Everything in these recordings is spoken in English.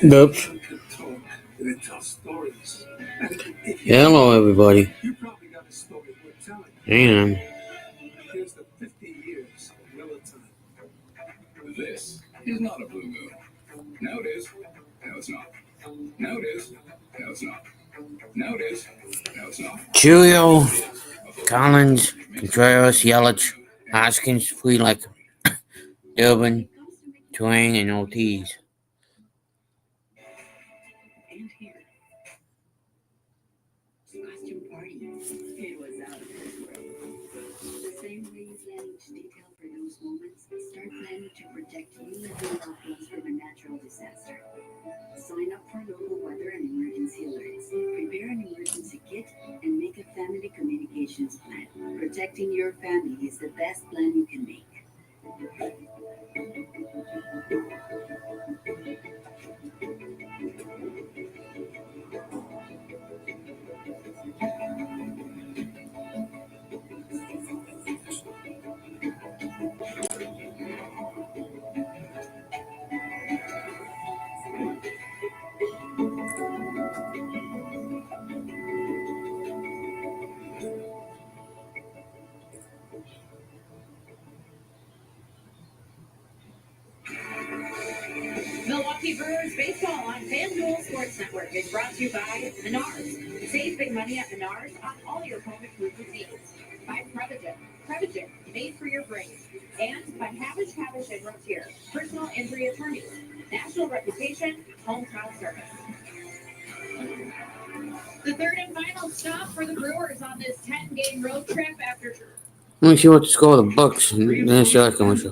Nope. Hello, everybody. Hang on. This is not a blue moon. Now it is. Now it's not. Now it is. Now it's not. Now it is. Now it's not. Julio, Collins, Contreras, Yelich, Hoskins, Frelick, Durbin, Twang, and Ortiz. Sign up for local weather and emergency alerts. Prepare an emergency kit and make a family communications plan. Protecting your family is the best plan you can make. Milwaukee Brewers baseball on FanDuel Sports Network is brought to you by Menards. Save big money at Menards on all your home improvement needs. By Prevagen, made for your brain. And by Havish and Rotier, personal injury attorneys. National reputation, hometown service. The third and final stop for the Brewers on this 10-game road trip after... Let me see what the score of the Bucks and then start commercial.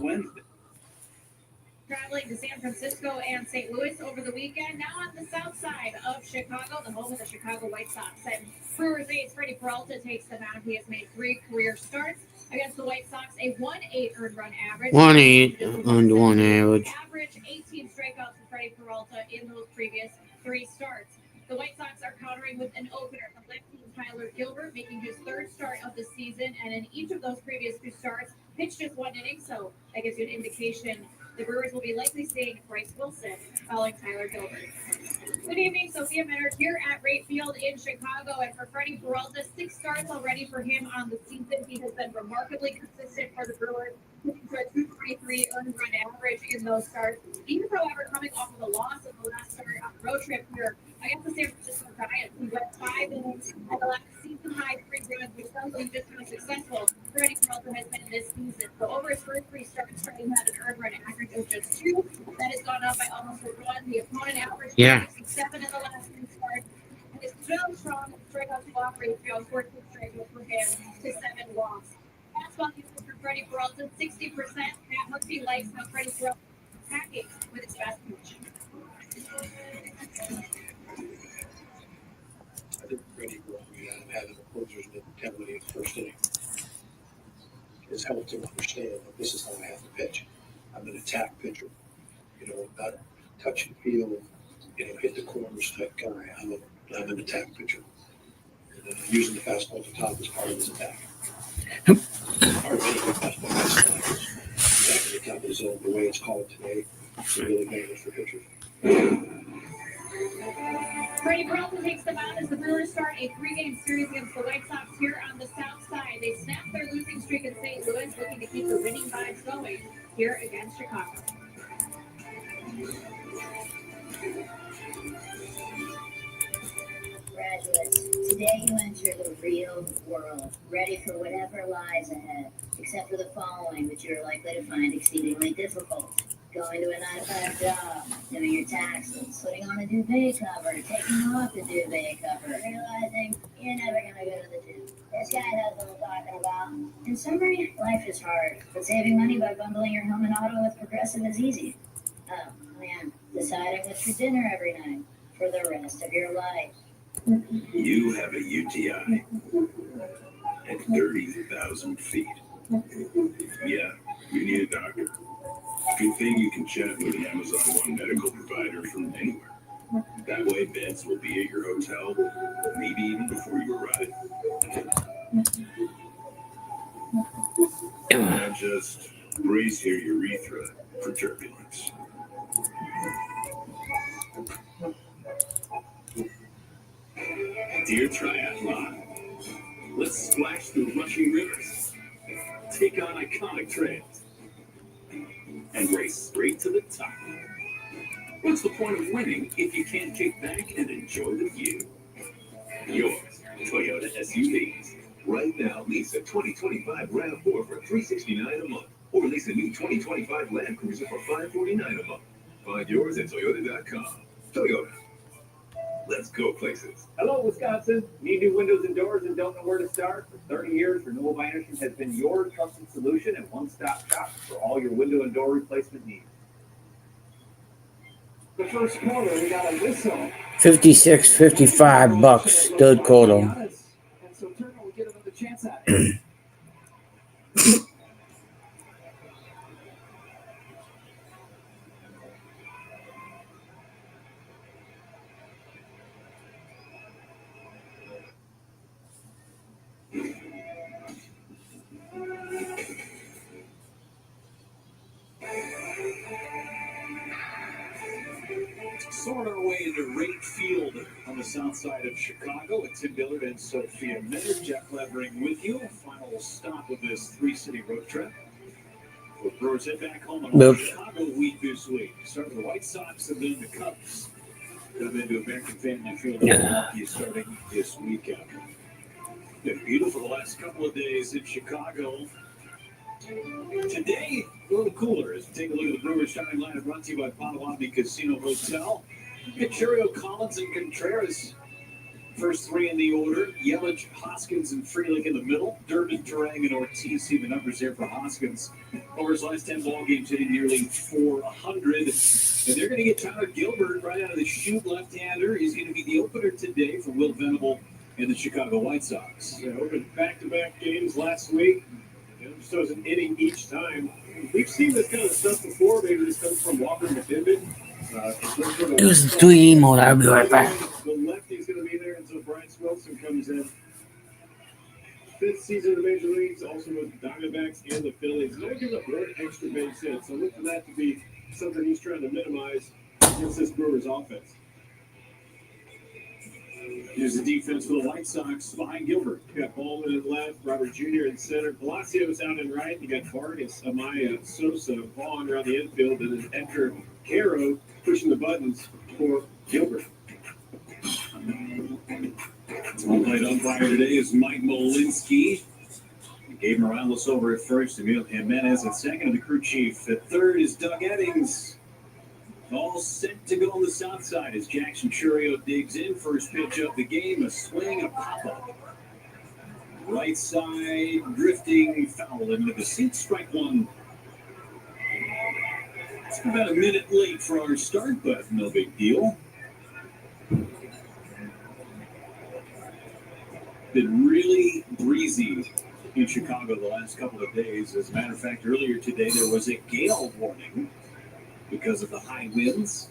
Traveling to San Francisco and St. Louis over the weekend. Now on the south side of Chicago, the home of the Chicago White Sox. And Brewers ace Freddie Peralta takes the mound. He has made 3 career starts against the White Sox. A 1.8 earned run average. 1.8 under 1 average. Average 18 strikeouts for Freddie Peralta in those previous 3 starts. The White Sox are countering with an opener. The lefty Tyler Gilbert making his 3rd start of the season. And in each of those previous 2 starts, pitched just 1 inning. So that gives you an indication. The Brewers will be likely seeing Bryce Wilson following Tyler Gilbert. Good evening, Sophia Menard here at Wright Field in Chicago. And for Freddie Peralta, 6 starts already for him on the season. He has been remarkably consistent for the Brewers, pitching to a 2.23 earned run average in those starts. Even, however, coming off of a loss in the last start on the road trip here against the San Francisco Giants. He went 5 innings at the last season-high 3 runs, which tells you just how successful Freddie Peralta has been this season. So over his first 3 starts, Freddie had an earned run average of just 2. That has gone up by almost 1. The opponent averaged 67 in the last 3 starts. And his still strong strikeout to walk ratio, 14 strikeouts for him to 7 walks. Fastball usage for Freddie Peralta, 60%. Matt Murphy likes how Freddie Peralta is attacking with his fast pitch. I think Freddie Peralta having opposers mentality in the first inning has helped him understand that this is how I have to pitch. I'm an attack pitcher, not touch and feel, hit the corners type guy. I'm an attack pitcher. And using the fastball to top is part of his attack. Part of any fastball is attacking the top of the zone the way it's called today. It's a really dangerous for pitchers. Freddie Peralta takes the mound as the Brewers start a 3-game series against the White Sox here on the south side. They snap their losing streak in St. Louis, looking to keep the winning vibes going here against Chicago. Graduates, today you enter the real world, ready for whatever lies ahead, except for the following, which you're likely to find exceedingly difficult. Going to a 9-to-5 job, doing your taxes, putting on a duvet cover, taking off the duvet cover, realizing you're never going to go to the gym. This guy knows what we're talking about. In summary, life is hard, but saving money by bundling your home and auto with Progressive is easy. Oh, man, deciding what's for dinner every night for the rest of your life. You have a UTI at 30,000 feet. Yeah, you need a doctor. Good thing you can chat with an Amazon One medical provider from anywhere. That way, beds will be at your hotel, maybe even before you arrive. Now just brace your urethra for turbulence. Dear Triathlon, let's splash through rushing rivers, take on iconic trails, and race straight to the top. What's the point of winning if you can't kick back and enjoy the view? Yours, Toyota SUVs. Right now, lease a 2025 RAV4 for $369 a month, or lease a new 2025 Land Cruiser for $549 a month. Find yours at Toyota.com. Toyota. Let's go places. Hello, Wisconsin. Need new windows and doors and don't know where to start? For 30 years, Renewal by Anderson has been your trusted solution and one-stop shop for all your window and door replacement needs. The first quarter, we got a whistle. 56, 55 bucks, third quarter. And so Turner will get another chance at it. Sort our way into Rate Field on the south side of Chicago. It's Tim Dillard and Sophia Miller. Jeff Levering with you. Final stop of this three-city road trip. The Brewers head back home on Chicago week this week. Start with the White Sox and then the Cubs. Come into American Family Field in Milwaukee starting this weekend. Been beautiful the last couple of days in Chicago. Today, a little cooler as we take a look at the Brewers starting lineup brought to you by Potawatomi Casino Hotel. Churio, Collins, and Contreras. First three in the order. Yelich, Hoskins, and Frelick in the middle. Durbin, Turang, and Ortiz. See the numbers there for Hoskins. Over his last 10 ball games, hitting nearly 400. And they're going to get Tyler Gilbert right out of the chute, left-hander. He's going to be the opener today for Will Venable and the Chicago White Sox. Yeah, opened back-to-back games last week. Just throws an inning each time. We've seen this kind of stuff before. Maybe this comes from Walker McKinnon. It was 3 mode. I'll be right back. The lefty's going to be there until Brian Swilson comes in. Fifth season of the Major Leagues, also with the Diamondbacks and the Phillies. No one gives up one extra base hit, so look for that to be something he's trying to minimize against this Brewers offense. Here's the defense for the White Sox behind Gilbert. You got Baldwin in left, Robert Jr. in center, Palacios out in right. You got Vargas, Amaya, Sosa, Vaughn around the infield, and then Edgar Caro pushing the buttons for Gilbert. Home-plate umpire today is Mike Molinsky. Gabe Morales over at first, Emil Jimenez at second, and the crew chief at third is Doug Eddings. All set to go on the south side as Jackson Churio digs in. First pitch of the game, a swing, a pop-up. Right side, drifting, foul into the seat, strike one. It's about a minute late for our start, but no big deal. Been really breezy in Chicago the last couple of days. As a matter of fact, earlier today there was a gale warning because of the high winds.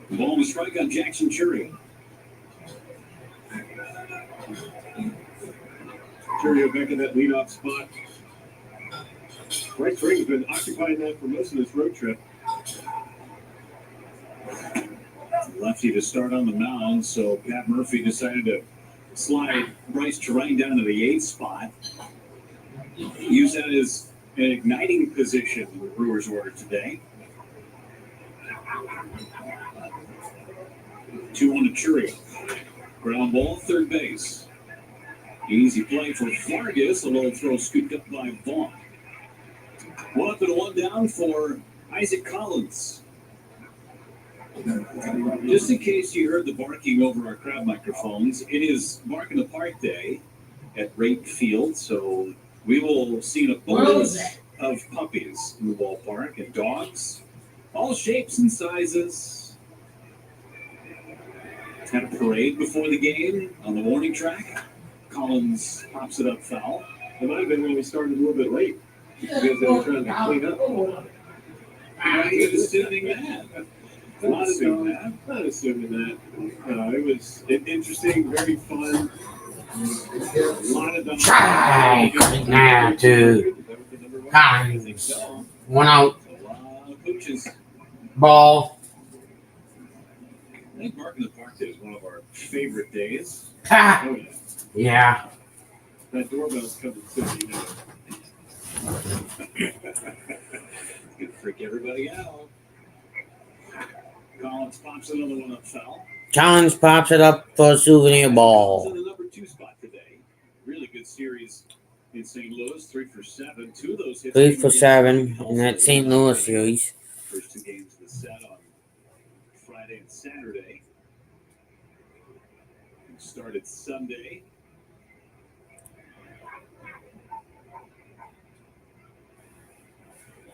Ball and strike on Jackson Churio. Churio back in that leadoff spot. Bryce Ring's been occupying that for most of this road trip. Lefty to start on the mound, so Pat Murphy decided to slide Bryce Turang down to the 8th spot. Use that as an igniting position in the Brewers order today. 2-1 to Churio. Ground ball, third base. Easy play for Vargas. A low throw scooped up by Vaughn. 1 up and 1 down for Isaac Collins. Just in case you heard the barking over our crowd microphones, it is Bark in the Park Day at Rate Field, so we will see an abundance of puppies in the ballpark and dogs, all shapes and sizes. Had a parade before the game on the warning track. Collins pops it up foul. It might have been when we started a little bit late because they were trying to clean up. Not even assuming that. Not assuming that. It was interesting, very fun. Try right now to Collins. 1 out. Ball. I think Mark in the Park Day is one of our favorite days. Ha! Oh, yeah. Yeah. That doorbell's coming soon, you know. It's gonna freak everybody out. Collins pops another one up foul. Collins pops it up for a souvenir Collins ball. in the number 2 spot today. Really good series in St. Louis. 3 for 7. 2 of those hits. 3 for 7 in that St. Louis series. First 2 games of the set on Friday and Saturday. And started Sunday.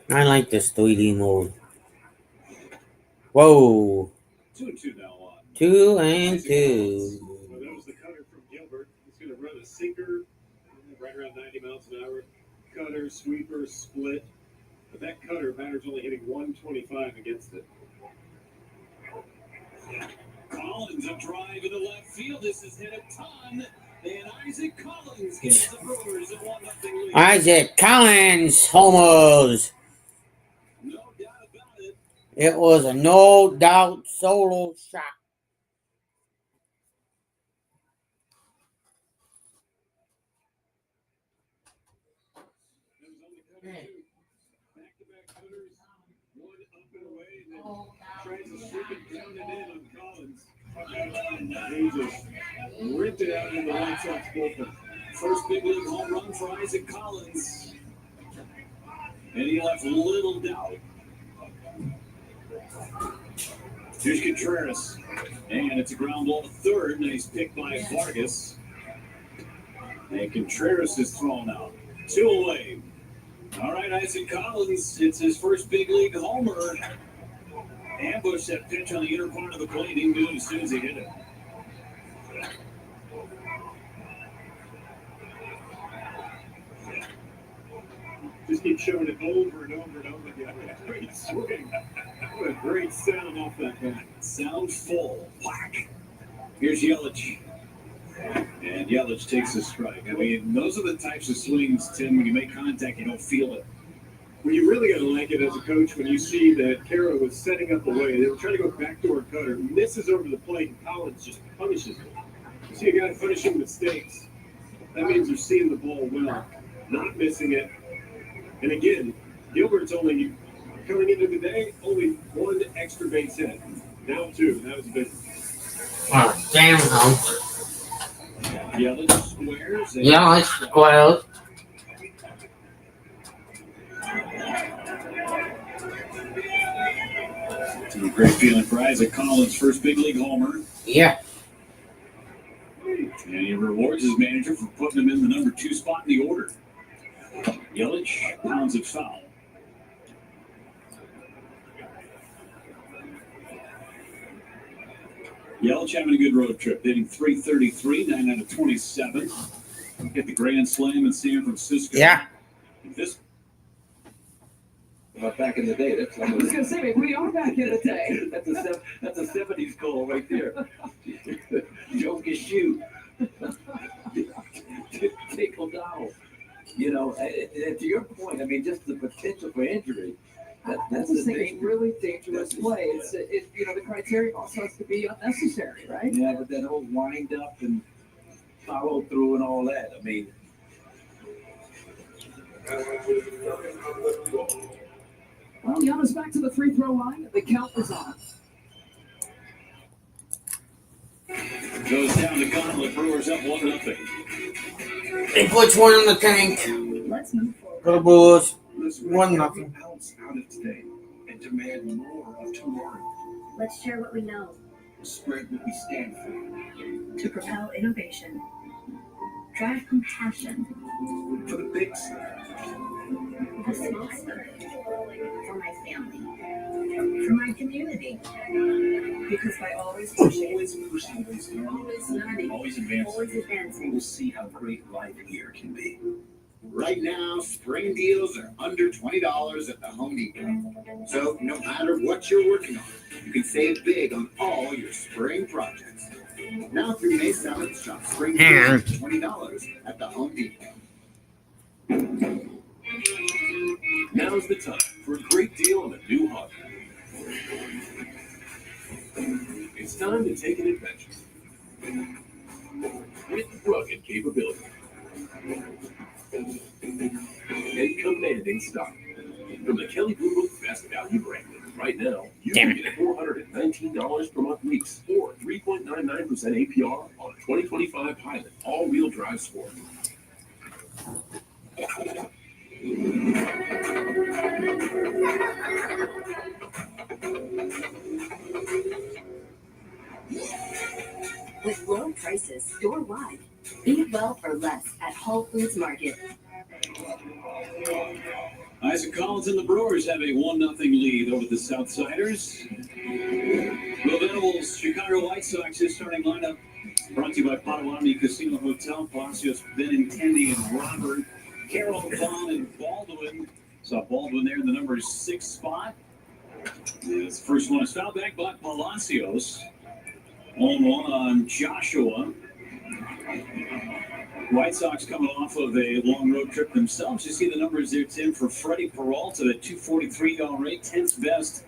I like this 3D mode. Whoa. 2-2 now on. 2 and 2. Well, that was the cutter from Gilbert. He's going to run a sinker right around 90 miles an hour. Cutter, sweeper, split. But that cutter, batter's only hitting 125 against it. Collins, a drive into left field. This has hit a ton. And Isaac Collins gets the Brewers a 1-0 lead. Isaac Collins homers. No doubt about it. It was a no doubt solo shot. It was on the cutter, too. Back-to-back cutters. One up and away, and then tries to slip it down and in on Collins. He just ripped it out in the White Sox bullpen. First big league home run for Isaac Collins. And he left little doubt. Here's Contreras. And it's a ground ball to third. Nice pick by Vargas. And Contreras is thrown out. 2 away. All right, Isaac Collins. It's his first big league homer. Ambush that pitch on the inner part of the plate. He knew it as soon as he hit it. Just keep showing it over and over and over again. What a great swing. What a great sound off that bat. Sound full. Whack. Here's Yelich. And Yelich takes a strike. I mean, those are the types of swings, Tim, when you make contact, you don't feel it. Well, you really got to like it as a coach when you see that Caro was setting up a way. They were trying to go backdoor cutter, misses over the plate, and Collins just punishes it. You see a guy punishing mistakes. That means you're seeing the ball well, not missing it. And again, Gilbert's only, coming into the day, only 1 extra base hit. Now 2. That was a big one. Oh, damn home. Yelich squares. Yelich squares. It's a great feeling for Isaac Collins' first big league homer. Yeah. And he rewards his manager for putting him in the number 2 spot in the order. Yelich pounds it foul. Yelich having a good road trip, hitting .333, 9 out of 27. Hit the grand slam in San Francisco. Yeah. This About back in the day, that's I was going to say, we are back in the day. that's a 70s call right there. Joe Shoot. Take O'Donnell. You know, and to your point, I mean, just the potential for injury. That's a dangerous. really dangerous play. It's you know, the criteria also has to be unnecessary, right? Yeah, but that whole wind up and follow through and all that. I mean, Well, Giannis back to the free throw line. The count is on. goes down the gauntlet. Brewers up 1-0. He puts one in the tank. Let's move forward. For the Brewers. Let's 1-0. ounce out of today and demand more of tomorrow. Let's share what we know Spread what we stand for. to propel innovation, drive compassion, For the big stuff. the small stuff, for my family, for my community. Because by always pushing, Always pushing, always learning, always learning, Always advancing. always advancing, we'll see how great life here can be. Right now, spring deals are under $20 at the Home Depot. So no matter what you're working on, you can save big on all your spring projects. Now through May 7th, shop spring deals for $20 at the Home Depot. Now's the time for a great deal on a new hobby. It's time to take an adventure with rugged capability and commanding style. From the Kelly Blue Book Best Value brand, right now you can get $419 per month lease or 3.99% APR on a 2025 Pilot all-wheel drive Sport. With low prices store-wide, eat well for less at Whole Foods Market. Isaac Collins and the Brewers have a 1-0 lead over the Southsiders. The Venables Chicago White Sox, his starting lineup, brought to you by Potawatomi Casino Hotel, Palacios, Benintendi, and Robert, Carroll, Vaughn, and Baldwin. Saw Baldwin there in the number 6 spot. His first one is foul back by Palacios. 1-1 on Joshua. White Sox coming off of a long road trip themselves. You see the numbers there, Tim, for Freddie Peralta at 243 rate, 10th best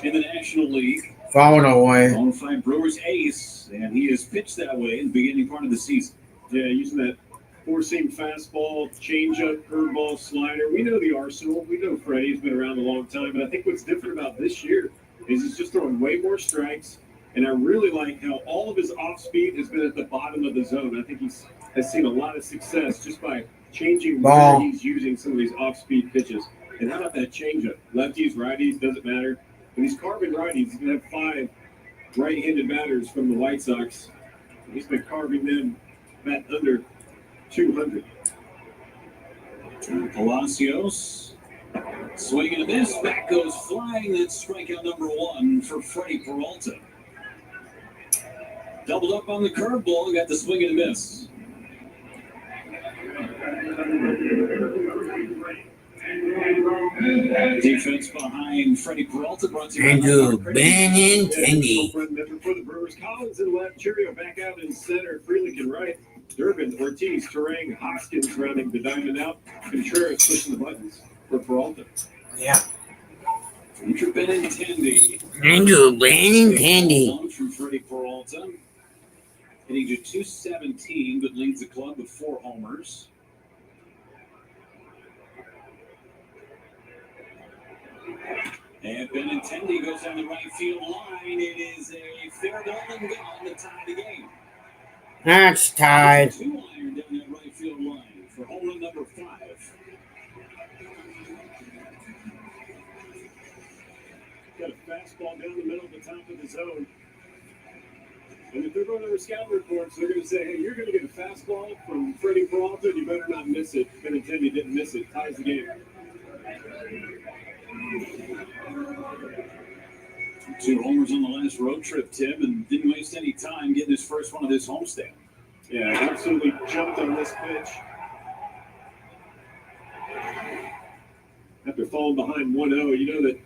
in the National League. Falling away. Bonafide Brewers ace, and he has pitched that way in the beginning part of the season. Yeah, using that four-seam fastball, changeup, curveball, slider. We know the arsenal. We know Freddie's been around a long time, but I think what's different about this year is he's just throwing way more strikes. And I really like how all of his off-speed has been at the bottom of the zone. I think he's has seen a lot of success just by changing where he's using some of these off-speed pitches. And how about that changeup? Lefties, righties, doesn't matter. When he's carving righties, he's going to have 5 right-handed batters from the White Sox. He's been carving them at under 200. Palacios swinging a miss. Back goes flying. That's strikeout number 1 for Freddie Peralta. Doubled up on the curveball. Got the swing and a miss. Defense behind Freddie Peralta brought to you Andrew Benintendi. For the Brewers, Collins in left, Cheerio back out in center, Freelick in right, Durbin, Ortiz, Turang, Hoskins rounding the diamond out, Contreras pushing the buttons for Peralta. Yeah. Andrew Benintendi. Andrew Benintendi. From Freddie Peralta. Hitting to 217, but leads the club with 4 homers. And Benintendi goes down the right field line. It is a fair ball and gone to tie the game. That's tied. 2-iron down that right field line for home run number 5. Got a fastball down the middle of the top of the zone. And if they're going to their scout reports, they're going to say, hey, you're going to get a fastball from Freddie Peralta, and you better not miss it. Benintendi didn't miss it. Ties the game. 2 homers on the last road trip, Tim, and didn't waste any time getting his first one of this homestand. Yeah, absolutely jumped on this pitch. After falling behind 1-0, you know that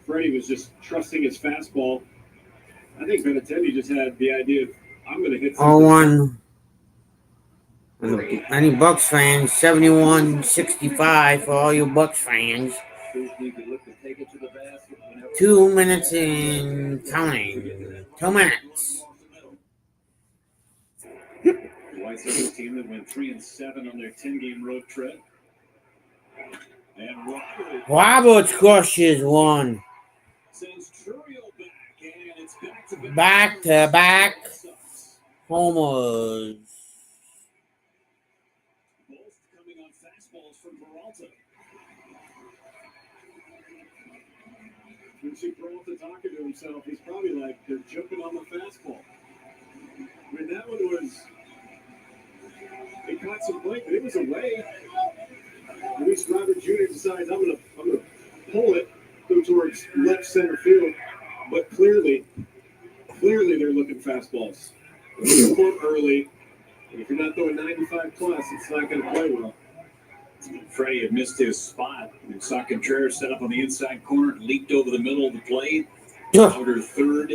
Freddie was just trusting his fastball. I think Benintendi just had the idea of, I'm going to hit something. 0-1. Any Bucks fans, 71-65 for all you Bucks fans. 2 minutes and counting. 2 minutes. The White Sox team that went 3-7 on their 10-game road trip. And Roberts crushes 1. Sends Churio back, and it's back-to-back. Back-to-back homers. Both coming on fastballs from Peralta. You see Peralta talking to himself. He's probably like, they're jumping on the fastball. I mean, that one was, it caught some plate, but it was away. At least Robert Jr. decides, I'm gonna pull it, go towards left center field. But clearly they're looking fastballs. You're early, and if you're not throwing 95 plus, it's not going to play well. Freddie had missed his spot and saw Contreras set up on the inside corner and leaped over the middle of the plate. Outer third.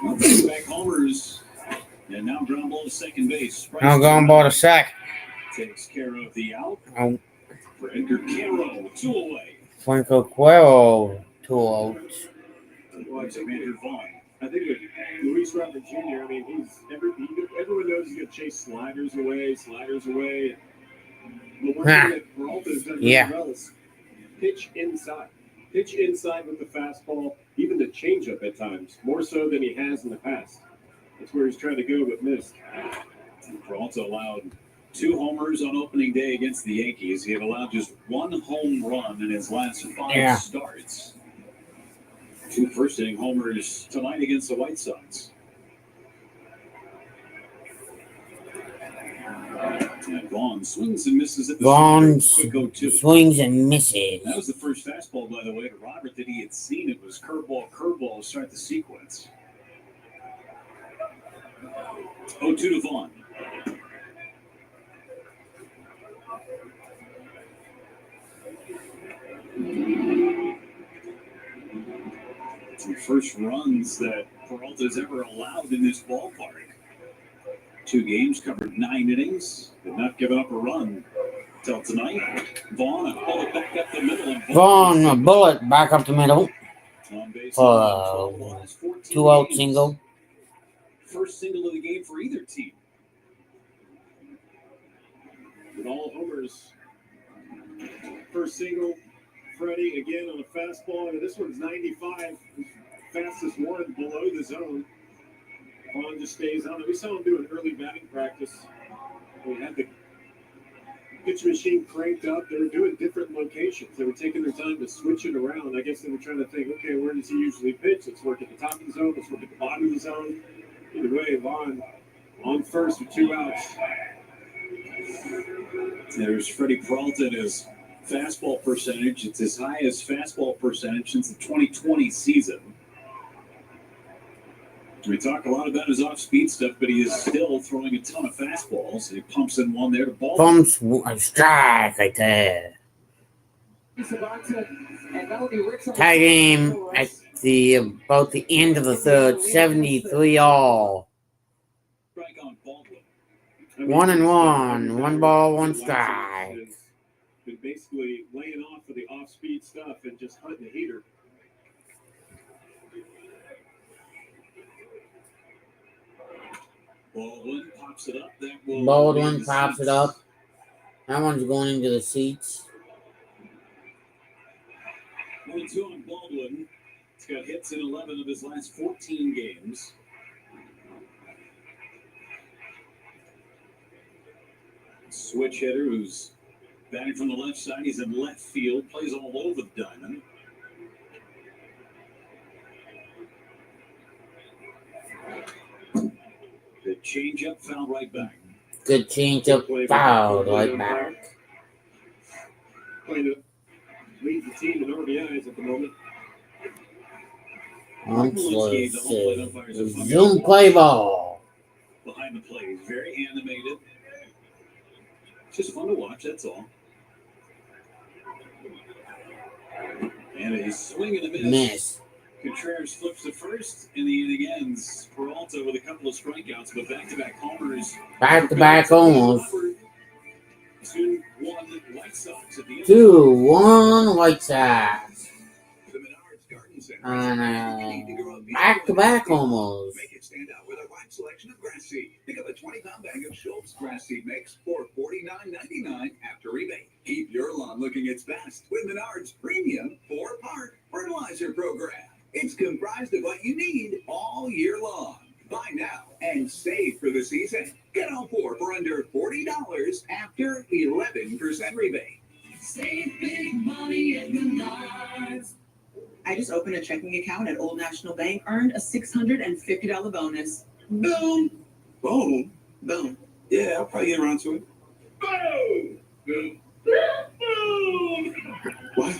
Back homers. And now ground ball to second base. I'm going ball to second. Takes care of the out. Oh. For Edgar Caro, 2 away. Franco Cuero, 2 outs. Andrew Vaughn. I think with Luis Robert Jr., I mean, everyone knows he's going to chase sliders away. But one thing that Peralta has done really well is pitch inside. Pitch inside with the fastball, even the changeup at times, more so than he has in the past. That's where he's trying to go, but missed. Peralta allowed 2 homers on opening day against the Yankees. He had allowed just 1 home run in his last 5 starts. 2 first-inning homers tonight against the White Sox. And Vaughn swings and misses at the Vaughn quick 0-2. swings and misses. That was the first fastball, by the way, to Robert that he had seen. It was curveball to start the sequence. 0-2 to Vaughn. The first runs that Peralta's ever allowed in this ballpark. 2 games, covered 9 innings, did not give up a run till tonight. Vaughn, a bullet back up the middle. Vaughn, a bullet back up the middle. On base For 2 out single. First single of the game for either team. With all homers, first single, Freddie again on a fastball. And this one's 95, fastest one below the zone. Vaughn just stays on it. We saw him do an early batting practice. We had the pitch machine cranked up. They were doing different locations. They were taking their time to switch it around. I guess they were trying to think, okay, where does he usually pitch? Let's work at the top of the zone. Let's work at the bottom of the zone. Either way, Vaughn on first with 2 outs. There's Freddie Peralta and his fastball percentage. It's his highest fastball percentage since the 2020 season. We talk a lot about his off-speed stuff, but he is still throwing a ton of fastballs. He pumps in one there to ball. Pumps a strike right there. Tie game at about the end of the third, 73-all. 1-1, 1 ball, 1 strike. Been basically laying off for the off-speed stuff and just hunting the heater. Baldwin pops it up. Baldwin pops it up. That one's going into the seats. 1-2 on Baldwin. He's got hits in 11 of his last 14 games. Switch hitter who's batting from the left side. He's in left field. Plays all over the diamond. The changeup fouled right back. Good changeup fouled right back. Playing to lead the team in RBIs at the moment. Zoom play ball. Behind the plate. Very animated. Just fun to watch, that's all. And a swing and a miss. Contreras flips to first, and the inning ends. Peralta with a couple of strikeouts, but back-to-back homers. Back-to-back homers. 2-1 White Sox at the end. 2-1 White Sox. And back-to-back homers. Make it stand out with a wide selection of grass seed. Pick up a 20-pound bag of Schultz grass seed mix for $49.99 after rebate. Keep your lawn looking its best with Menards Premium 4-part fertilizer program. It's comprised of what you need all year long. Buy now and save for the season. Get all 4 for under $40 after 11% rebate. Save big money at Menards. I just opened a checking account at Old National Bank, earned a $650 bonus. Boom. Boom. Boom. Yeah, I'll probably get around to it. Boom. Boom. Boom. Wow.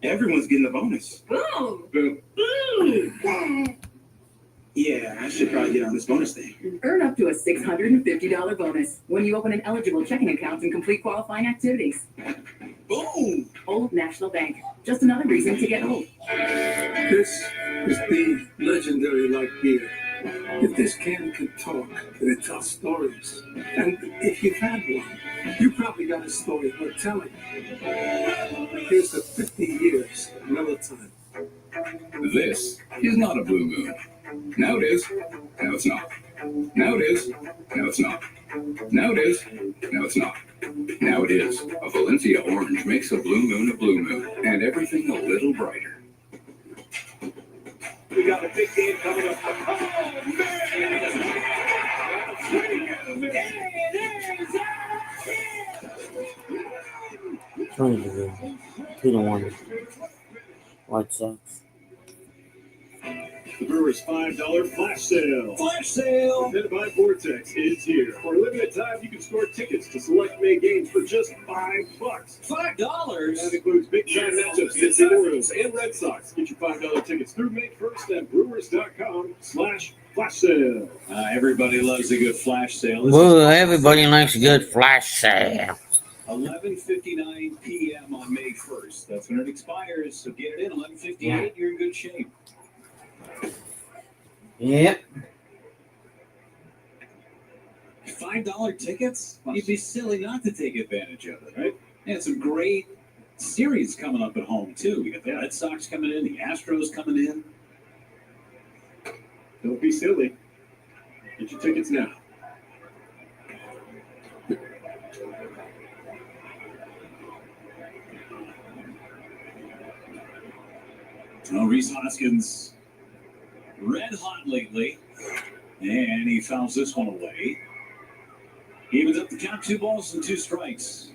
Everyone's getting a bonus. Boom. Boom. Boom. Yeah, I should probably get on this bonus thing. Earn up to a $650 bonus when you open an eligible checking account and complete qualifying activities. Boom! Old National Bank. Just another reason to get old. This is the legendary light beer. If this can could talk, then it tells stories. And if you've had one, you probably got a story worth telling. Here's the 50 years of Miller time. This is not a blue moon. Now it is. Now it's not. Now it is. Now it's not. Now it is. Now it's not. Now it is. A Valencia orange makes a blue moon, and everything a little brighter. We got a big game coming up. Oh, man! 2-1. White Sox. The Brewers $5 flash sale. Flash sale! Presented by Vortex is here. For a limited time, you can score tickets to select May games for just $5. $5? That includes big-time matchups against the Orioles and Red Sox. Get your $5 tickets through May 1st at brewers.com/flash sale. Everybody loves a good flash sale. Whoa, everybody likes a good flash sale. 11:59 p.m. on May 1st. That's when it expires. So get it in. 11:58. You're in good shape. Yep. $5 tickets? You'd be silly not to take advantage of it, right? And some great series coming up at home, too. We got the Red Sox coming in, the Astros coming in. Don't be silly. Get your tickets now. Well, Rhys Hoskins, red hot lately, and he fouls this one away. Evens up the count, 2-2 strikes.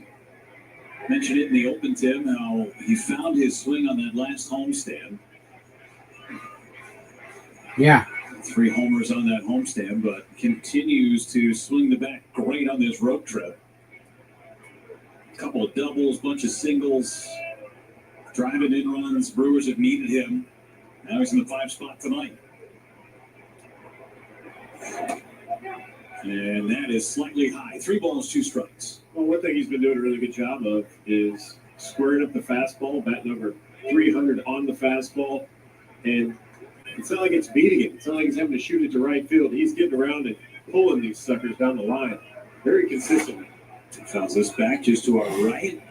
Mentioned it in the open, Tim, how he found his swing on that last homestand. Yeah. 3 homers on that homestand, but continues to swing the bat great on this road trip. A couple of doubles, bunch of singles, driving in runs. Brewers have needed him. Now he's in the 5 spot tonight. And that is slightly high. 3-2 strikes. Well, one thing he's been doing a really good job of is squaring up the fastball, bat number 300 on the fastball. And it's not like it's beating it. It's not like he's having to shoot it to right field. He's getting around and pulling these suckers down the line very consistently. Fouls this back just to our right.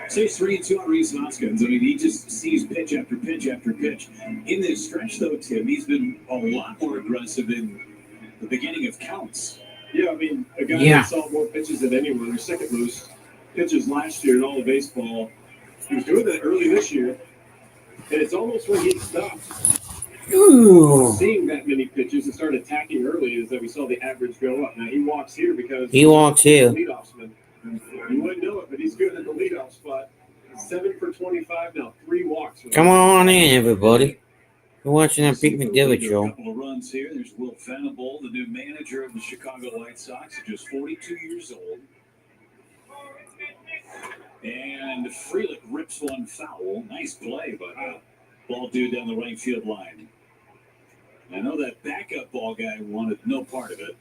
Stage 3-2 on Rhys Hoskins. I mean, he just sees pitch after pitch after pitch. In this stretch, though, Tim, he's been a lot more aggressive in the beginning of counts. Yeah, I mean, a guy that saw more pitches than anyone, or second most pitches last year in all of baseball. He was doing that early this year, and it's almost when he stopped seeing that many pitches and started attacking early is that we saw the average go up. Now, he walks here because he walks here. Leadoffsman. You wouldn't know it, but he's good at the leadoff spot. 7 for 25 now, 3 walks. Come on in, everybody. We're watching that Pete McDivitt show. A couple of runs here. There's Will Venable, the new manager of the Chicago White Sox, just 42 years old. And Frelick rips one foul. Nice play, but ball due down the right field line. I know that backup ball guy wanted no part of it.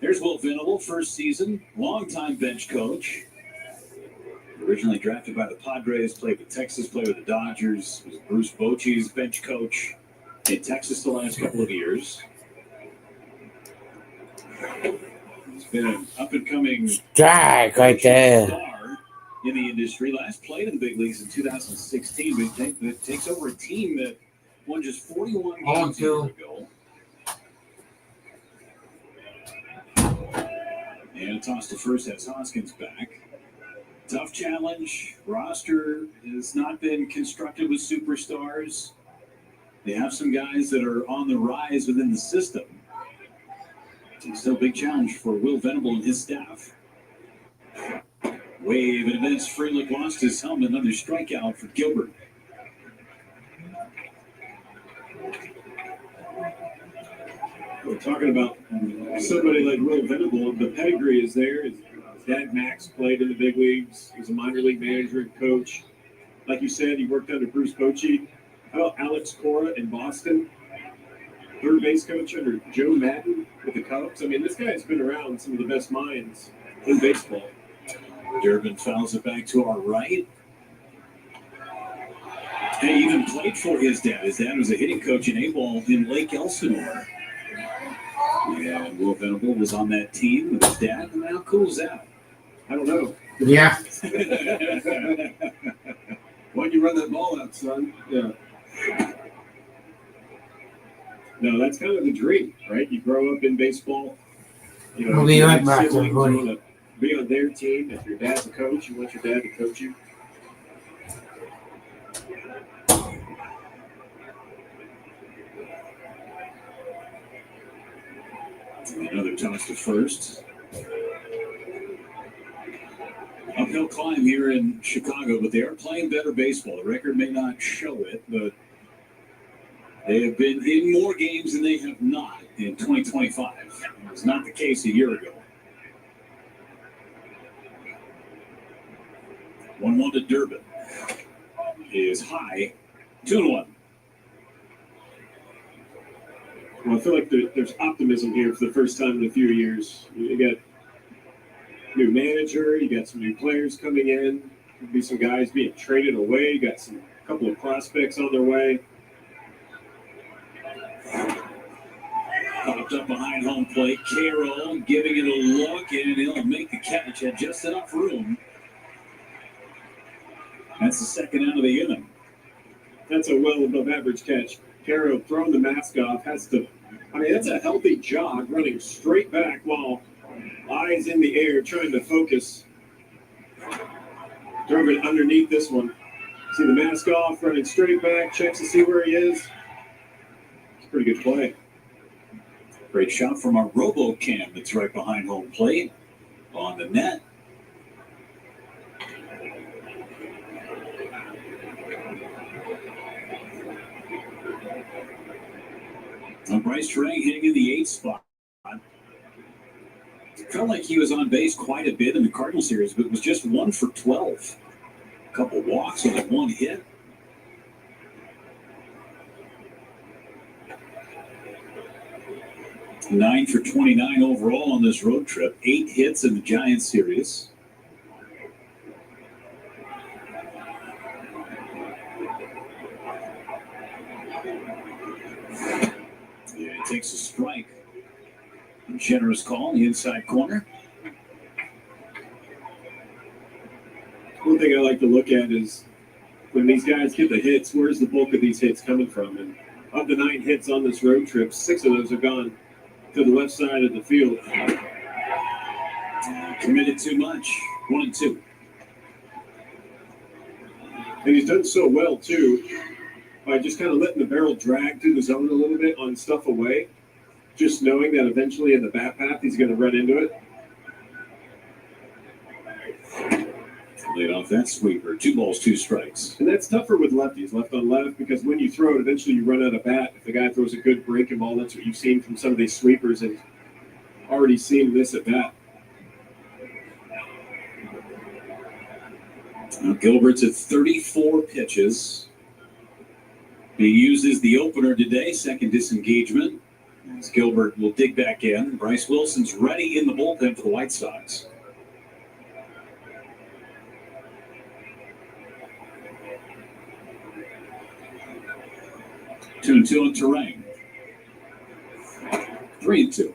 There's Will Venable, first season, longtime bench coach. Originally drafted by the Padres, played with Texas, played with the Dodgers. Was Bruce Bochy's bench coach in Texas the last couple of years. He's been an up-and-coming strike right there. Star in the industry. Last played in the big leagues in 2016, but it takes over a team that won just 41 games a year ago. And a toss to first has Hoskins back. Tough challenge. Roster has not been constructed with superstars. They have some guys that are on the rise within the system. It's still a big challenge for Will Venable and his staff. Wave and events. Frelick lost his helmet. Another strikeout for Gilbert. We're talking about somebody like Will Venable. The pedigree is there. His dad, Max, played in the big leagues. He was a minor league manager and coach. Like you said, he worked under Bruce Bochy. How about Alex Cora in Boston? Third base coach under Joe Madden with the Cubs. I mean, this guy's been around some of the best minds in baseball. Durbin fouls it back to our right. And he even played for his dad. His dad was a hitting coach in A-ball in Lake Elsinore. And Will Venable was on that team with his dad. And how cool is that? I don't know. Yeah. Why'd you run that ball out, son? Yeah. No, that's kind of the dream, right? You grow up in baseball. You know, We'll be right back, siblings, everybody. you want to be on their team. If your dad's a coach, you want your dad to coach you. Another toss to first. Uphill climb here in Chicago, but they are playing better baseball. The record may not show it, but they have been in more games than they have not in 2025. It was not the case a year ago. 1-1 to Durbin. Is high. 2-1. Well, I feel like there's optimism here for the first time in a few years. You got new manager, you got some new players coming in, there'll be some guys being traded away, you got a couple of prospects on their way. Popped up behind home plate. Carroll giving it a look, and he'll make the catch. Had just enough room. That's the second out of the inning. That's a well above average catch. Carroll throwing the mask off that's a healthy jog, running straight back while eyes in the air, trying to focus. Durbin underneath this one. See the mask off, running straight back, checks to see where he is. It's a pretty good play. Great shot from our RoboCam that's right behind home plate on the net. And Bryce Terang hitting in the 8th spot. Felt like he was on base quite a bit in the Cardinal series, but was just 1 for 12. A couple walks and one hit. Nine for 29 overall on this road trip. 8 hits in the Giants series. Yeah, he takes a strike. A generous call in the inside corner. One thing I like to look at is when these guys get the hits, where's the bulk of these hits coming from? And of the 9 hits on this road trip, 6 of those have gone to the left side of the field. Committed too much. 1-2. And he's done so well, too, by just kind of letting the barrel drag through the zone a little bit on stuff away, just knowing that eventually in the bat path he's going to run into it. Laid off that sweeper. 2 balls, 2 strikes. And that's tougher with lefties, left on left, because when you throw it, eventually you run out of bat. If the guy throws a good breaking ball, that's what you've seen from some of these sweepers and already seen this at bat. Now Gilbert's at 34 pitches. Being used as the opener today, second disengagement. As Gilbert will dig back in. Bryce Wilson's ready in the bullpen for the White Sox. Two and 2 on Terang. 3-2.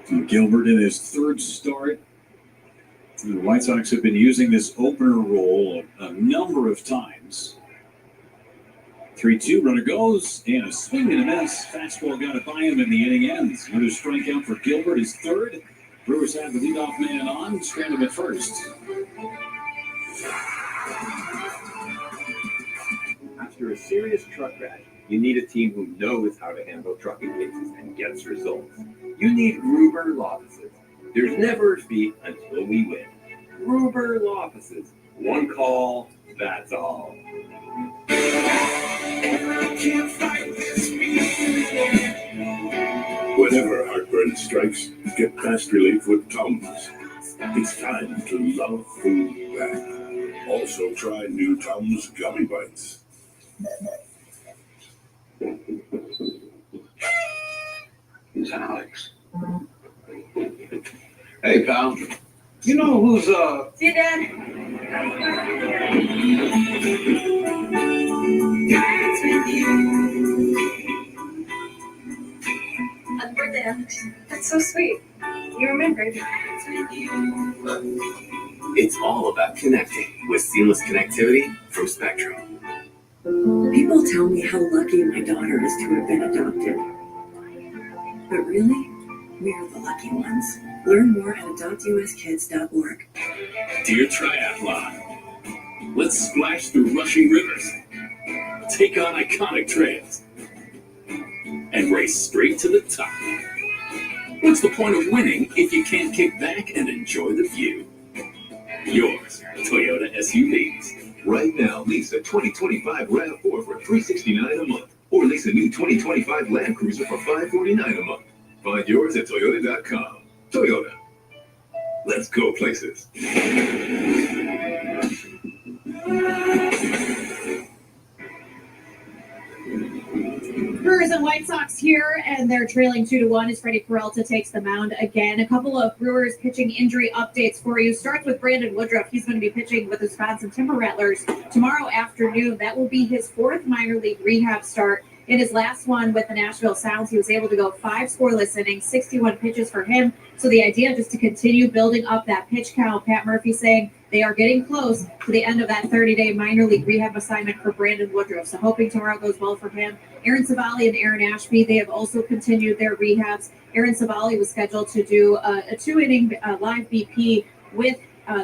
And Gilbert in his 3rd start. The White Sox have been using this opener role a number of times. 3-2, runner goes, and a swing and a miss. Fastball got it by him, and the inning ends. Another strikeout for Gilbert, his 3rd. Brewers have the leadoff man on, strand him at first. After a serious truck crash, you need a team who knows how to handle trucking cases and gets results. You need Gruber Law Offices. There's never a defeat until we win. Gruber Law Offices. One call, that's all. And I can't fight this feeling. Whenever heartburn strikes, get fast relief with Tums. It's time to love food back. Also try new Tums Gummy Bites. It's Alex. Hey, pal. You know who's, See you, Dad. Dance with you. Happy birthday, Alex. That's so sweet. You remembered. It's all about connecting with seamless connectivity from Spectrum. People tell me how lucky my daughter is to have been adopted. But really, we're the lucky ones. Learn more at adoptuskids.org. Dear Triathlon, let's splash through rushing rivers, take on iconic trails, and race straight to the top. What's the point of winning if you can't kick back and enjoy the view? Yours, Toyota SUVs. Right now, lease a 2025 RAV4 for $369 a month, or lease a new 2025 Land Cruiser for $549 a month. Find yours at Toyota.com. Toyota. Let's go places. Brewers and White Sox here, and they're trailing 2-1 as Freddie Peralta takes the mound again. A couple of Brewers pitching injury updates for you. Starts with Brandon Woodruff. He's going to be pitching with the Wisconsin Timber Rattlers tomorrow afternoon. That will be his fourth minor league rehab start. In his last one with the Nashville Sounds, he was able to go 5 scoreless innings, 61 pitches for him. So the idea just to continue building up that pitch count. Pat Murphy saying they are getting close to the end of that 30-day minor league rehab assignment for Brandon Woodruff. So hoping tomorrow goes well for him. Aaron Savali and Aaron Ashby, they have also continued their rehabs. Aaron Savali was scheduled to do a 2-inning live BP with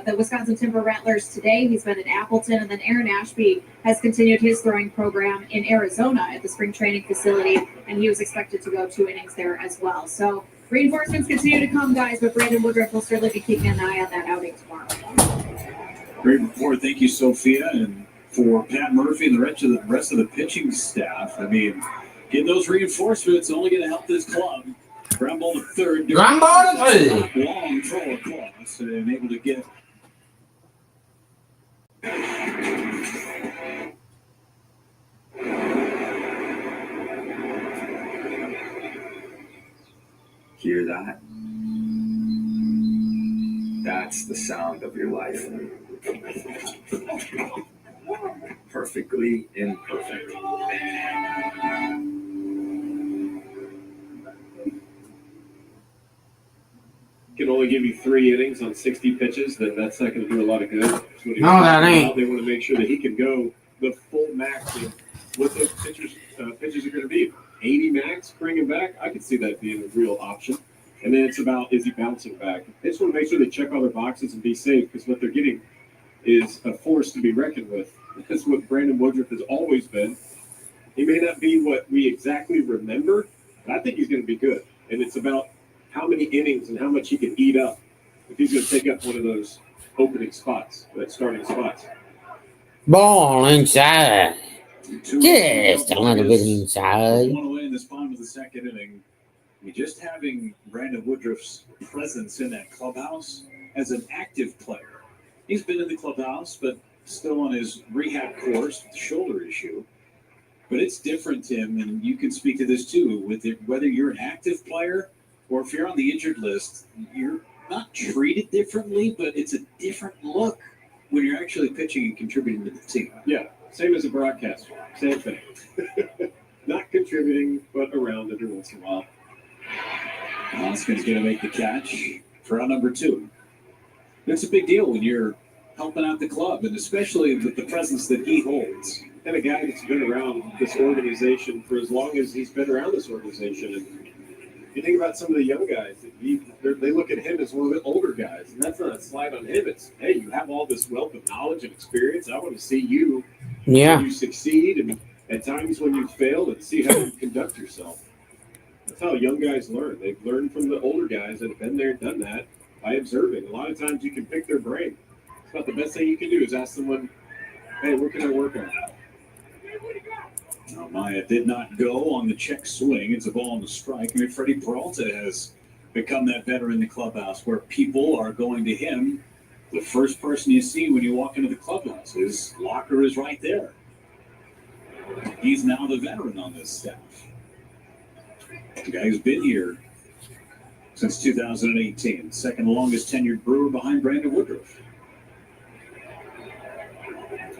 the Wisconsin Timber Rattlers today. He's been in Appleton, and then Aaron Ashby has continued his throwing program in Arizona at the spring training facility, and he was expected to go 2 innings there as well. So reinforcements continue to come, guys, but Brandon Woodruff will certainly be keeping an eye on that outing tomorrow. Great report. Thank you, Sophia. And for Pat Murphy and the rest of the pitching staff, I mean, getting those reinforcements only going to help this club. Ground ball to third. Ground ball to third. Long throw across and able to get. Hear that? That's the sound of your life. Perfectly imperfect. Can only give you 3 innings on 60 pitches, then that's not going to do a lot of good. No, that ain't. They want to make sure that he can go the full max of what those pitches are going to be. 80 max, bring him back. I could see that being a real option. And then it's about, is he bouncing back? They just want to make sure they check all their boxes and be safe, because what they're getting is a force to be reckoned with. That's what Brandon Woodruff has always been. He may not be what we exactly remember, but I think he's going to be good. And it's about how many innings and how much he can eat up if he's going to take up one of those opening spots, that starting spots. Ball inside. Just a little bit inside. 1 away in this bottom of the second inning. Just having Brandon Woodruff's presence in that clubhouse as an active player. He's been in the clubhouse, but still on his rehab course with the shoulder issue. But it's different, Tim, and you can speak to this too, with it, whether you're an active player or if you're on the injured list, you're not treated differently, but it's a different look when you're actually pitching and contributing to the team. Yeah, same as a broadcaster. Same thing. Not contributing, but around every once in a while. Oskin's going to make the catch for out number 2. It's a big deal when you're helping out the club, and especially with the presence that he holds. And a guy that's been around this organization for as long as he's been around this organization. And you think about some of the young guys, they look at him as one of the older guys, and that's not a slight on him. It's, hey, you have all this wealth of knowledge and experience. I want to see you, when you succeed, and at times when you fail, and see how you conduct yourself. That's how young guys learn. They've learned from the older guys that have been there and done that by observing. A lot of times you can pick their brain. It's about the best thing you can do is ask someone, hey, what can I work on? Now, Maya did not go on the check swing. It's a ball and a strike. I mean, Freddie Peralta has become that veteran in the clubhouse where people are going to him. The first person you see when you walk into the clubhouse, his locker is right there. He's now the veteran on this staff. The guy who's been here since 2018, second longest tenured Brewer behind Brandon Woodruff.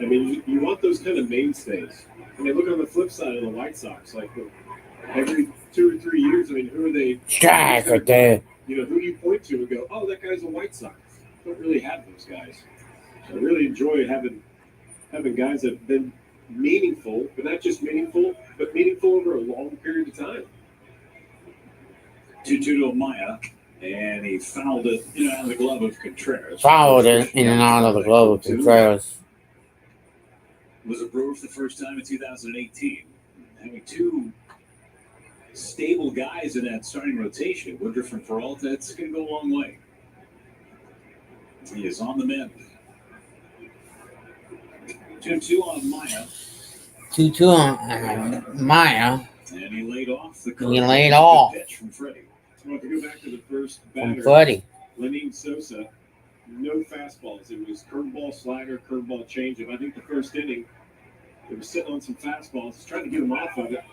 I mean, you want those kind of mainstays. I mean, look on the flip side of the White Sox. Like every 2 or 3 years, I mean, who are they? Strike right there. You know, who do you point to and go, oh, that guy's a White Sox? Don't really have those guys. So I really enjoy having guys that have been meaningful, but not just meaningful, but meaningful over a long period of time. 2-2 to Maya, and he fouled it in and out of the glove of Contreras. Fouled it in and out of the glove of Contreras. Was a Brewer for the first time in 2018. Having two stable guys in that starting rotation, Woodruff and Peralta, it's going to go a long way. He is on the mend. 2-2 on Maya. 2-2 on Maya. And he laid off the He laid off. pitch from Freddie. Well, if you go back to the first batter, From Freddie. Lenine Sosa, no fastballs. It was curveball, slider, curveball, changeup. I think the first inning, they were sitting on some fastballs, trying to get him off of it.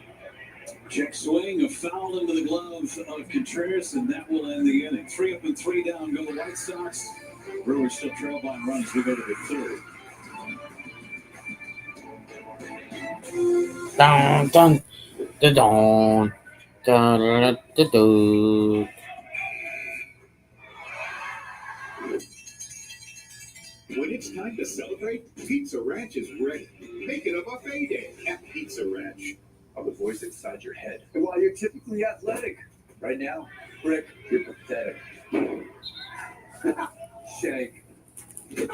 Check swing, a foul into the glove of Contreras, and that will end the inning. 3 up and 3 down go the White Sox. Brewers still trail by runs. We go to the third. Dun, dun, dun, dun, dun, dun, dun, dun. When it's time to celebrate, Pizza Ranch is ready. Make it a buffet day at Pizza Ranch. Of the voice inside your head. And while you're typically athletic, right now, Rick, you're pathetic. Shank. And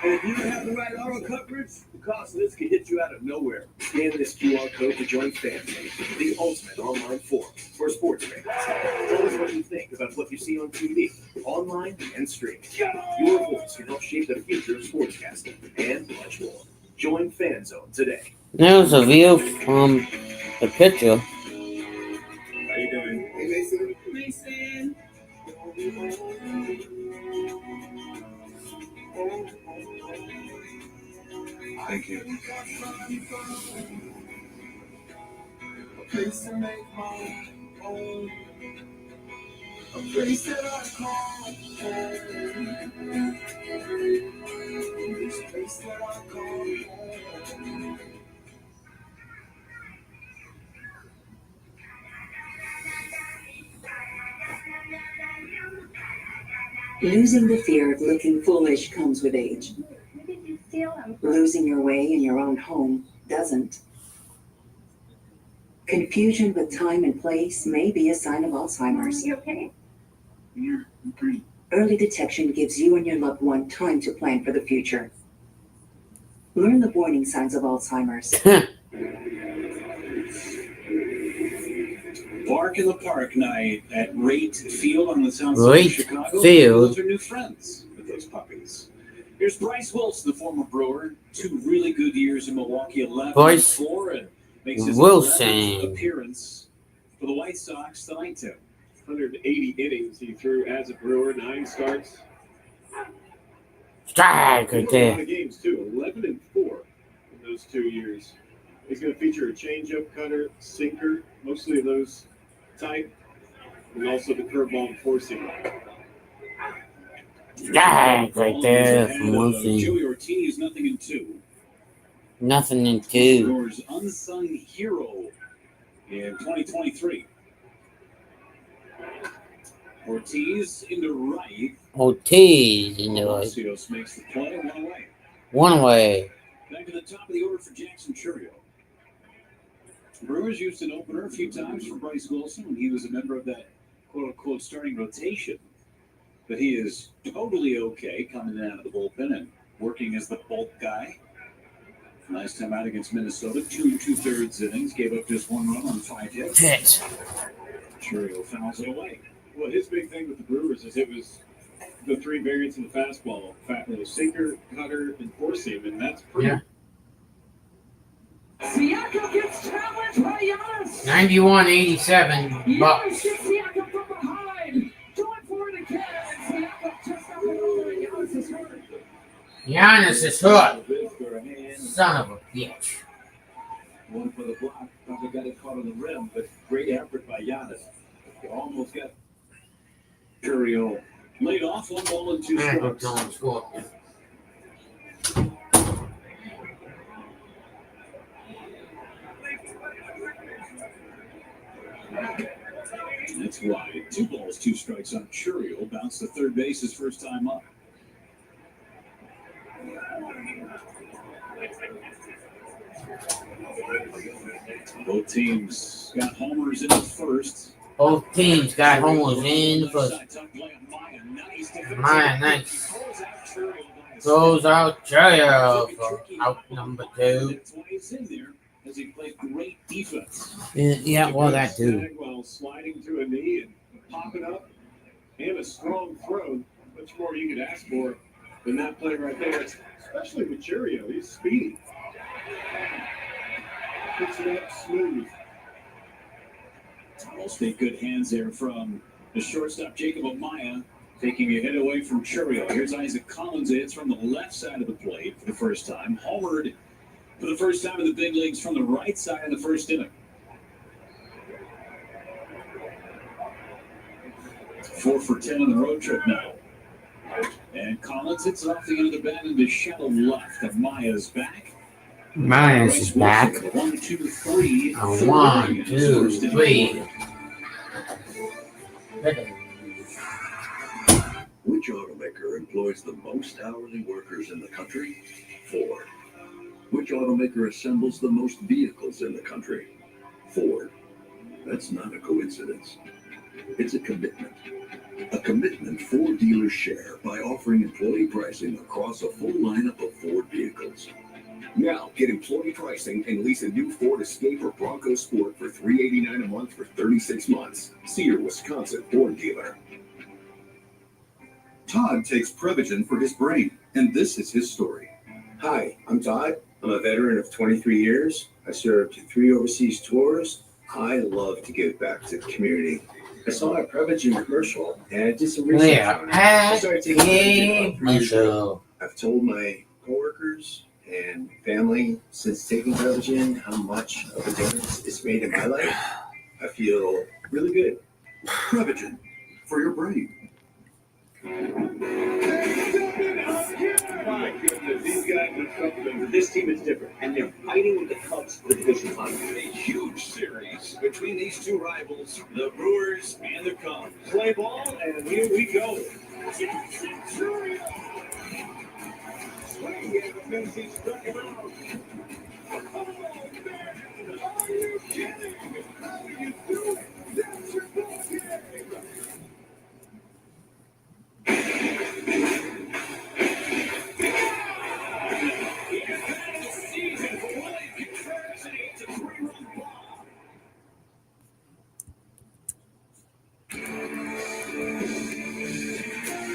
if you don't have the right auto coverage, the cost of this could hit you out of nowhere. Scan this QR code to join FanSafe, the ultimate online forum for sports fans. Tell us what you think about what you see on TV, online, and streaming. Your voice can help shape the future of sportscasting and much more. Join FanZone today. There's a view from the picture. How you doing? Hey, Mason. Mason. Thank you. A place to make my own. A place that I call home. This place that I call home. Losing the fear of looking foolish comes with age. Where did you steal them? Losing your way in your own home doesn't. Confusion with time and place may be a sign of Alzheimer's. You okay? Yeah, I'm fine. Early detection gives you and your loved one time to plan for the future. Learn the warning signs of Alzheimer's. Bark in the Park night at Rate Field on the south side Rate of Chicago. Field. Those are new friends with those puppies. Here's Bryce Wilson, the former Brewer. 2 really good years in Milwaukee, 11-4, and makes his Wilson. 11th appearance for the White Sox tonight, Tim. 180 innings he threw as a Brewer, 9 starts. Strike right A lot there. of games, too. 11-4 in those 2 years. He's going to feature a changeup, cutter, sinker, mostly of those type, and also the curveball and four-seam. Strike right there from Wilson. Joey Ortiz, 0-2. Nothing in 2. Brewers' unsung hero in 2023. Ortiz into right. Ortiz in the right. Palacios makes the play, 1 away. 1 away. Back to the top of the order for Jackson Churio. Brewers used an opener a few times for Bryce Wilson when he was a member of that quote-unquote starting rotation. But he is totally okay coming in out of the bullpen and working as the bulk guy. Last time out against Minnesota, 2 2/3 innings, gave up just 1 run on 5 hits. Pitch. Churio fouls it away. Well, his big thing with the Brewers is it was the 3 variants of the fastball. In fact, it was sinker, cutter, and four-seam, and that's pretty. Yeah. 91-87 Bucks. Siakam from behind. Going for it again. Siakam just up and over. Giannis is hurt. Giannis is hurt. Son of a bitch. One for the block. Probably got it caught on the rim, but great effort by Giannis. Almost got Curio laid off 1 ball and 2 strikes. That's wide. 2 balls, 2 strikes on Curio. Bounced to third base his first time up. Both teams got homers in the first. Both teams got homers in the first. Maya, nice. Throws out Curio for out number 2. As he played great defense. Yeah, well, that too. While sliding to a knee and popping up, and a strong throw. Much more you could ask for than that play right there, especially with Curio. He's speedy. Puts it up smooth. Almost in good hands there from the shortstop, Jacob Amaya, taking a hit away from Curio. Here's Isaac Collins. It's from the left side of the plate for the first time. Homered for the first time in the big leagues from the right side in the first inning. 4 for 10 on the road trip now. And Collins hits it off the end of the bat into shallow left. Amaya's back. Myers is back. 1, 2, 3. 1, 2, 3. Which automaker employs the most hourly workers in the country? Ford. Which automaker assembles the most vehicles in the country? Ford. That's not a coincidence. It's a commitment. A commitment Ford dealers share by offering employee pricing across a full lineup of Ford vehicles. Now, get employee pricing and lease a new Ford Escape or Bronco Sport for $389 a month for 36 months. See your Wisconsin Ford dealer. Todd takes Prevagen for his brain, and this is his story. Hi, I'm Todd. I'm a veteran of 23 years. I served 3 overseas tours. I love to give back to the community. I saw a Prevagen commercial and I did some research on it. I started taking Prevagen. I've told my coworkers and family since taking Prevagen how much of a difference it's made in my life. I feel really good. Prevagen for your brain. My goodness, these guys are something. This team is different, and they're fighting with the Cubs for the division title. A huge series between these two rivals, the Brewers and the Cubs. Play ball, and here we go.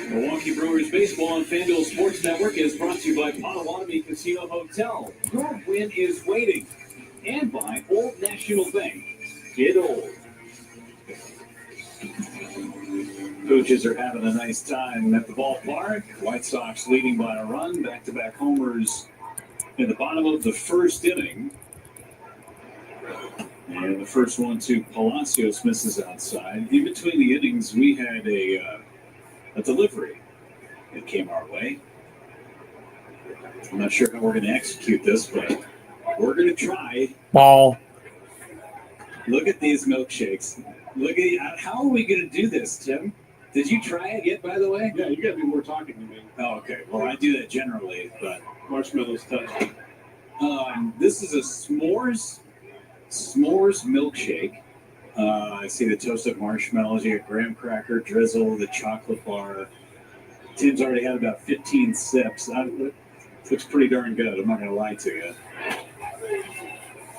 Milwaukee Brewers baseball on FanDuel Sports Network is brought to you by Potawatomi Casino Hotel. Your win is waiting. And by Old National Bank. Get old. Coaches are having a nice time at the ballpark. White Sox leading by a run. Back-to-back homers in the bottom of the first inning. And the first one to Palacios misses outside. In between the innings, we had a delivery that came our way. I'm not sure how we're going to execute this, but we're going to try. Ball. Look at these milkshakes. Look at how are we going to do this, Tim? Did you try it yet, by the way? Yeah, you got to be more talking to me. Oh, okay. Well, I do that generally, but Marshmallows touch. this is a s'mores milkshake. I see the toasted marshmallows. You got graham cracker, drizzle, the chocolate bar. Tim's already had about 15 sips. Looks pretty darn good. I'm not going to lie to you.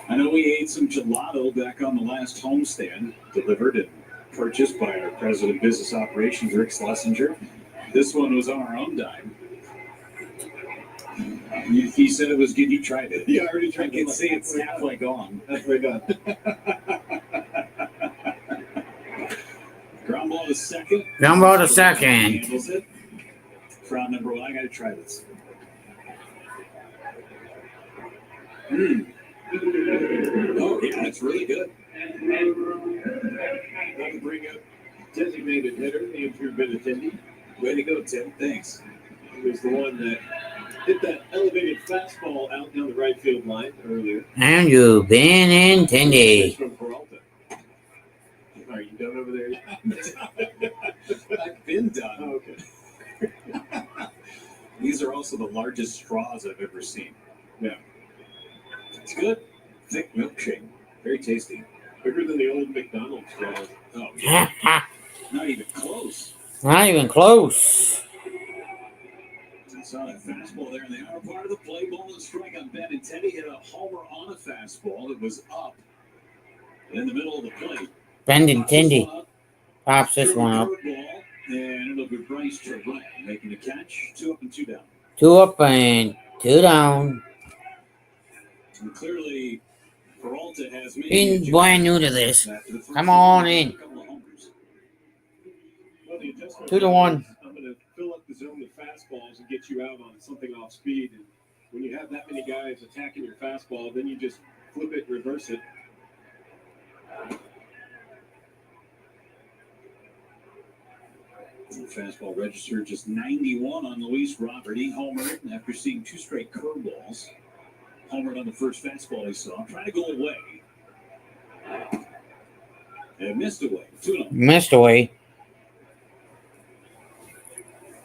I know we ate some gelato back on the last homestand, delivered and purchased by our president of business operations, Rick Schlesinger. This one was on our own dime. He said it was good. You tried it. Yeah, I already tried it. I can see it's halfway gone. Halfway done. Ground ball to second. Ground ball to second. Handles it. Crowd number one. I got to try this. Oh, yeah, that's really good. That'll bring up designated hitter Andrew Benintendi. Way to go, Tim. Thanks. He was the one that hit that elevated fastball out down the right field line earlier. Andrew Benintendi. From Peralta. Are you done over there? I've been done. Oh, okay. These are also the largest straws I've ever seen. Yeah. It's good. Thick milkshake. Very tasty. Bigger than the old McDonald's straws. Oh, yeah. Not even close. Not even close. I saw that fastball there in the outer part of the play. Ball and strike on Benintendi. Hit a homer on a fastball that was up in the middle of the plate. Benintendi pops this one up. And it'll be Bryce Terrell making the catch. 2 up and 2 down. 2 up and 2 down. And clearly, Peralta has me. Being brand new to this. Come on in. 2-1. I'm going to fill up the zone with fastballs and get you out on something off speed. And when you have that many guys attacking your fastball, then you just flip it, reverse it. The fastball registered just 91 on Luis Robert. He homered after seeing 2 straight curveballs. Homered on the first fastball he saw. Trying to go away. And missed away. 2-0. Missed away.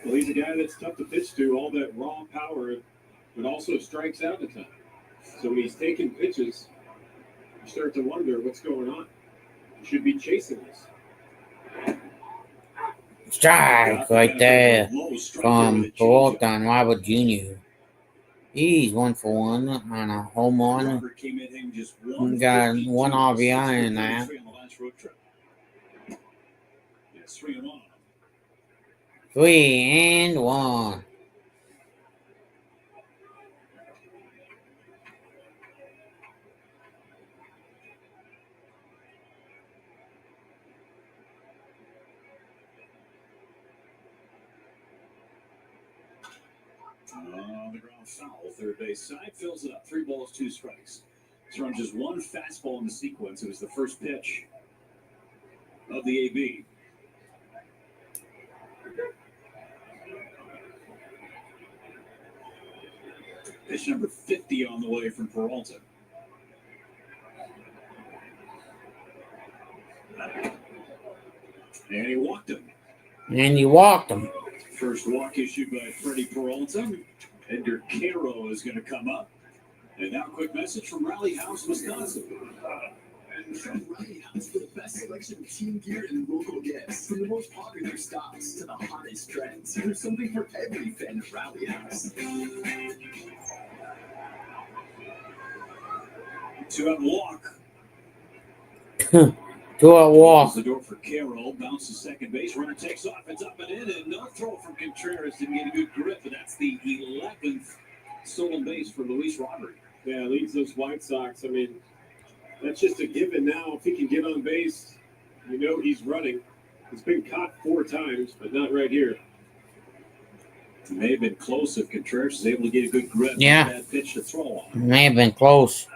Well, he's a guy that's tough to pitch to, all that raw power, but also strikes out at times. So when he's taking pitches, you start to wonder what's going on. You should be chasing this. Strike right there from Peralta and Robert Jr. He's 1 for 1 on a home run. He got 1 RBI in that. Yes, 3-1. 3-1. The ground foul. Third base side fills it up. 3 balls, 2 strikes. It's from just 1 fastball in the sequence. It was the first pitch of the AB. Pitch number 50 on the way from Peralta. And he walked him. First walk issued by Freddie Peralta. Edgar Caro is going to come up. And now a quick message from Rally House, Wisconsin. And from Rally House for the best selection of team gear and local gifts. From the most popular styles to the hottest trends. There's something for every fan of Rally House. 2-out walk. 2-out walk. The door for Carroll. Bounces second base. Runner takes off. It's up and in. And no throw from Contreras. Didn't get a good grip. But that's the 11th stolen base for Luis Robert. Yeah, leads those White Sox. I mean, that's just a given now. If he can get on base, you know he's running. He's been caught 4 times, but not right here. It may have been close if Contreras is able to get a good grip. Yeah. Bad pitch to throw on. May have been close.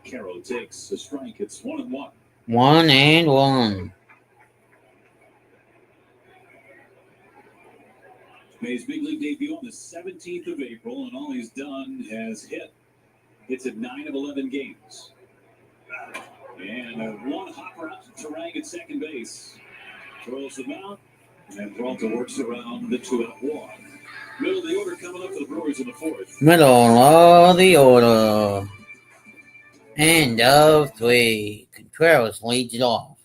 Carroll takes a strike. It's 1-1. 1-1. Made his big league debut on the 17th of April, and all he's done has hit. Hits at 9 of 11 games. And 1 hopper out to Terang at second base. Throws him out, and Peralta works around the 2-out walk. Middle of the order coming up for the Brewers in the 4th. Middle of the order. End of 3. Contreras leads it off.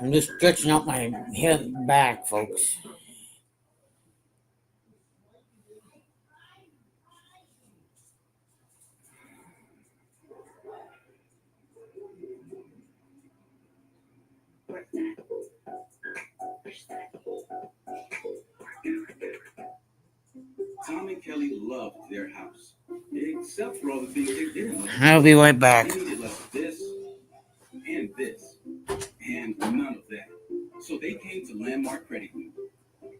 I'm just stretching out my head back, folks. Tom and Kelly loved their house. Big except for all the things they didn't. I'll be right back. They needed less of this and this and none of that. So they came to Landmark Credit Union.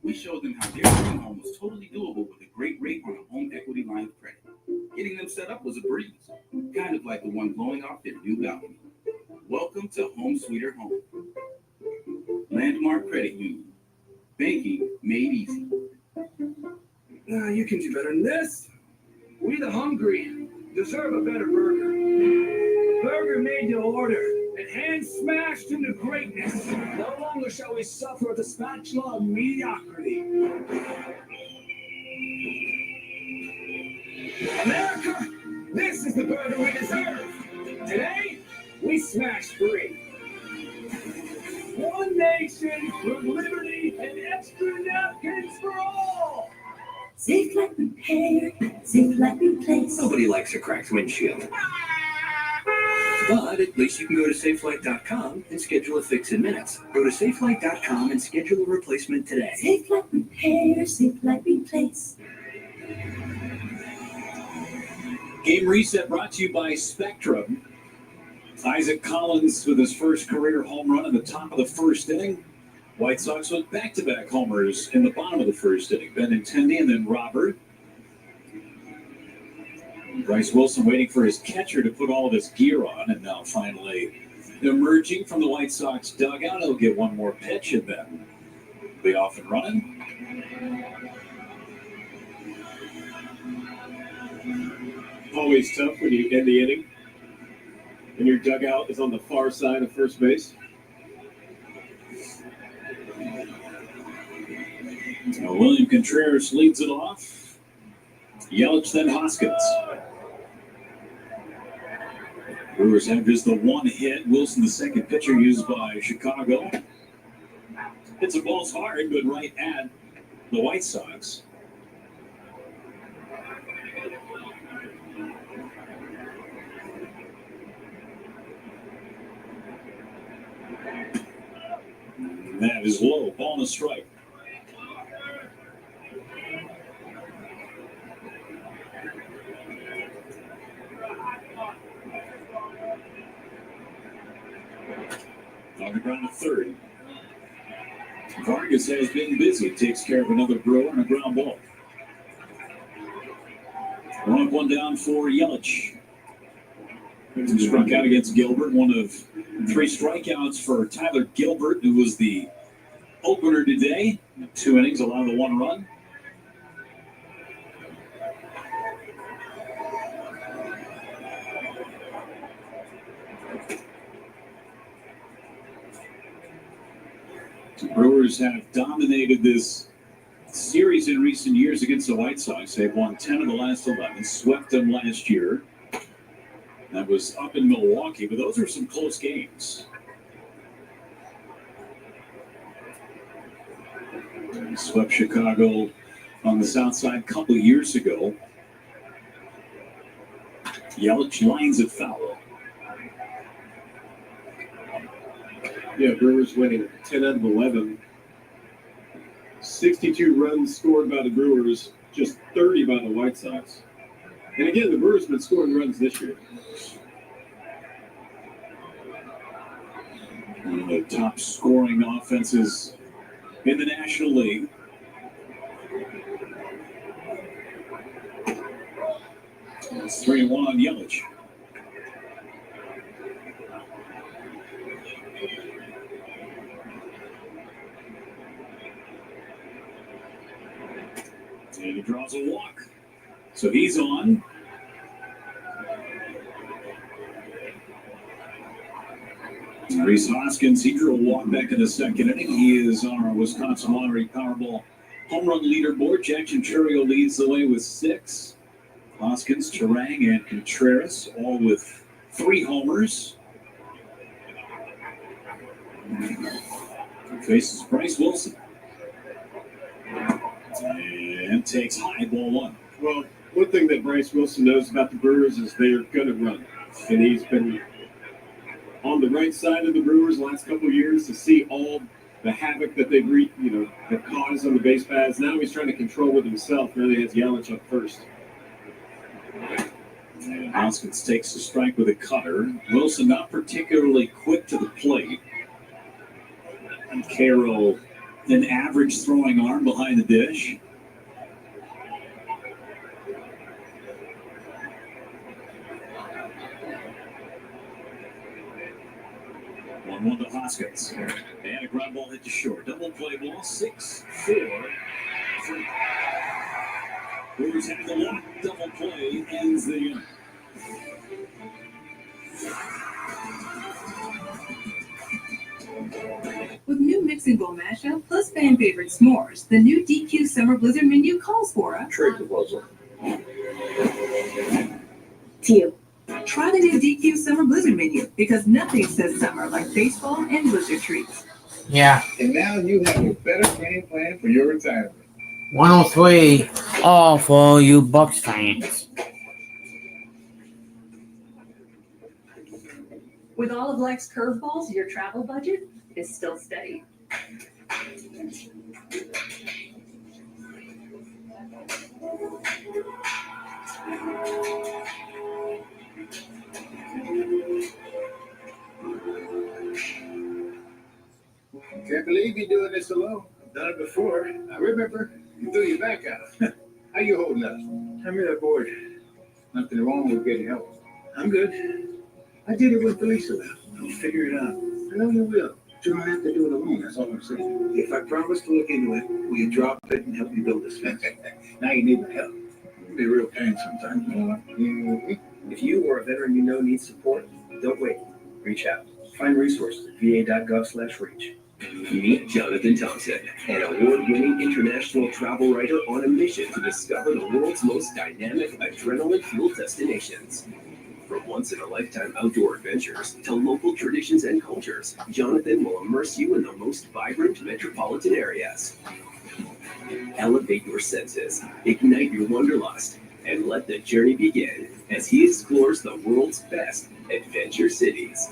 We showed them how their dream home was totally doable with a great rate on a home equity line of credit. Getting them set up was a breeze, kind of like the one blowing off their new balcony. Welcome to Home Sweeter Home. Landmark Credit Union. Banking made easy. You can do better than this. We the hungry deserve a better burger. Burger made to order and hand smashed into greatness. No longer shall we suffer at the spatula of mediocrity. America, this is the burger we deserve. Today, we smash free. One nation with liberty and extra napkins for all. Safe like repair, safe like replace. Nobody likes a cracked windshield. But at least you can go to SafeLight.com and schedule a fix in minutes. Go to SafeLight.com and schedule a replacement today. Safe like repair, safe like replace. Game reset brought to you by Spectrum. Isaac Collins with his first career home run in the top of the first inning. White Sox with back-to-back homers in the bottom of the first inning. Benintendi and then Robert. Bryce Wilson waiting for his catcher to put all of his gear on, and now finally emerging from the White Sox dugout. He'll get one more pitch and then be off and running. Always tough when you end the inning and your dugout is on the far side of first base. Now William Contreras leads it off. Yelich, then Hoskins. Brewers have just the one hit. Wilson, the second pitcher used by Chicago. Hits the balls hard, but right at the White Sox. That is low. Ball and a strike. On the ground at third. Vargas has been busy. Takes care of another Brewer and a ground ball. One up, one down for Yelich. Who struck out against Gilbert. One of 3 strikeouts for Tyler Gilbert, who was the opener today. 2 innings, allowed the 1 run. The Brewers have dominated this series in recent years against the White Sox. They've won 10 of the last 11, swept them last year. That was up in Milwaukee, but those are some close games. They swept Chicago on the south side a couple of years ago. Yelich lines it foul. Yeah, Brewers winning 10 out of 11. 62 runs scored by the Brewers, just 30 by the White Sox. And again, the Brewers have been scoring runs this year. One of the top scoring offenses in the National League. It's 3-1 on Yelich. And he draws a walk. So he's on. Rhys Hoskins, he drew a walk back in the second inning. He is on our Wisconsin Lottery Powerball home run leaderboard. Jack Churio leads the way with 6. Hoskins, Turang, and Contreras, all with 3 homers. Faces Bryce Wilson. And takes high, ball 1. Well, one thing that Bryce Wilson knows about the Brewers is they're going to run. And he's been on the right side of the Brewers the last couple of years to see all the havoc that they've that caused on the base paths. Now he's trying to control with himself. Now he has Yelich up first. And Hoskins takes the strike with a cutter. Wilson not particularly quick to the plate. And Carroll, an average throwing arm behind the dish. One to Hoskins. And a ground ball hit to short. Double play ball, 6-4. Brewers have the lock. Double play ends the inning. With new mixing bowl mashup plus fan favorite s'mores, the new DQ Summer Blizzard menu calls for a Trade proposal. to you. Try the new DQ Summer Blizzard menu because nothing says summer like baseball and blizzard treats. Yeah. And now you have a better game plan for your retirement. 103, all for you Bucks fans. With all of life's curveballs, your travel budget is still steady. Can't believe you're doing this alone. I've done it before. I remember you threw your back out. How you holding up? I'm really bored. Nothing wrong with getting help. I'm good. I did it with Felicia now. I'll figure it out. I know you will. But you don't have to do it alone. That's all I'm saying. If I promise to look into it, will you drop it and help me build this fence? Now you need my help. It can be a real pain sometimes, you know what? If you or a veteran you know needs support, don't wait. Reach out. Find resources at va.gov/reach. Meet Jonathan Thompson, an award-winning international travel writer on a mission to discover the world's most dynamic adrenaline-fueled destinations. From once-in-a-lifetime outdoor adventures to local traditions and cultures, Jonathan will immerse you in the most vibrant metropolitan areas. Elevate your senses, ignite your wanderlust, and let the journey begin as he explores the world's best adventure cities.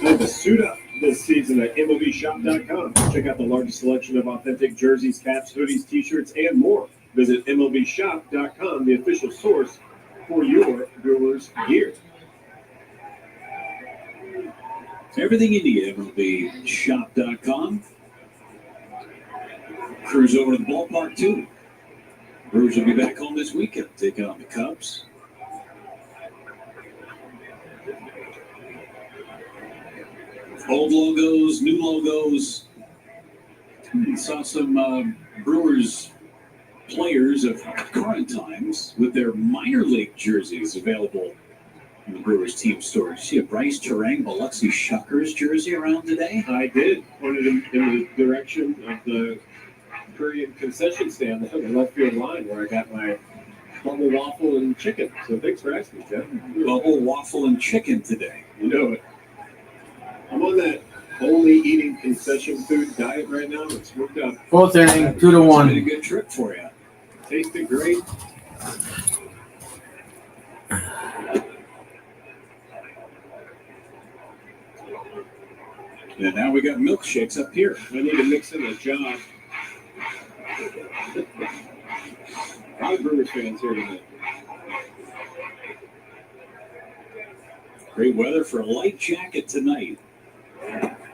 Time to suit up this season at MLBshop.com. Check out the largest selection of authentic jerseys, caps, hoodies, t-shirts, and more. Visit MLBshop.com, the official source for your Brewers gear. Everything you need at MLBshop.com. Cruise over to the ballpark, too. Brewers will be back home this weekend, taking on the Cubs. Old logos, new logos. Saw some Brewers players of current times with their minor league jerseys available in the Brewers team store. Did you see a Bryce Terang Biloxi Shuckers jersey around today? I did. Pointed in the direction of the Korean concession stand on the left field line where I got my bubble waffle and chicken. So thanks for asking, Jeff. Bubble waffle and chicken today. You know it. I'm on that only eating concession food diet right now. It's worked out. Fourth inning, 2-1. It's been a good trip for you. Tasted great. And now we got milkshakes up here. I need to mix in a job. A lot of Brewers fans here tonight. Great weather for a light jacket tonight.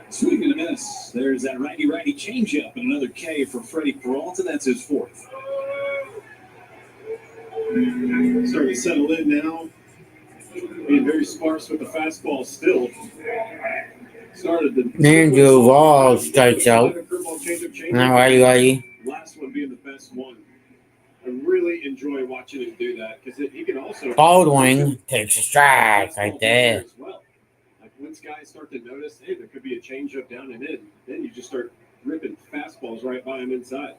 Swing and a miss. There's that righty-righty changeup and another K for Freddie Peralta. That's his fourth. Starting to settle in now. Being very sparse with the fastball still. Started the Andrew Wall strikes out. Now righty. Last one being the best one. I really enjoy watching him do that because he can also. Baldwin takes a strike right there. As well. Like once guys start to notice, hey, there could be a changeup down and in, then you just start ripping fastballs right by him inside.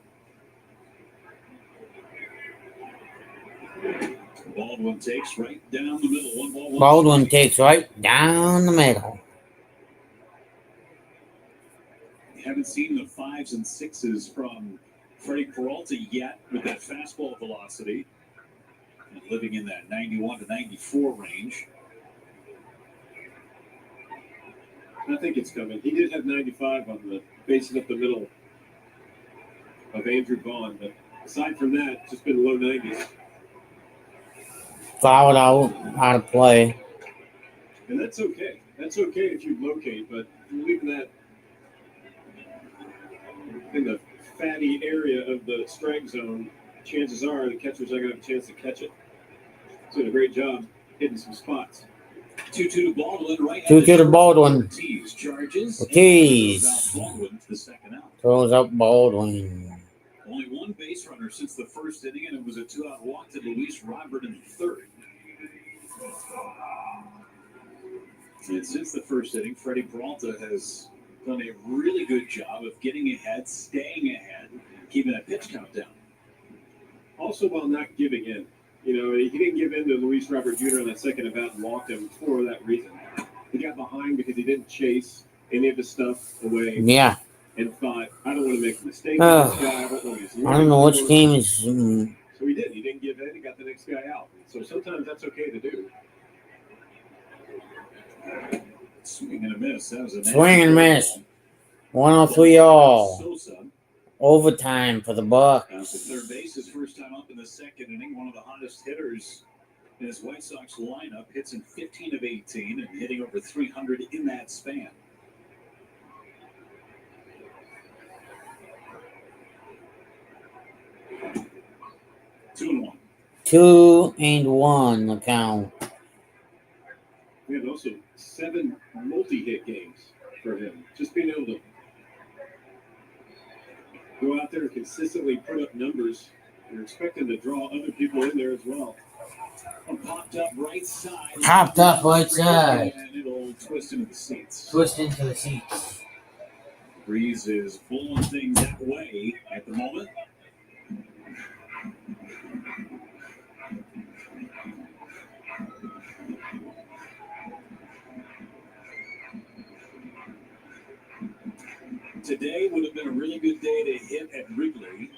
Baldwin takes right down the middle. 1-1. Baldwin takes right down the middle. Haven't seen the 5s and 6s from Freddie Peralta yet with that fastball velocity. And living in that 91 to 94 range. I think it's coming. He did have 95 on the bases up the middle of Andrew Vaughn. But aside from that, just been low 90s. Fouled out of play. And that's okay. That's okay if you locate, but if you're leaving that in the fatty area of the strike zone, chances are the catcher's not going to have a chance to catch it. He's doing a great job hitting some spots. 2-2 to Baldwin, right? 2-2 to Baldwin. Ortiz charges. Ortiz Baldwin for the second out. throws up Baldwin. Only one base runner since the first inning, and it was a 2-out walk to Luis Robert in the third. And since the first inning, Freddie Peralta has done a really good job of getting ahead, staying ahead, keeping that pitch count down. Also, while not giving in. You know, he didn't give in to Luis Robert Jr. on that second at bat and walked him for that reason. He got behind because he didn't chase any of his stuff away. Yeah. And thought, I don't want to make a mistake with this guy. I don't know which team is. So he did. He didn't give in. He got the next guy out. So sometimes that's okay to do. Swing and a miss. That was a Swing and miss. 103 all. Overtime for the Bucks. Out to third base, his first time up in the second inning. One of the hottest hitters in his White Sox lineup. Hits in 15 of 18 and hitting over 300 in that span. Two and one. 2-1 the count. We had also 7 multi-hit games for him. Just being able to go out there and consistently put up numbers. You're expecting to draw other people in there as well. Popped up right side. Popped up right side. And it'll twist into the seats. Twist into the seats. Breeze is pulling things that way at the moment. Today would have been a really good day to hit at Wrigley.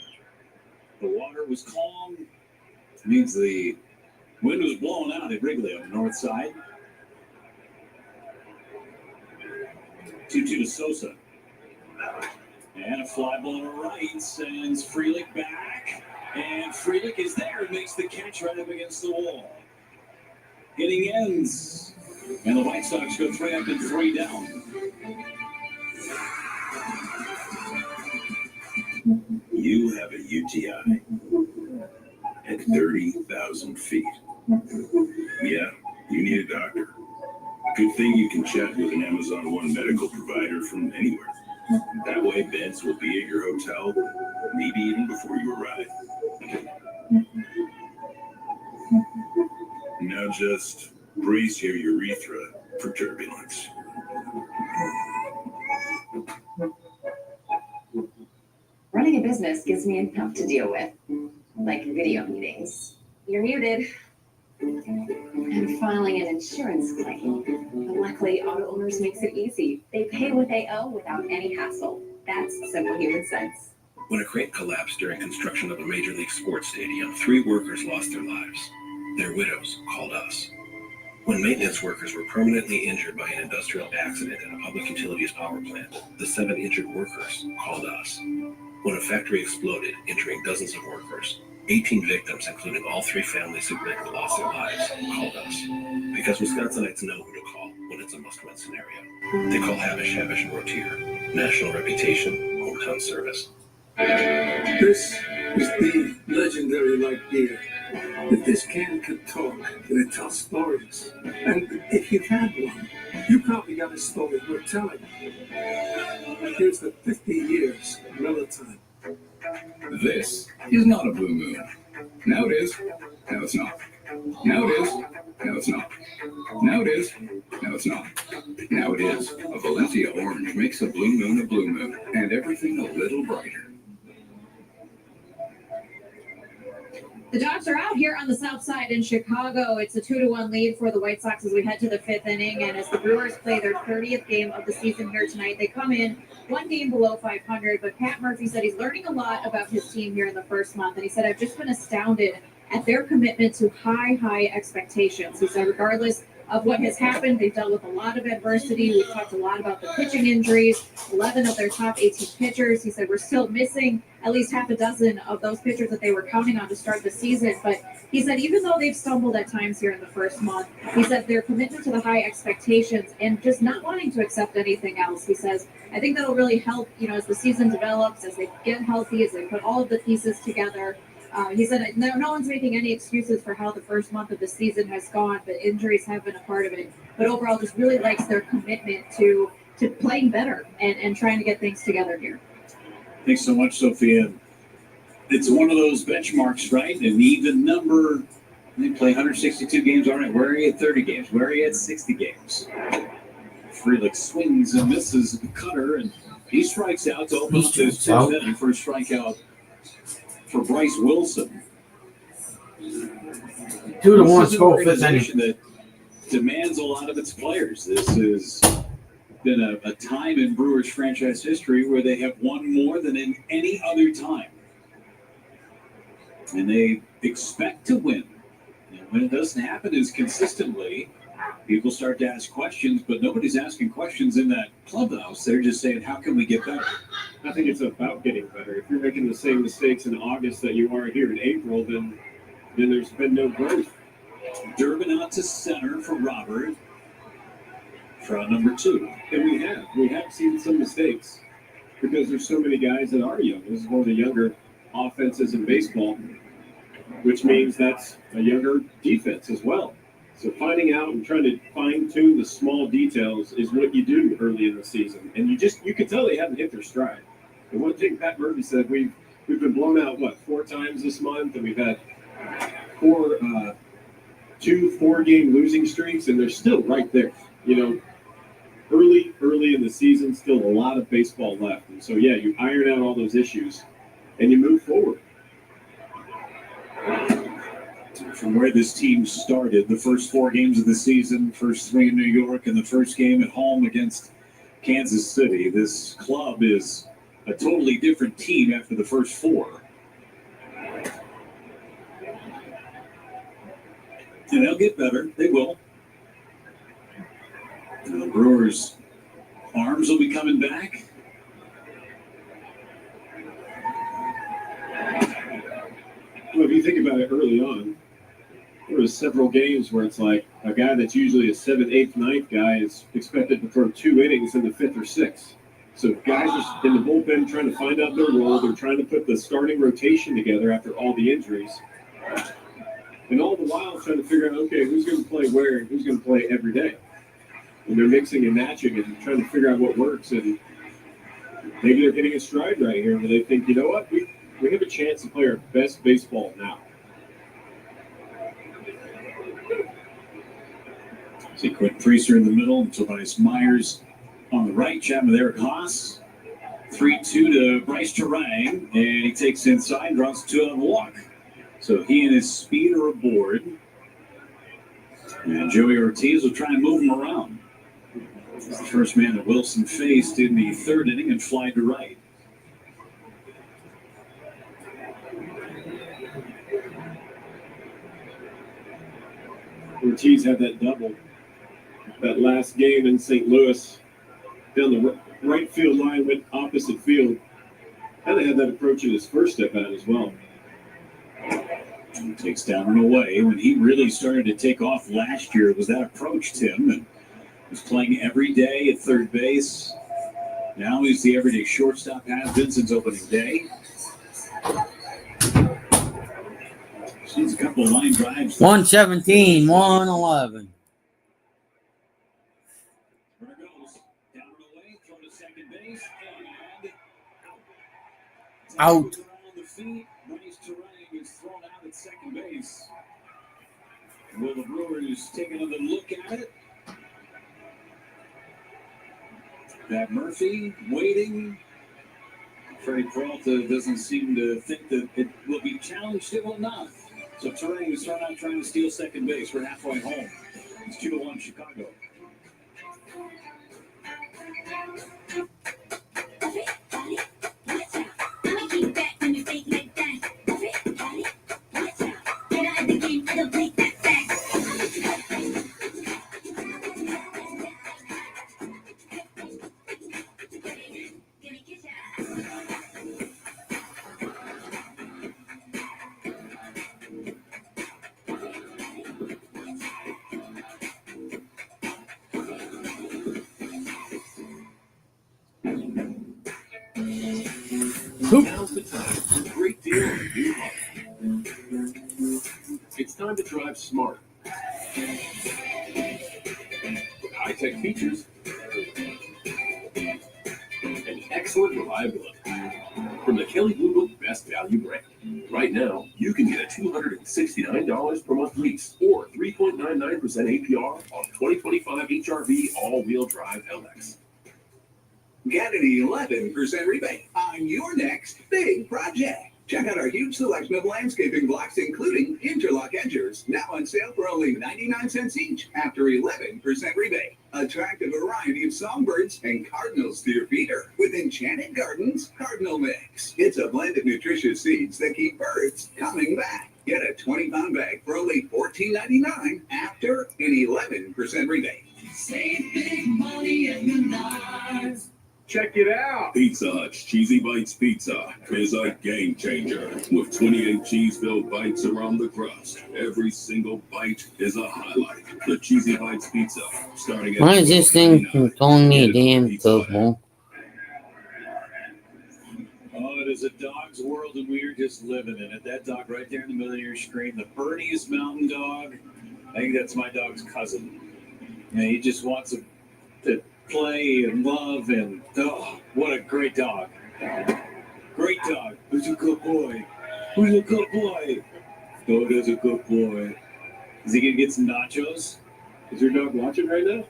The water was calm. It means the wind was blowing out at Wrigley on the north side. 2-2 to Sosa. And a fly ball to right. Sends Frelick back. And Frelick is there and makes the catch right up against the wall. Inning ends. And the White Sox go 3 up and 3 down. You have a UTI at 30,000 feet. Yeah, you need a doctor. Good thing you can chat with an Amazon One medical provider from anywhere. That way, beds will be at your hotel, maybe even before you arrive. Now just brace your urethra for turbulence. Running a business gives me enough to deal with, like video meetings. You're muted. And filing an insurance claim. But luckily, Auto Owners makes it easy. They pay what they owe without any hassle. That's simple human sense. When a crane collapsed during construction of a Major League sports stadium, 3 workers lost their lives. Their widows called us. When maintenance workers were permanently injured by an industrial accident at a public utilities power plant, the 7 injured workers called us. When a factory exploded, injuring dozens of workers, 18 victims, including all 3 families who lost their lives, called us. Because Wisconsinites know who to call when it's a must-win scenario. They call Havish & Rotier. National reputation, hometown service. This is the legendary light beer. If this can could talk, then it tells stories. And if you've had one, you probably got a story worth telling. Here's the 50 years of Miller time. This is not a blue moon. Now it is. Now it's not. Now it is. Now it's not. Now it is. Now it's not. Now it is. A Valencia orange makes a blue moon, and everything a little brighter. The Dogs are out here on the south side in Chicago. It's a 2-1 lead for the White Sox as we head to the 5th inning. And as the Brewers play their 30th game of the season here tonight, they come in 1 game below 500. But Pat Murphy said he's learning a lot about his team here in the first month. And he said, I've just been astounded at their commitment to high expectations. He said, regardless of what has happened. They've dealt with a lot of adversity. We've talked a lot about the pitching injuries. 11 of their top 18 pitchers. He said we're still missing at least half a dozen of those pitchers that they were counting on to start the season. But he said even though they've stumbled at times here in the first month, he said their commitment to the high expectations and just not wanting to accept anything else. He says, I think that'll really help, as the season develops, as they get healthy, as they put all of the pieces together. He said no one's making any excuses for how the first month of the season has gone, but injuries have been a part of it. But overall, just really likes their commitment to playing better and trying to get things together here. Thanks so much, Sophia. It's one of those benchmarks, right? An even number. They play 162 games. All right, where are you at 30 games? Where are you at 60 games? Frelick swings and misses the cutter, and he strikes out to open up his 10th inning for a strikeout for Bryce Wilson. 2-1 score, 5th inning. That demands a lot of its players. This has been a time in Brewers franchise history where they have won more than in any other time. And they expect to win. And when it doesn't happen as consistently, people start to ask questions, but nobody's asking questions in that clubhouse. They're just saying, how can we get better? I think it's about getting better. If you're making the same mistakes in August that you are here in April, then there's been no growth. Durbin out to center for Robert. For number 2. And we have seen some mistakes because there's so many guys that are young. This is one of the younger offenses in baseball, which means that's a younger defense as well. So finding out and trying to fine-tune the small details is what you do early in the season. And you can tell they haven't hit their stride. And one thing Pat Murphy said, we've been blown out, 4 times this month, and we've had 2 4-game losing streaks, and they're still right there. Early in the season, still a lot of baseball left. And so, you iron out all those issues, and you move forward. From where this team started, the first 4 games of the season, first 3 in New York, and the first game at home against Kansas City, this club is a totally different team after the first 4. And they'll get better. They will. And the Brewers' arms will be coming back. Well, if you think about it early on, there was several games where it's like a guy that's usually a 7th, 8th, 9th guy is expected to throw 2 innings in the 5th or 6th. So guys are in the bullpen trying to find out their role. They're trying to put the starting rotation together after all the injuries. And all the while trying to figure out, okay, who's going to play where and who's going to play every day. And they're mixing and matching and trying to figure out what works. And maybe they're hitting a stride right here where they think, you know what, we have a chance to play our best baseball now. See Quinn Priester in the middle, and Tobias Myers on the right. Chapman with Eric Haas. 3-2 to Bryce Terang, and he takes inside, draws 2 on the walk. So he and his speed are aboard. And Joey Ortiz will try and move him around. He's the first man that Wilson faced in the 3rd inning and fly to right. Ortiz had that double that last game in St. Louis down the right field line, went opposite field. And they had that approach in his first step out as well. And takes down and away. When he really started to take off last year, it was that approach, Tim, and was playing every day at third base. Now he's the everyday shortstop, has been since opening day. She's a couple of line drives. 117, 111. Out. Bryce Terang is thrown out at second base. Will the Brewers take another look at it? Pat Murphy waiting. Freddie Peralta doesn't seem to think that it will be challenged. It will not. So Terang is thrown out trying to steal second base. We're halfway home. It's 2-1 Chicago. Now's the time for a great deal on a new home. It's time to drive smart. With high-tech features and excellent reliability. From the Kelley Blue Book Best Value brand. Right now, you can get a $269 per month lease or 3.99% APR on 2025 HRV all-wheel drive LX. Get an 11% rebate on your next big project. Check out our huge selection of landscaping blocks, including interlock edgers, now on sale for only 99 cents each after 11% rebate. Attract a variety of songbirds and cardinals to your feeder with Enchanted Gardens Cardinal Mix. It's a blend of nutritious seeds that keep birds coming back. Get a 20-pound bag for only $14.99 after an 11% rebate. Save big money at Menards. Check it out. Pizza Hut's Cheesy Bites Pizza is a game changer. With 28 cheese-filled bites around the crust, every single bite is a highlight. The Cheesy Bites Pizza, starting at Why is this thing calling me a damn football? Oh, it is a dog's world, and we are just living in it. That dog right there in the middle of your screen, the Bernese Mountain Dog. I think that's my dog's cousin. And he just wants to play and love, and oh, what a great dog. Great dog. Who's a good boy? Who's a good boy? Dog is a good boy. Is he going to get some nachos? Is your dog watching right now?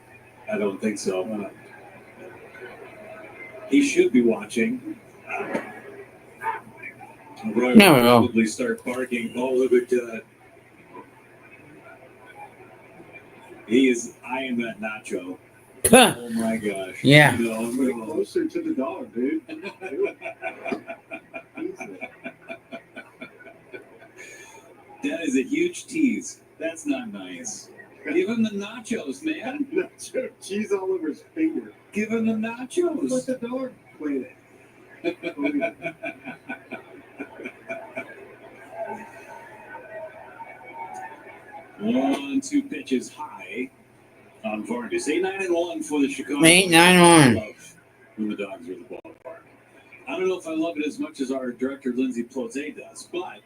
I don't think so. He should be watching. Roy will probably start barking. Oh, look at that. He is eyeing that nacho. Oh my gosh. Yeah. No, I'm getting closer to the dog, dude. That is a huge tease. That's not nice. Give him the nachos, man. Nacho cheese all over his finger. Give him the nachos. Let the dog play it. 1-2 pitches high on Vargas. 8-9-1 for the Chicago. 8-9-1. When the Dogs are in the ballpark. I don't know if I love it as much as our director Lindsay Plote does, but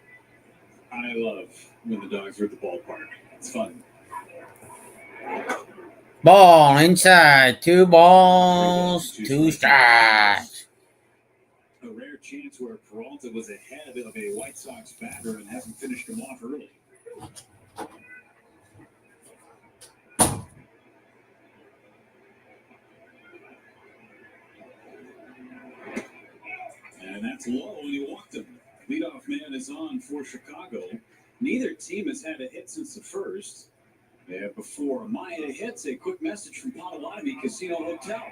I love when the Dogs are at the ballpark. It's fun. Ball inside. 2 balls, 2 strikes. A rare chance where Peralta was ahead of a White Sox batter and hasn't finished him off early. And that's low, and he walked him. Leadoff man is on for Chicago. Neither team has had a hit since the first. Before Maya hits, a quick message from Potawatomi Casino Hotel.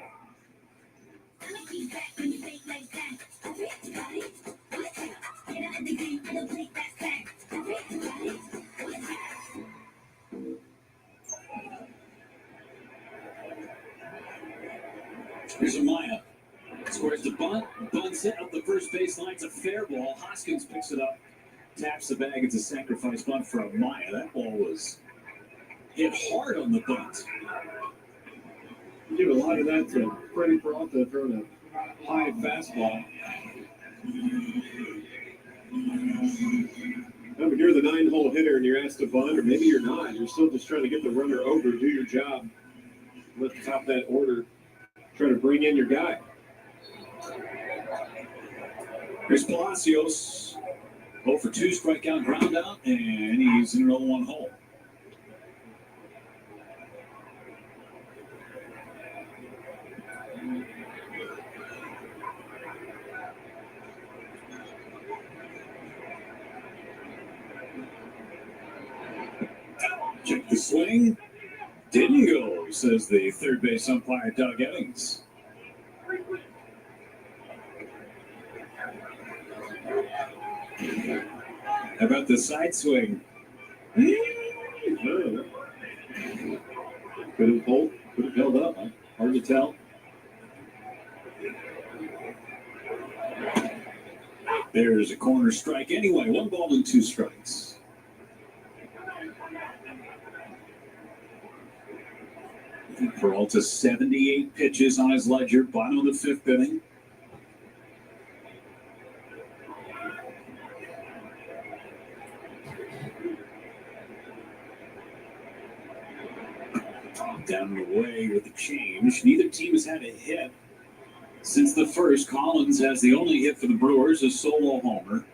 Here's a Maya. Squares the bunt. Bunts it up the first baseline. It's a fair ball. Hoskins picks it up. Taps the bag. It's a sacrifice bunt for Maya. That ball was hit hard on the bunt. Give a lot of that to Freddie Peralta throwing a high fastball. Now, when you're the 9-hole hitter and you're asked to bunt, or maybe you're not, you're still just trying to get the runner over, do your job. Let the top of that order, try to bring in your guy. Here's Palacios. 0 for 2, strikeout, ground out, and he's in a 0-1 hole. Check the swing. Didn't go, says the third base umpire, Doug Eddings. How about the side swing? Could have held up. Huh? Hard to tell. There's a corner strike anyway. 1 ball and 2 strikes. Peralta 78 pitches on his ledger. Bottom of the 5th inning. Down and away with the change. Neither team has had a hit since the first. Collins has the only hit for the Brewers, a solo homer.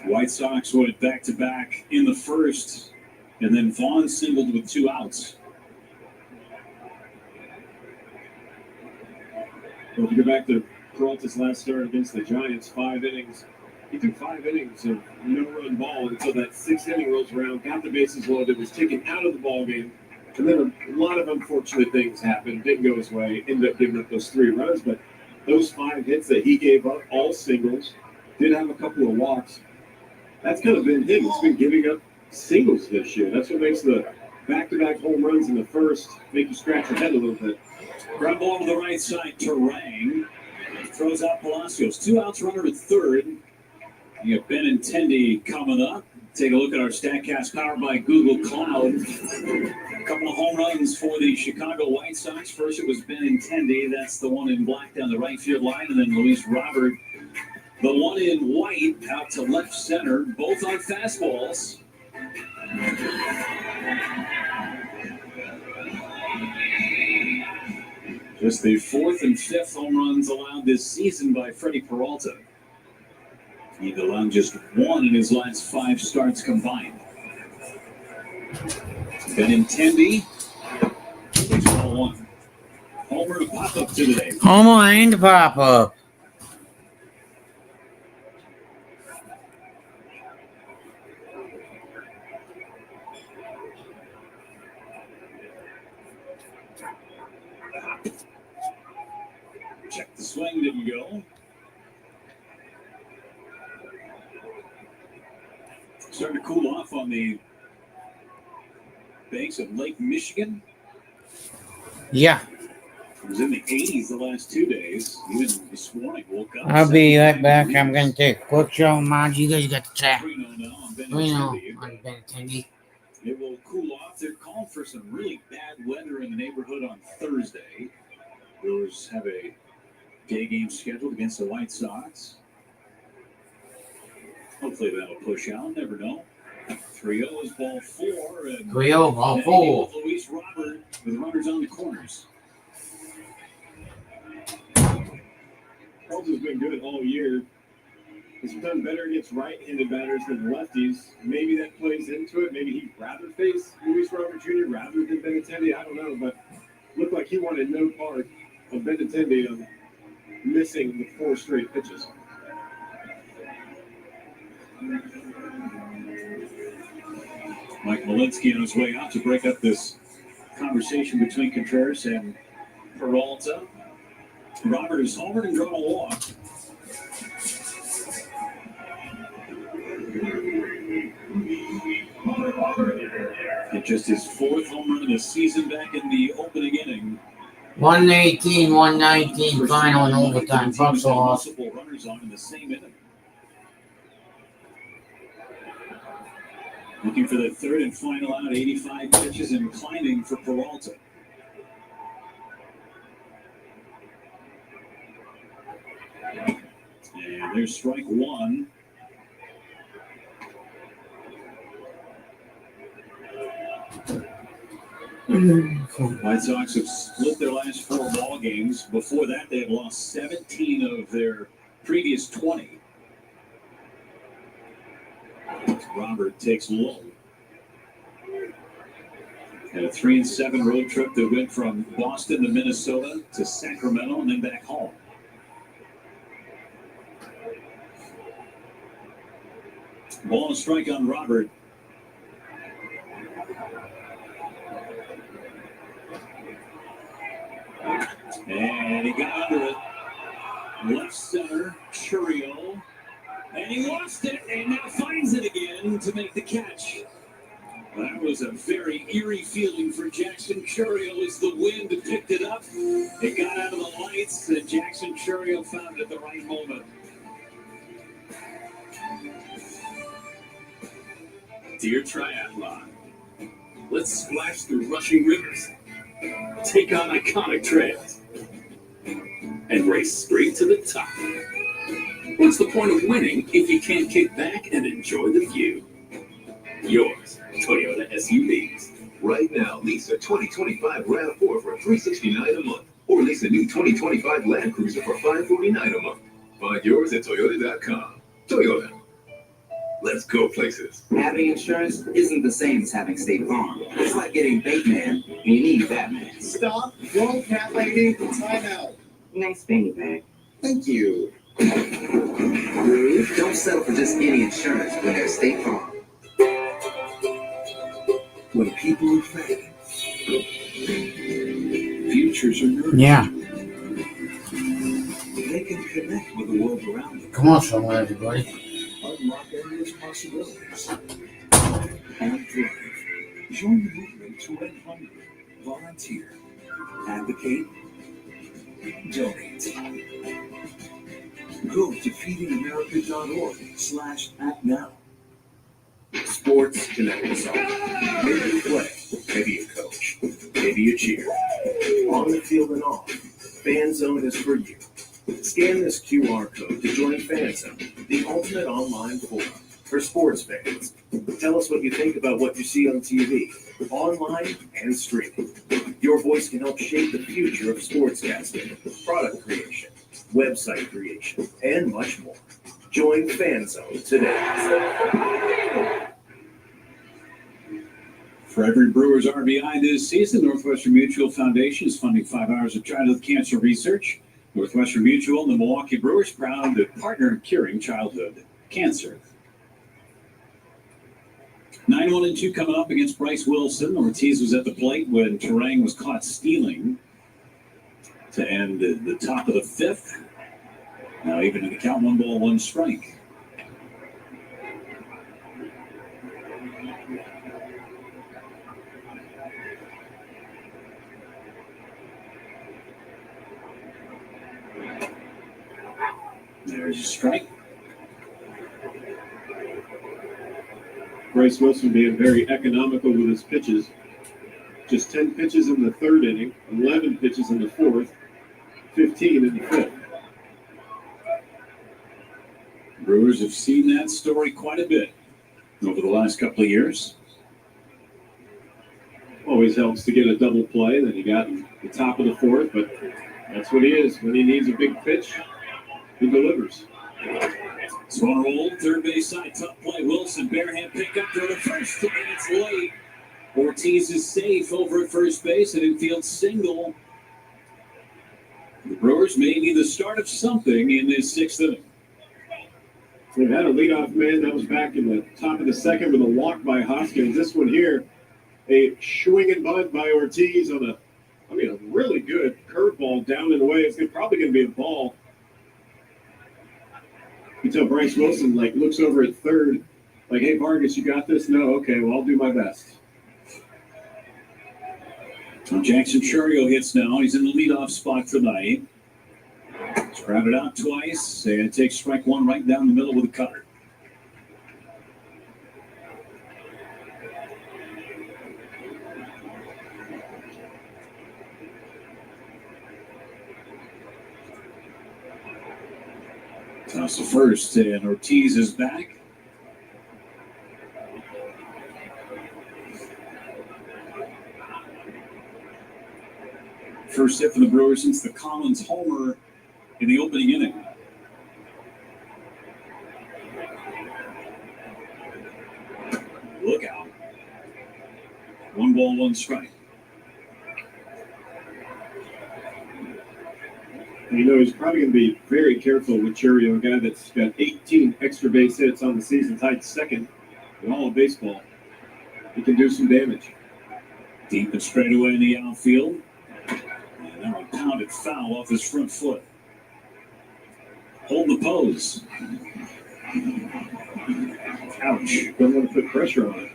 White Sox went back-to-back in the first, and then Vaughn singled with 2 outs. Well, if you go back to Peralta's last start against the Giants, 5 innings. He threw 5 innings of no-run ball until that 6th inning rolls around, got the bases loaded, was taken out of the ball game, and then a lot of unfortunate things happened. Didn't go his way. Ended up giving up those 3 runs, but those 5 hits that he gave up, all singles, did have a couple of walks. That's kind of been him. He's been giving up singles this year. That's what makes the back-to-back home runs in the first make you scratch your head a little bit. Ground ball to the right side, Terang. Throws out Palacios. 2 outs, runner at third. You got Benintendi coming up. Take a look at our StatCast powered by Google Cloud. A couple of home runs for the Chicago White Sox. First it was Benintendi. That's the one in black down the right field line. And then Luis Robert, the one in white, out to left center. Both on fastballs. Just the 4th and 5th home runs allowed this season by Freddie Peralta. He'd allowed just 1 in his last 5 starts combined. Benintendi, takes ball 1. Homer to pop up today. Homer and pop up. Check the swing, didn't go. Starting to cool off on the banks of Lake Michigan. Yeah. It was in the 80s the last 2 days. Even this morning woke up. I'll be right back. I'm going to take a quick show. Mind you guys got the chat. 3-0 now on Benintendi. It will cool off. They're calling for some really bad weather in the neighborhood on Thursday. Brewers have a day game scheduled against the White Sox. Hopefully that'll push out. Never know. 3-0 is ball 4. And 3-0, ball 4. Luis Robert with runners on the corners. Peralta's been good all year. He's done better against right-handed batters than lefties. Maybe that plays into it. Maybe he'd rather face Luis Robert Jr. rather than Benintendi. I don't know, but looked like he wanted no part of Benintendi on missing the 4 straight pitches. Mike Malinsky on his way out to break up this conversation between Contreras and Peralta. Robert is homered and drawn a walk. It's just his 4th home run of the season back in the opening inning. 118, 119, final and overtime. Bucks lost. Multiple runners on in the same inning. Looking for the 3rd and final out, 85 pitches and climbing for Peralta. And there's strike 1. White Sox have split their last 4 ball games. Before that, they had lost 17 of their previous 20. Robert takes low. And a 3-7 road trip that went from Boston to Minnesota to Sacramento and then back home. Ball and strike on Robert. And he got under it. Left center, Churiel. And he lost it and now finds it again to make the catch. That was a very eerie feeling for Jackson Churiel as the wind picked it up. It got out of the lights and Jackson Churiel found it at the right moment. Dear Triathlon, let's splash through rushing rivers, take on iconic trails, and race straight to the top. What's the point of winning if you can't kick back and enjoy the view? Yours, Toyota SUVs. Right now, lease a 2025 RAV4 for $369 a month, or lease a new 2025 Land Cruiser for $549 a month. Find yours at Toyota.com. Toyota. Let's go places. Having insurance isn't the same as having State Farm. It's like getting Bateman, and you need Batman. Stop. Wrong cat lady. Time out. Nice fanny pack. Thank you. Rude. Don't settle for just any insurance when there's State Farm. When people are fed, futures are nourished. Yeah. They can connect with the world around them. Come on, somewhere, everybody. Unlock endless possibilities. And thrive. Join the movement to end hunger. Volunteer. Advocate. Donate. Go to feedingamerica.org/act now. Sports connect us all. Maybe you play, maybe you coach, maybe you cheer. On the field and off, Fan Zone is for you. Scan this QR code to join Fan Zone, the ultimate online forum for sports fans. Tell us what you think about what you see on TV, online, and streaming. Your voice can help shape the future of sportscasting, product creation, website creation, and much more. Join Fan Zone today. For every Brewers RBI this season, Northwestern Mutual Foundation is funding 5 hours of childhood cancer research. Northwestern Mutual and the Milwaukee Brewers proud to partner in curing childhood cancer. 9-1-2 coming up against Bryce Wilson. Ortiz was at the plate when Terang was caught stealing to end the top of the fifth. Now even in the count, 1 ball, 1 strike. There's a strike. Bryce Wilson being very economical with his pitches. Just 10 pitches in the third inning, 11 pitches in the fourth, 15 in the fifth. Brewers have seen that story quite a bit over the last couple of years. Always helps to get a double play. Then you got the top of the fourth, but that's what he is. When he needs a big pitch, he delivers. So on a roll, third base side, tough play. Wilson, barehand pick up to the first, and it's late. Ortiz is safe over at first base, an infield single. The Brewers may need the start of something in this sixth inning. They've had a leadoff man that was back in the top of the second with a walk by Hoskins. This one here, a swing and bunt by Ortiz on a really good curveball down and away. It's probably going to be a ball. You tell Bryce Wilson, looks over at third, hey, Vargas, you got this? No, okay, well, I'll do my best. So Jackson Churio hits now. He's in the leadoff spot tonight. He's grounded out twice, and it takes strike 1 right down the middle with a cutter. Toss to first, and Ortiz is back. First hit for the Brewers since the Collins homer in the opening inning. Look out. 1 ball, 1 strike. He's probably going to be very careful with Churio, a guy that's got 18 extra base hits on the season, tied second in all of baseball. He can do some damage. Deep and straight away in the outfield. And that one pounded foul off his front foot. Hold the pose. Ouch. Don't want to put pressure on it.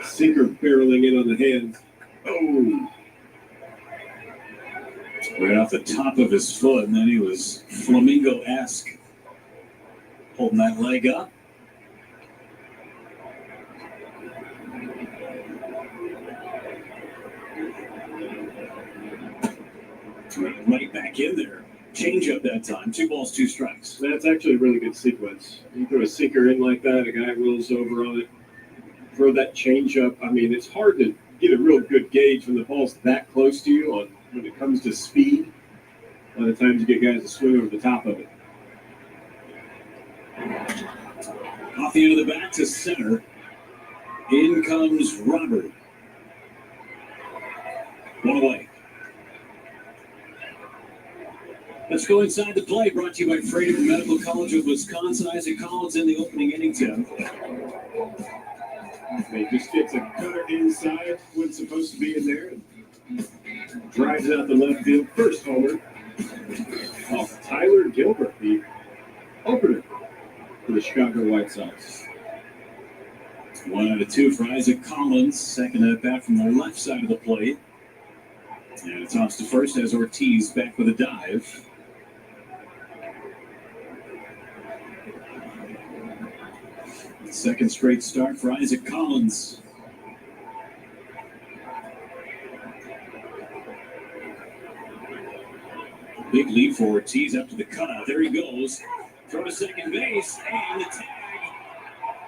Sinker barreling in on the hands. Oh. Right off the top of his foot, and then he was flamingo-esque. Holding that leg up. Right back in there. Change up that time. 2 balls, 2 strikes. That's actually a really good sequence. You throw a sinker in like that, a guy rolls over on it, throw that change up. I mean, it's hard to get a real good gauge when the ball's that close to you on when it comes to speed. A lot of times you get guys to swing over the top of it. Off the end of the bat to center. In comes Robert. 1 away. Let's go inside the play. Brought to you by Freighter Medical College of Wisconsin. Isaac Collins in the opening inning, Tim. He just gets a cutter inside what's supposed to be in there and drives out the left field. First homer off Tyler Gilbert, the opener for the Chicago White Sox. 1 out of 2 for Isaac Collins. Second at bat from the left side of the plate. And a toss to first as Ortiz back with a dive. Second straight start for Isaac Collins. Big lead for Ortiz up to the cutout. There he goes. Throw to second base, and the tag.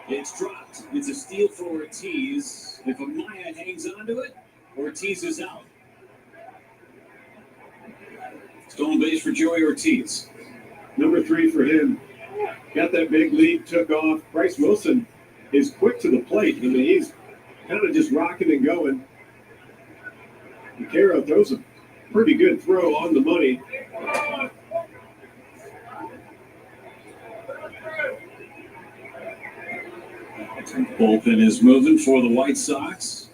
It's dropped. It's a steal for Ortiz. If Amaya hangs onto it, Ortiz is out. Stolen base for Joey Ortiz. Number 3 for him. Got that big lead, took off. Bryce Wilson is quick to the plate. I mean, he's kind of just rocking and going. Caro throws a pretty good throw on the money. Bullpen is moving for the White Sox.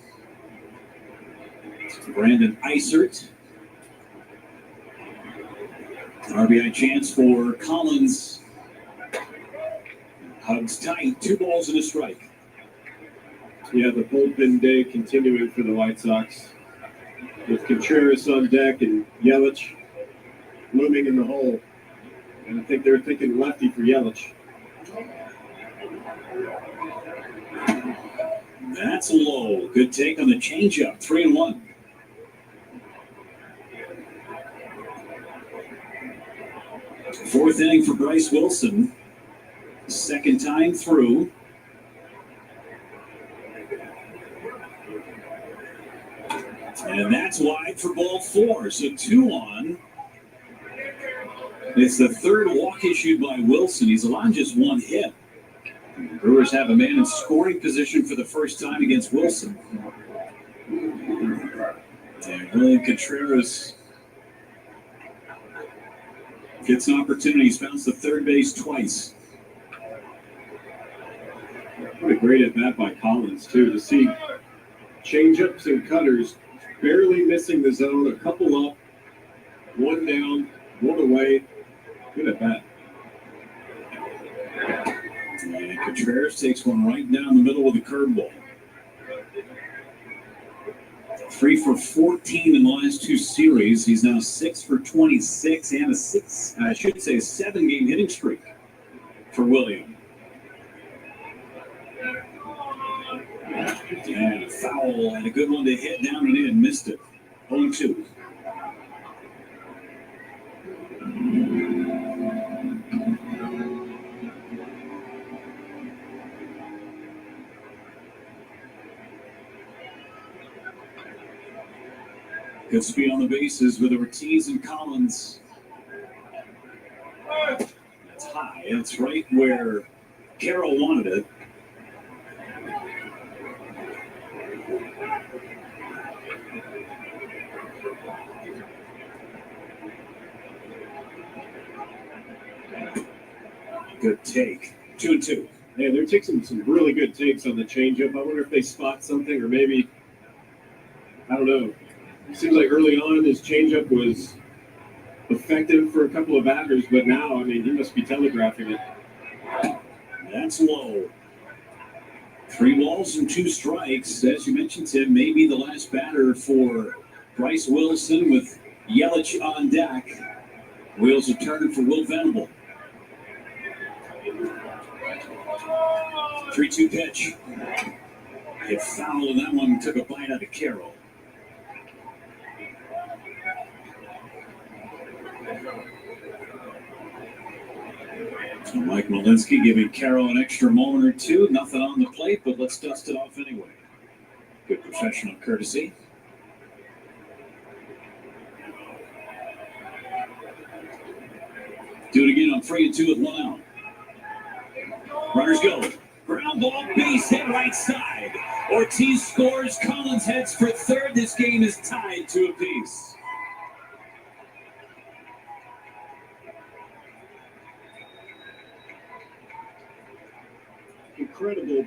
Brandon Eisert. RBI chance for Collins. Hugs tight. 2 balls and a strike. Yeah, the bullpen day continuing for the White Sox. With Contreras on deck and Yelich looming in the hole. And I think they're thinking lefty for Yelich. That's low. Good take on the changeup. 3-1. Fourth inning for Bryce Wilson. Second time through. And that's wide for ball 4. So 2 on. It's the third walk issued by Wilson. He's allowed just 1 hit. The Brewers have a man in scoring position for the first time against Wilson. And William Contreras gets an opportunity. He's bounced to third base twice. What a great at bat by Collins, too, to see changeups and cutters barely missing the zone, a couple up, 1 down, 1 away. Good at bat. And Contreras takes one right down the middle with a curveball. 3 for 14 in the last 2 series. He's now 6 for 26 and a 7-game hitting streak for William. And a foul and a good one to hit down and in. Missed it. 0-2. Good speed on the bases with Ortiz and Collins. That's high. That's right where Carroll wanted it. Good take. 2-2. Yeah, they're taking some really good takes on the changeup. I wonder if they spot something, or maybe, I don't know. It seems like early on his changeup was effective for a couple of batters, but now, I mean, he must be telegraphing it. That's low. 3 balls and 2 strikes. As you mentioned, Tim, maybe the last batter for Bryce Wilson with Yelich on deck. Wheels are turning for Will Venable. 3-2 pitch. Hit foul, and that one took a bite out of Carroll. Mike Malinsky giving Carroll an extra moment or two. Nothing on the plate, but let's dust it off anyway. Good professional courtesy. Do it again on 3-2 with 1 out. Runners go. Ground ball, base hit right side. Ortiz scores. Collins heads for third. This game is tied to apiece. Incredible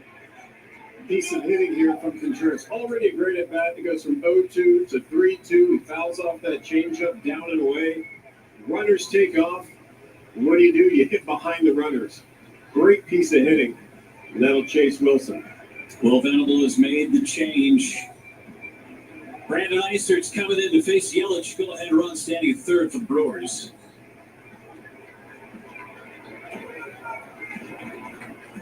piece of hitting here from Contreras. Already a great at bat. It goes from 0-2 to 3-2. He fouls off that changeup down and away. Runners take off. What do? You hit behind the runners. Great piece of hitting. And that'll chase Wilson. Will Venable has made the change. Brandon Eisert's coming in to face Yelich. Go ahead run standing at third for the Brewers.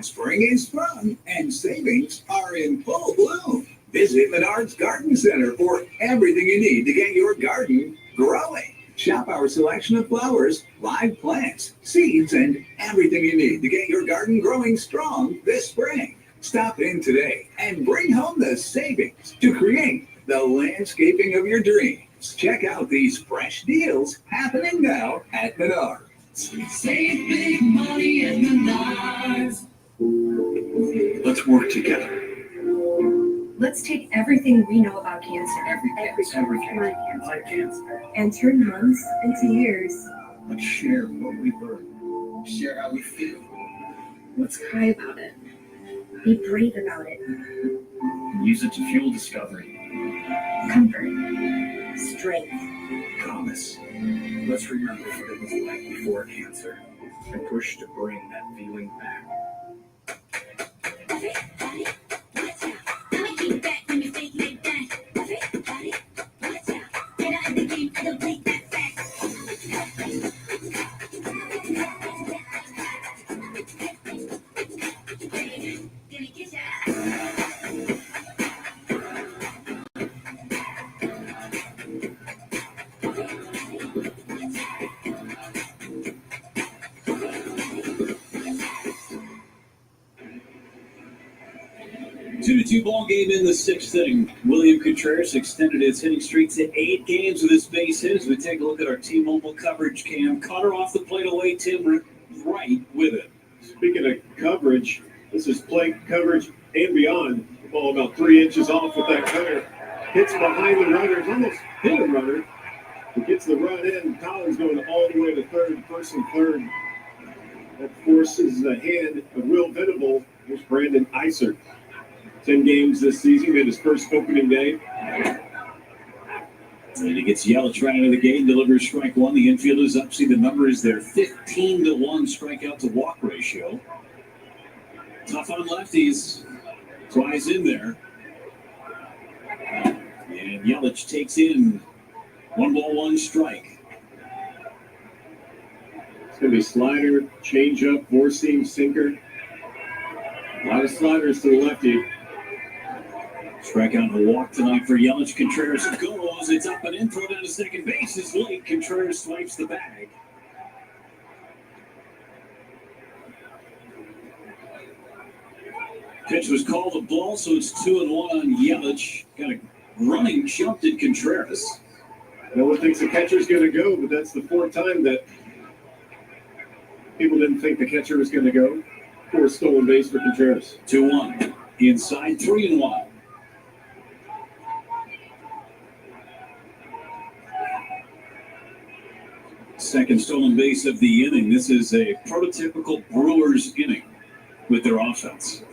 Spring is sprung and savings are in full bloom. Visit Menard's Garden Center for everything you need to get your garden growing. Shop our selection of flowers, live plants, seeds, and everything you need to get your garden growing strong this spring. Stop in today and bring home the savings to create the landscaping of your dreams. Check out these fresh deals happening now at Menards. Save big money at Menards. Let's work together. Let's take everything we know about cancer, and turn months into years. Let's share what we learned. Share how we feel. Let's cry about it. Be brave about it. Use it to fuel discovery. Comfort. Strength. Promise. Let's remember what it was like before cancer and push to bring that feeling back. Two ball game in the sixth inning. William Contreras extended his hitting streak to 8 games with his base hit. As we take a look at our T-Mobile coverage cam, Cutter off the plate away, Tim right with it. Speaking of coverage, this is plate coverage and beyond. The ball about 3 inches off with that cutter. Hits behind the runners, almost hit a runner. He gets the run in. Collins going all the way to third, first and third. That forces the hand of Will Venable. Here's Brandon Eisert. 10 games this season, made his first opening day. And he gets Yelich right out of the gate, delivers strike one. The infielders up. See the numbers there, 15-1 strikeout to walk ratio. Tough on lefties. Flies in there. And Yelich takes in 1 ball, 1 strike. It's going to be slider, changeup, four-seam, sinker. A lot of sliders to the lefty. Strikeout and a walk tonight for Yelich. Contreras goes. It's up and in. Throw down to second base. It's late. Contreras swipes the bag. Pitch was called a ball, so it's 2-1 on Yelich. Got a running jump at Contreras. No one thinks the catcher's going to go, but that's the 4th time that people didn't think the catcher was going to go. 4 stolen base for Contreras. 2-1. Inside, 3-1. Second stolen base of the inning. This is a prototypical Brewers inning with their offense.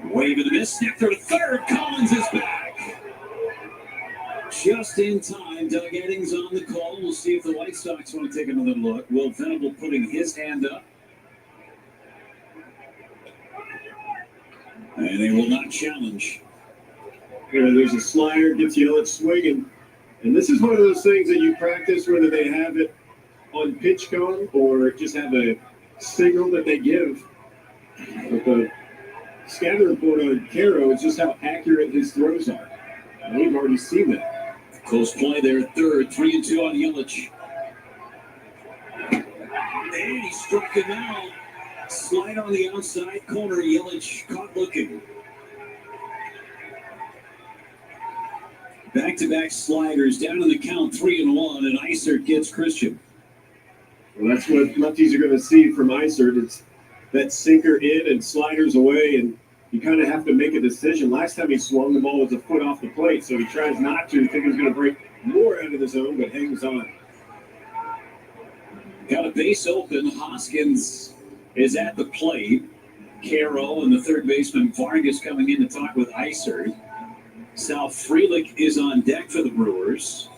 Wave and a miss. Snap through to third. Collins is back. Just in time. Doug Eddings on the call. We'll see if the White Sox want to take another look. Will Venable putting his hand up. And they will not challenge. Here, there's a slider. Gets Yelich swinging. And this is one of those things that you practice, whether they have it on pitch cone or just have a signal that they give. But the scatter report on Caro is just how accurate his throws are. And we've already seen that. Close play there, third, 3-2 on Yelich. And he struck him out. Slide on the outside corner. Yelich caught looking. Back-to-back sliders down in the count 3-1, and Isert gets Christian. Well, that's what lefties are going to see from Isert. It's that sinker in and sliders away, and you kind of have to make a decision. Last time he swung, the ball was a foot off the plate, so he tries not to. Think he's going to break more out of the zone, but hangs on. Got a base open. Hoskins is at the plate. Carroll and the third baseman Vargas coming in to talk with Isert. Sal Frelick is on deck for the Brewers.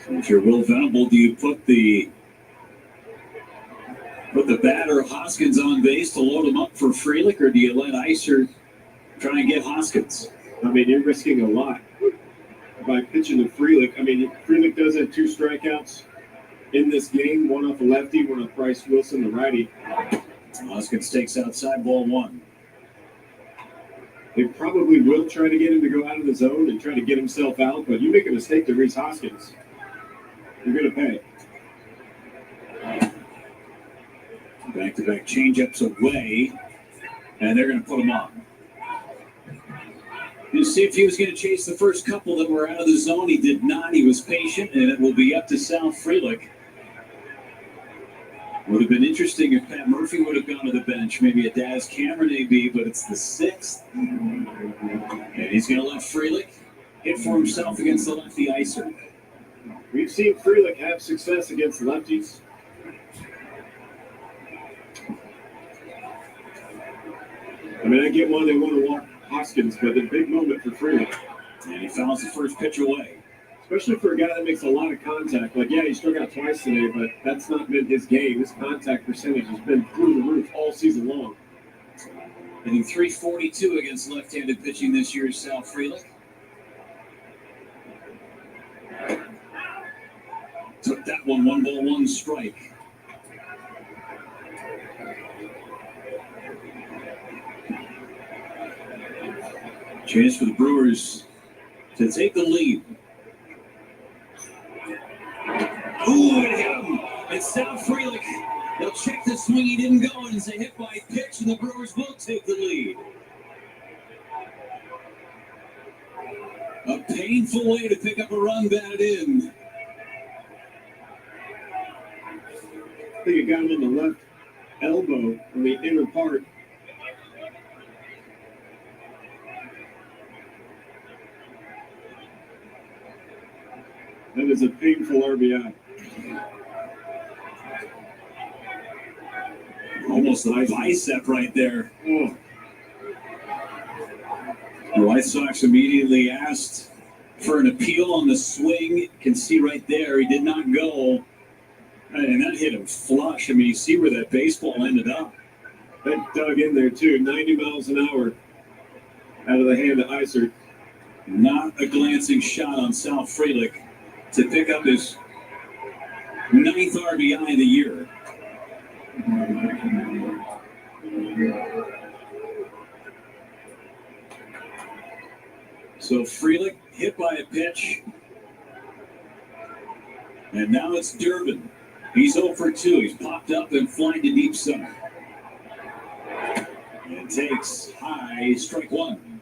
So if you're Will Venable, do you put the batter Hoskins on base to load him up for Frelick, or do you let Isert try and get Hoskins? I mean, you're risking a lot by pitching to Frelick. I mean, Frelick does have 2 strikeouts in this game, one off the lefty, one off Bryce Wilson, the righty. Hoskins takes outside, ball 1. They probably will try to get him to go out of the zone and try to get himself out, but you make a mistake to Rhys Hoskins, you're going to pay. Back-to-back changeups away, and they're going to put him on. You see if he was going to chase the first couple that were out of the zone. He did not. He was patient, and it will be up to Sal Frelick. Would have been interesting if Pat Murphy would have gone to the bench. Maybe a Daz Cameron AB, but it's the 6th. And he's going to let Frelick hit for himself against the lefty Isert. We've seen Frelick have success against lefties. I mean, I get why they want to walk Hoskins, but a big moment for Frelick. And he fouls the first pitch away. Especially for a guy that makes a lot of contact. Like, yeah, he struck out twice today, but that's not been his game. His contact percentage has been through the roof all season long. Hitting .342 against left-handed pitching this year is Sal Frelick. Took that one, 1-1 strike. Chance for the Brewers to take the lead. Ooh, it hit him. It's Sal Frelick. They'll check the swing. He didn't go, and it's a hit by pitch, and the Brewers will take the lead. A painful way to pick up a run batted in. I think it got him on the left elbow on the inner part. That is a painful RBI. Almost a bicep right there. Oh. The White Sox immediately asked for an appeal on the swing. You can see right there, he did not go. And that hit him flush. I mean, you see where that baseball ended up. That dug in there, too. 90 miles an hour out of the hand of Isert. Not a glancing shot on Sal Frelick to pick up his 9th RBI of the year. So Frelick hit by a pitch. And now it's Durbin. He's 0 for 2. He's popped up and flying to deep center. And takes high, strike 1.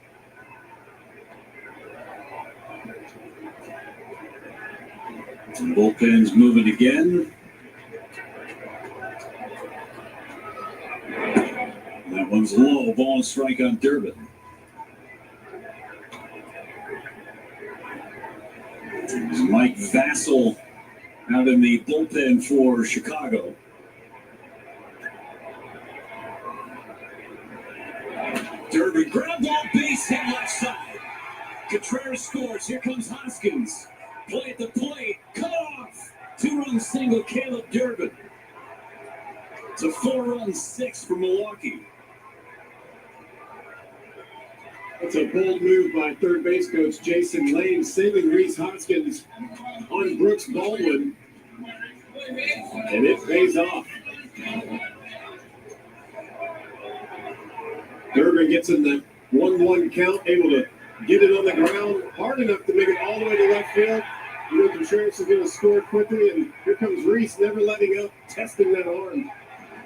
And bullpen's moving again. That one's low, ball and strike on Durbin. There's Mike Vassell out in the bullpen for Chicago. Durbin, ground ball, base hit left side. Contreras scores. Here comes Hoskins. Play at the plate. Cut off. 2-run single, Caleb Durbin. It's a 4-run 6 for Milwaukee. That's a bold move by third base coach Jason Lane, saving Rhys Hoskins on Brooks Baldwin. And it pays off. Durbin gets in the 1-1 count, able to get it on the ground hard enough to make it all the way to left field. You know Contreras is going to score quickly, and here comes Reese, never letting up, testing that arm,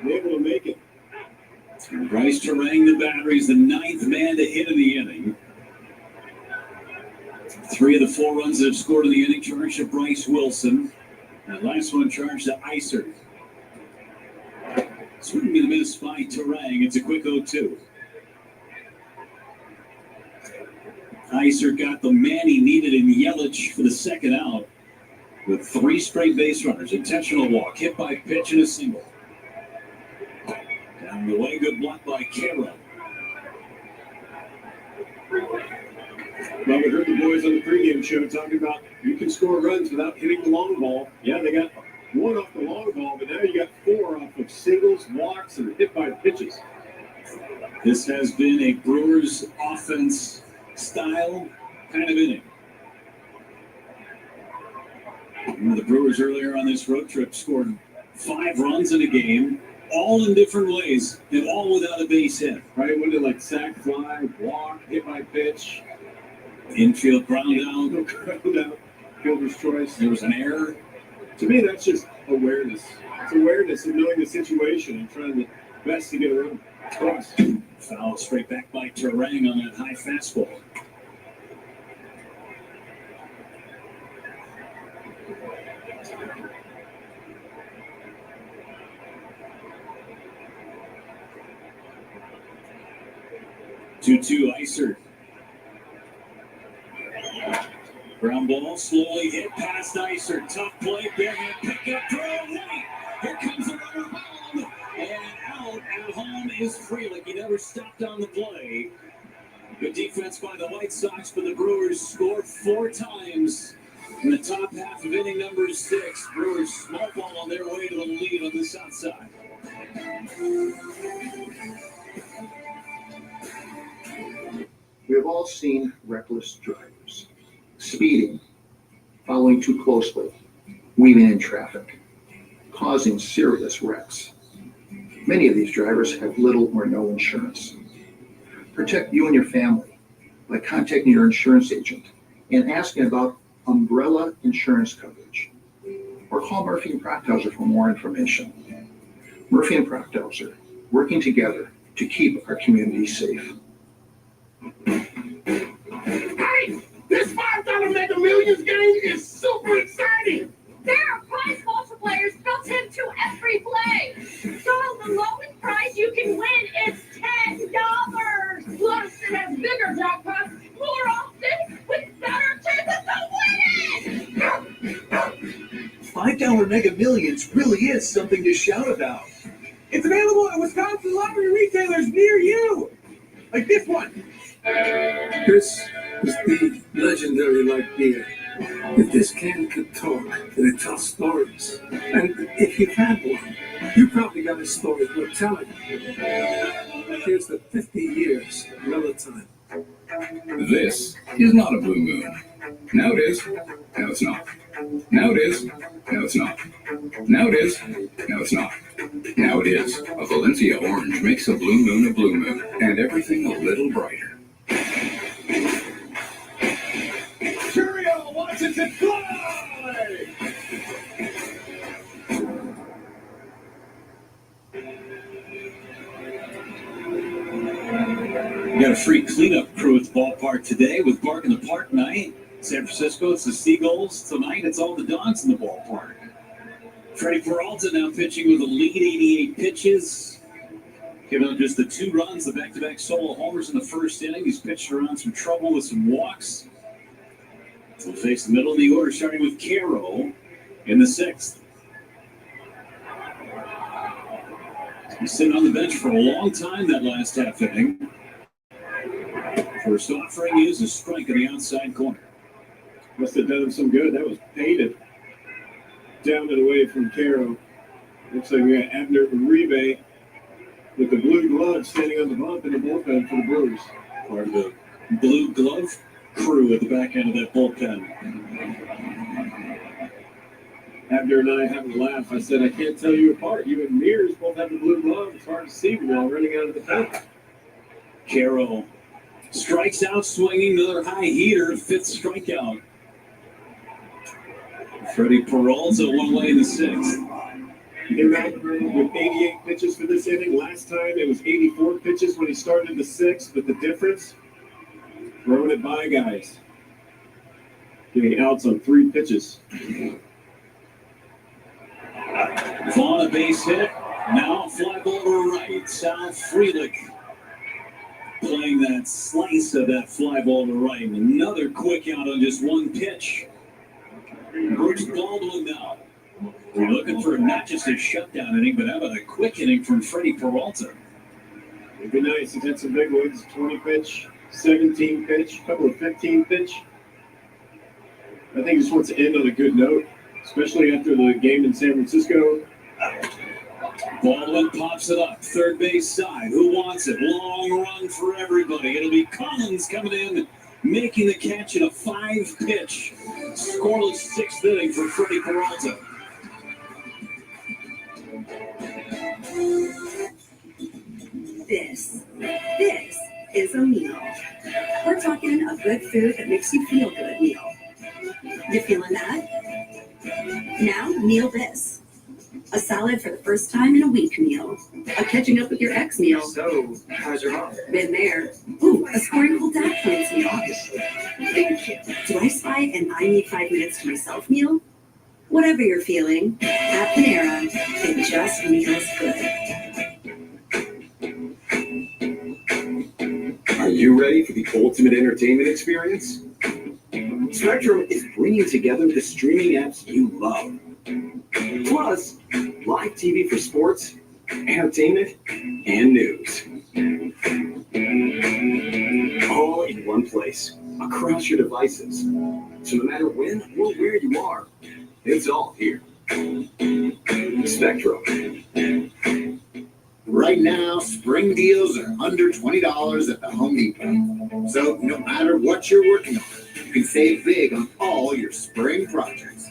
and able to make it. Bryce Terang, the batter, is the 9th man to hit in the inning. 3 of the 4 runs that have scored in the inning charged to Bryce Wilson. That last one charged to Iser. Swinging in the miss by Terang. It's a quick 0-2. Iser got the man he needed in Yelich for the second out with 3 straight base runners. Intentional walk, hit by pitch, and a single. Down the way, good block by Caro. Well, we heard the boys on the pregame show talking about you can score runs without hitting the long ball. Yeah, they got 1 off the long ball, but now you got 4 off of singles, walks, and hit by pitches. This has been a Brewers offense style kind of inning. One of the Brewers earlier on this road trip scored 5 runs in a game, all in different ways, and all without a base hit. Right? What did sack, fly, walk, hit by pitch, infield ground out, fielder's choice. There was an error. To me, that's just awareness. It's awareness of knowing the situation and trying the best to get around across. Foul straight back by Terang on that high fastball. Two Iser. Ground ball slowly hit past Iser. Tough play, big hit, pick up, throw late. Here comes the runner home, and out at home is Frelick. He never stopped on the play. Good defense by the White Sox, but the Brewers scored 4 times in the top half of inning number 6. Brewers small ball on their way to the lead on the south side. We have all seen reckless drivers speeding, following too closely, weaving in traffic, causing serious wrecks. Many of these drivers have little or no insurance. Protect you and your family by contacting your insurance agent and asking about umbrella insurance coverage. Or call Murphy and Procthauser for more information. Murphy and Procthauser, working together to keep our community safe. Hey, this $5 Mega Millions game is super exciting. There are prize multipliers built into every play. So the lowest prize you can win is $10. Plus, it has bigger jackpots more often with better chances of winning. $5 Mega Millions really is something to shout about. It's available at Wisconsin lottery retailers near you. Like this one. This is the legendary light beer. If this can could talk, then it tells stories. And if you've had one, you probably got a story worth telling. Here's the 50 years of Miller Time. This is not a blue moon. Now it is. Now it's not. Now it is. Now it's not. Now it is. Now it's not. Now it is. A Valencia orange makes a blue moon, and everything a little brighter. Cheerio wants it to fly! We got a free cleanup crew at the ballpark today with Bark in the Park night. San Francisco, it's the Seagulls. Tonight, it's all the dogs in the ballpark. Freddie Peralta now pitching with a lead, 88 pitches. Giving up just the 2 runs, the back-to-back solo homers in the first inning. He's pitched around some trouble with some walks. We'll face the middle of the order, starting with Caro in the 6th. He's sitting on the bench for a long time that last half inning. First offering is a strike on the outside corner. Must have done him some good. That was painted. Down and away from Caro. Looks like we got Abner Uribe with the blue glove standing on the bump in the bullpen for the Brewers. Part of the blue glove crew at the back end of that bullpen. Abner and I having a laugh. I said, I can't tell you apart. You and Mears both have the blue glove. It's hard to see when y'all running out of the pen. Caro strikes out swinging, another high heater, 5th strikeout. Freddie Peralta one away in the sixth. He came out with 88 pitches for this inning. Last time it was 84 pitches when he started the sixth, but the difference, throwing it by guys. Getting outs on 3 pitches. Vaughn a base hit. Now fly ball to right. Sal Frelick playing that slice of that fly ball to right. Another quick out on just 1 pitch. Brooks Baldwin now. We're looking for not just a shutdown inning, but how about a quick inning from Freddie Peralta? It'd be nice. He's had some big ones. 20 pitch, 17 pitch, a couple of 15 pitch. I think he just wants to end on a good note, especially after the game in San Francisco. Baldwin pops it up, third base side. Who wants it? Long run for everybody. It'll be Collins coming in, making the catch in a 5-pitch, scoreless 6th inning for Freddie Peralta. This is a meal. We're talking a good food that makes you feel good meal. You feeling that? Now, meal this. A salad for the first time in a week meal. A catching up with your ex meal. So, how's your mom? Been there. Ooh, a scoring cool dad points meal. Thank you. Do I spy and I need 5 minutes to myself meal? Whatever you're feeling, at Panera, it just feels good. Are you ready for the ultimate entertainment experience? Spectrum is bringing together the streaming apps you love. Plus, live TV for sports, entertainment, and news. All in one place, across your devices. So no matter when or where you are, it's all here. Spectrum. Right now, spring deals are under $20 at the Home Depot. So no matter what you're working on, you can save big on all your spring projects.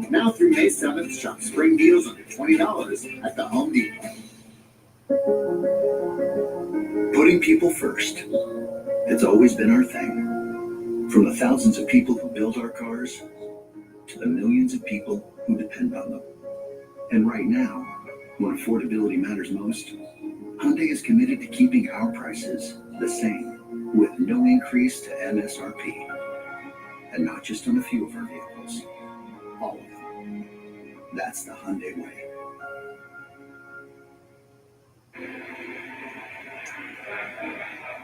Now through May 7th, shop spring deals under $20 at the Home Depot. Putting people first. It's always been our thing. From the thousands of people who build our cars to the millions of people who depend on them. And right now, when affordability matters most, Hyundai is committed to keeping our prices the same with no increase to MSRP. And not just on a few of our vehicles, all of them. That's the Hyundai way.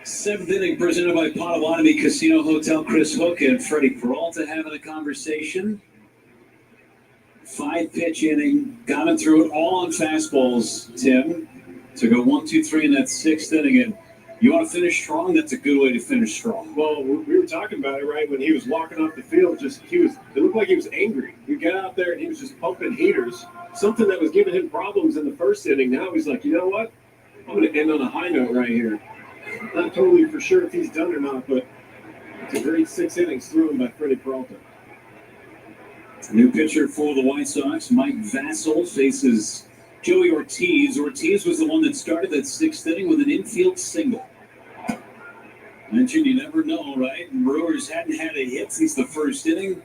Seventh inning presented by Potawatomi Casino Hotel. Chris Hook and Freddie Peralta having a conversation. 5-pitch inning, got him through it all on fastballs, Tim. To go 1, 2, 3 in that 6th inning. And you want to finish strong? That's a good way to finish strong. Well, we were talking about it, right? When he was walking off the field, it looked like he was angry. He got out there and he was just pumping heaters. Something that was giving him problems in the first inning. Now he's like, you know what? I'm going to end on a high note right here. Not totally for sure if he's done or not, but it's a great 6 innings thrown by Freddie Peralta. New pitcher for the White Sox, Mike Vassell, faces Joey Ortiz. Ortiz was the one that started that 6th inning with an infield single. Mentioned you never know, right? Brewers hadn't had a hit since the 1st inning.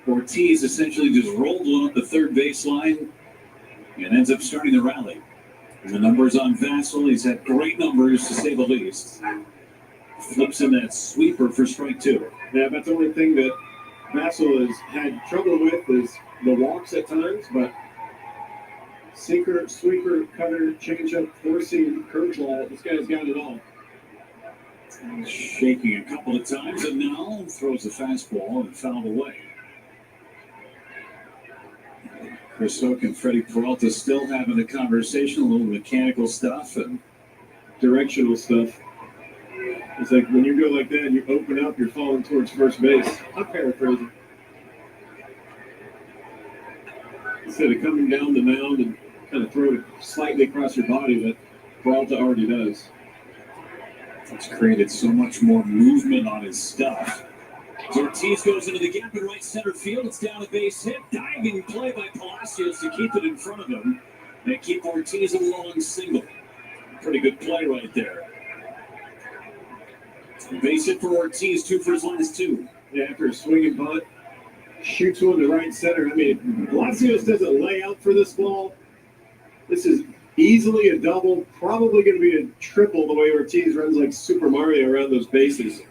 Ortiz essentially just rolled one up the third baseline and ends up starting the rally. And the numbers on Vassell, he's had great numbers to say the least. Flips in that sweeper for strike 2. Yeah, that's the only thing that Vassell has had trouble with is the walks at times, but sinker, sweeper, cutter, changeup, four-seam, curveball, this guy's got it all. Shaking a couple of times and now throws a fastball and fouled away. Chris Hook and Freddie Peralta still having a conversation, a little mechanical stuff and directional stuff. It's like when you go like that and you open up, you're falling towards first base. I'm paraphrasing. Instead of coming down the mound and kind of throw it slightly across your body, that Peralta already does. It's created so much more movement on his stuff. Ortiz goes into the gap in right center field. It's down a base hit. Diving play by Palacios to keep it in front of him. They keep Ortiz a long single. Pretty good play right there. Base hit for Ortiz, 2 for his last 2. Yeah, after a swinging bunt. Shoots one to right center. I mean, Palacios doesn't lay out for this ball. This is easily a double, probably going to be a triple the way Ortiz runs like Super Mario around those bases.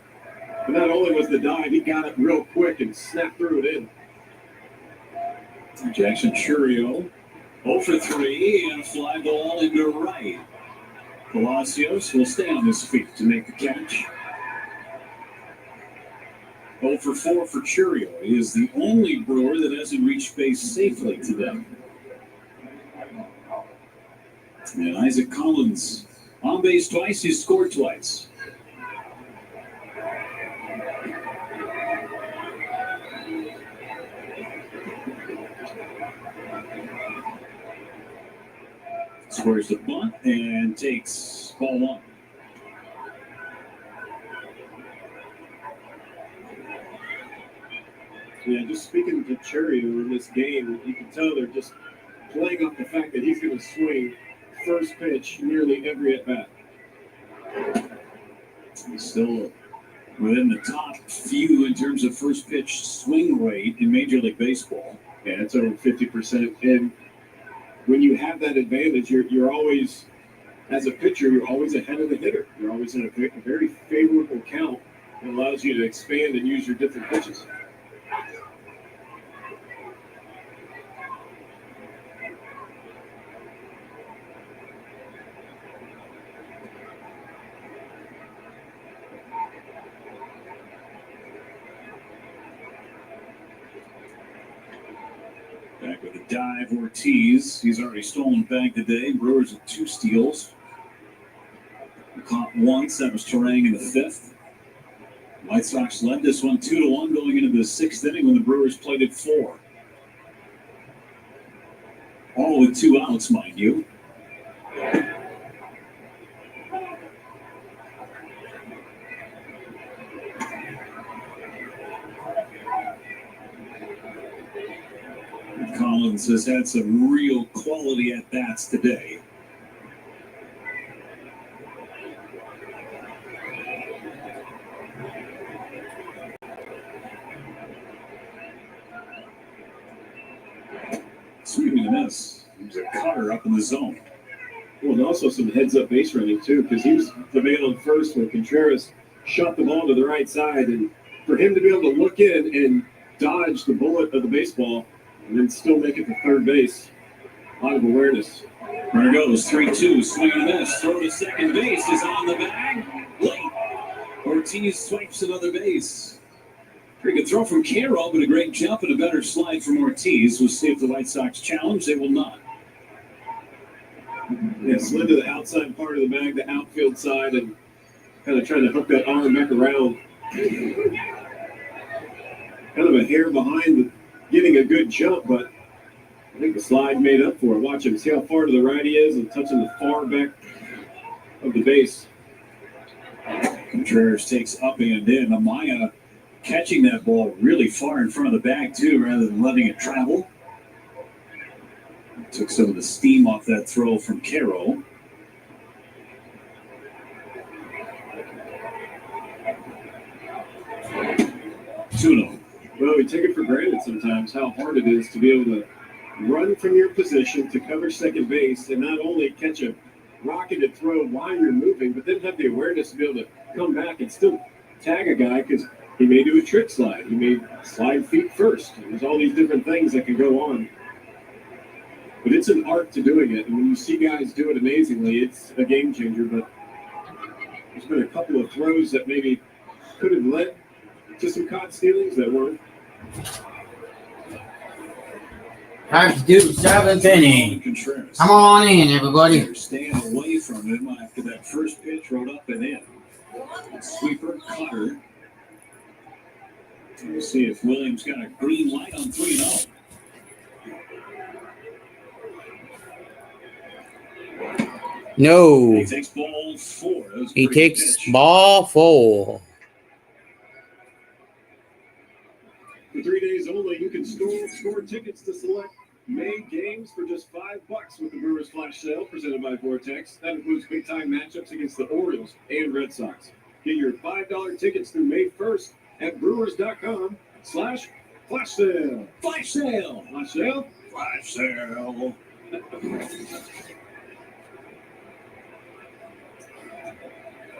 But not only was the dive, he got it real quick and snapped through it in. Jackson Churio 0 for 3 and a fly ball into right. Palacios will stay on his feet to make the catch. 0 for 4 for Churio. He is the only Brewer that hasn't reached base safely today. And Isaac Collins on base twice. He's scored twice. Squares the bunt and takes ball one. Yeah, just speaking to Churio in this game, you can tell they're just playing off the fact that he's going to swing first pitch nearly every at-bat. He's still within the top few in terms of first pitch swing rate in Major League Baseball. Yeah, it's over 50%. And when you have that advantage, you're always, as a pitcher, you're always ahead of the hitter. You're always in a very favorable count that allows you to expand and use your different pitches. Back with a dive, Ortiz. He's already stolen bag today. Brewers with 2 steals. Caught once. That was Terang in the 5th. White Sox led this one 2-1 going into the 6th inning when the Brewers played at 4. All with 2 outs, mind you. Collins has had some real quality at-bats today. Swinging a miss. There's a cutter up in the zone. Well, and also some heads-up base running, too, because he was the man on first when Contreras shot the ball to the right side. And for him to be able to look in and dodge the bullet of the baseball and then still make it to third base, a lot of awareness. There it goes, 3-2, swing and a miss. Throw to second base is on the bag. Late. Ortiz swipes another base. Pretty good throw from Carroll, but a great jump and a better slide from Ortiz. We'll see if the White Sox challenge. They will not. Yeah, slid to the outside part of the bag, the outfield side, and kind of trying to hook that arm back around. Kind of a hair behind getting a good jump, but I think the slide made up for it. Watch him. See how far to the right he is and touching the far back of the base. Contreras takes up and in. Amaya catching that ball really far in front of the bag, too, rather than letting it travel. Took some of the steam off that throw from Carroll. Tuno. Well, we take it for granted sometimes how hard it is to be able to run from your position to cover second base and not only catch a rocketed throw while you're moving, but then have the awareness to be able to come back and still tag a guy because he may do a trick slide. He may slide feet first. There's all these different things that can go on. But it's an art to doing it. And when you see guys do it amazingly, it's a game changer. But there's been a couple of throws that maybe could have led to some caught stealings that weren't. Time to do 7th inning. Come on in, everybody. They're staying away from him after that first pitch, rode up and in. Sweeper, cutter. We'll see if Williams got a green light on 3-0. No. He takes ball 4. He takes ball 4. For 3 days only, you can score tickets to select May games for just $5 with the Brewers Flash Sale presented by Vortex. That includes big-time matchups against the Orioles and Red Sox. Get your $5 tickets through May 1st at brewers.com/Flash Flash sale. Flash sale. Flash sale. Flash sale.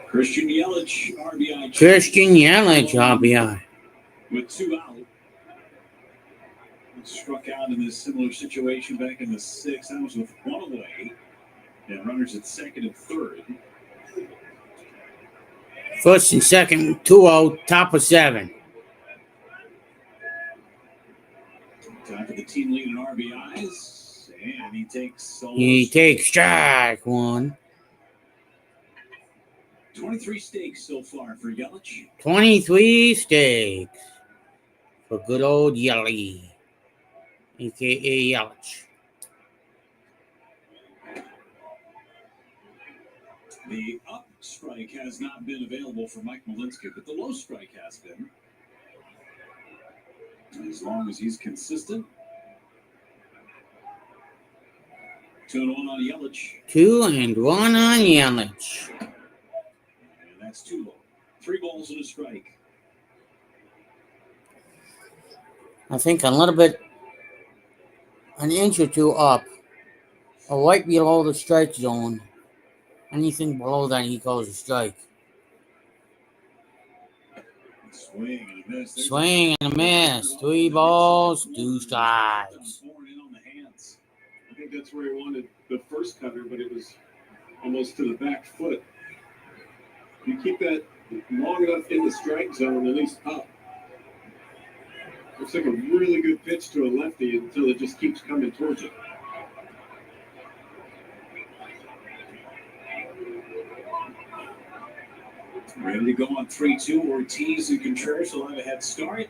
Christian Yelich, RBI. Christian Yelich, RBI. With 2 out. Struck out in this similar situation back in the 6th. That was with 1 away. And runners at 2nd and 3rd. First and second, 2-0, top of 7. Time for the team lead in RBIs. And he takes strike 1. 23 stakes so far for Yelich. 23 stakes for good old Yelly, a.k.a. Yelich. The up strike has not been available for Mike Malinsky, but the low strike has been. As long as he's consistent. 2-1 on Yelich. 2-1 on Yelich. And that's 2 low. 3 balls and a strike. I think a little bit, an inch or 2 up, or right below the strike zone. Anything below that, he calls a strike. Swing and a miss. Swing and a miss. 3 balls, 2 strikes. I think that's where he wanted the first cutter, but it was almost to the back foot. You keep that long enough in the strike zone, at least up. Looks like a really good pitch to a lefty until it just keeps coming towards it. Ready to go on 3-2. Ortiz and Contreras will have a head start.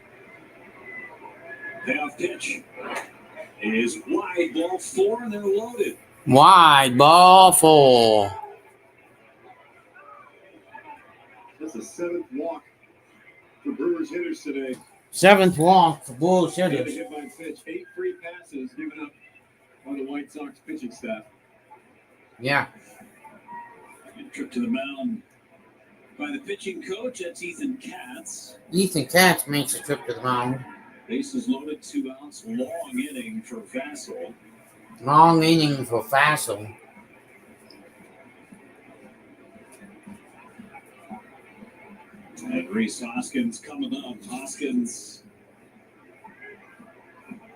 Payoff pitch is wide, ball 4, and they're loaded. Wide, ball 4. That's the 7th walk for Brewers hitters today. 7th walk for Bulls Hit hitters. by pitch. 8 free passes given up by the White Sox pitching staff. Yeah. Trip to the mound by the pitching coach. That's Ethan Katz. Ethan Katz makes a trip to the mound. Bases loaded, 2 outs. Long inning for Vassell. Long inning for Vassell. And Reese Hoskins coming up. Hoskins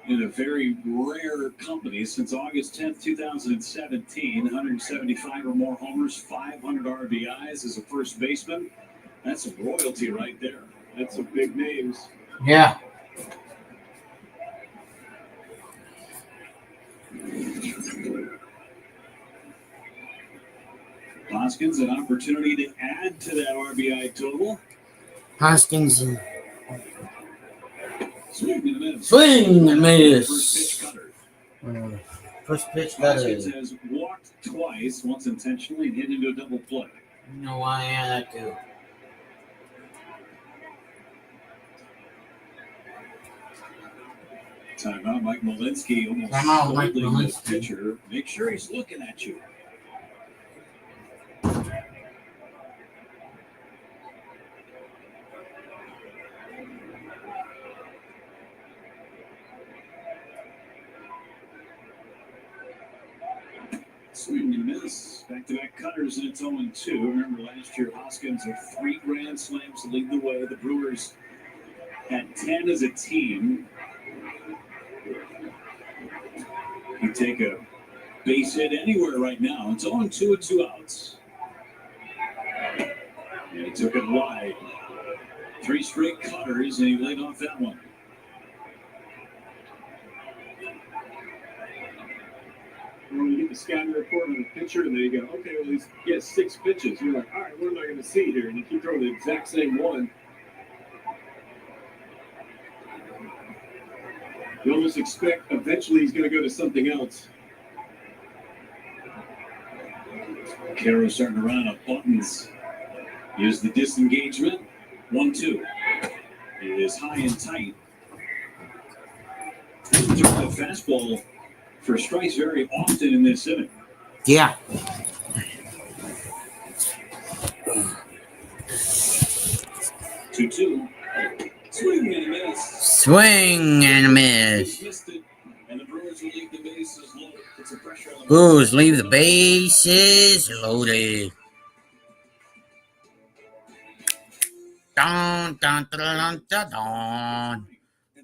in a very rare company since August 10th, 2017. 175 or more homers, 500 RBIs as a first baseman. That's some royalty right there. That's some big names. Yeah. Hoskins, an opportunity to add to that RBI total. Hoskins. Swing and a miss. Swing and miss. First pitch cutter. First pitch cutter. Hoskins has walked twice, once intentionally, and hit into a double play. You know why I had that too. Timeout, Mike Malinsky almost Timeout, Mike holding this Malinsky. pitcher. Make sure he's looking at you. Swing and miss. Back-to-back cutters, and it's 0-2. Remember last year, Hoskins with 3 grand slams to lead the way. The Brewers had 10 as a team. You take a base hit anywhere right now. It's 0-2 with 2 outs. And he took it wide. 3 straight cutters, and he laid off that one. When you get the scouting report on the pitcher, and then you go, okay, well, he has 6 pitches. You're like, all right, what am I going to see here? And you keep throwing the exact same one. You almost expect eventually he's going to go to something else. Caro starting to run out of buttons. Here's the disengagement. 1-2. It is high and tight. Throwing a fastball for strikes very often in this inning. Yeah. Two. Swing and a miss. Swing and a miss. Missed it, and the Brewers will leave the bases loaded. Put some pressure on the Brewers leave the bases loaded. Dun, dun, dun, dun, dun, dun,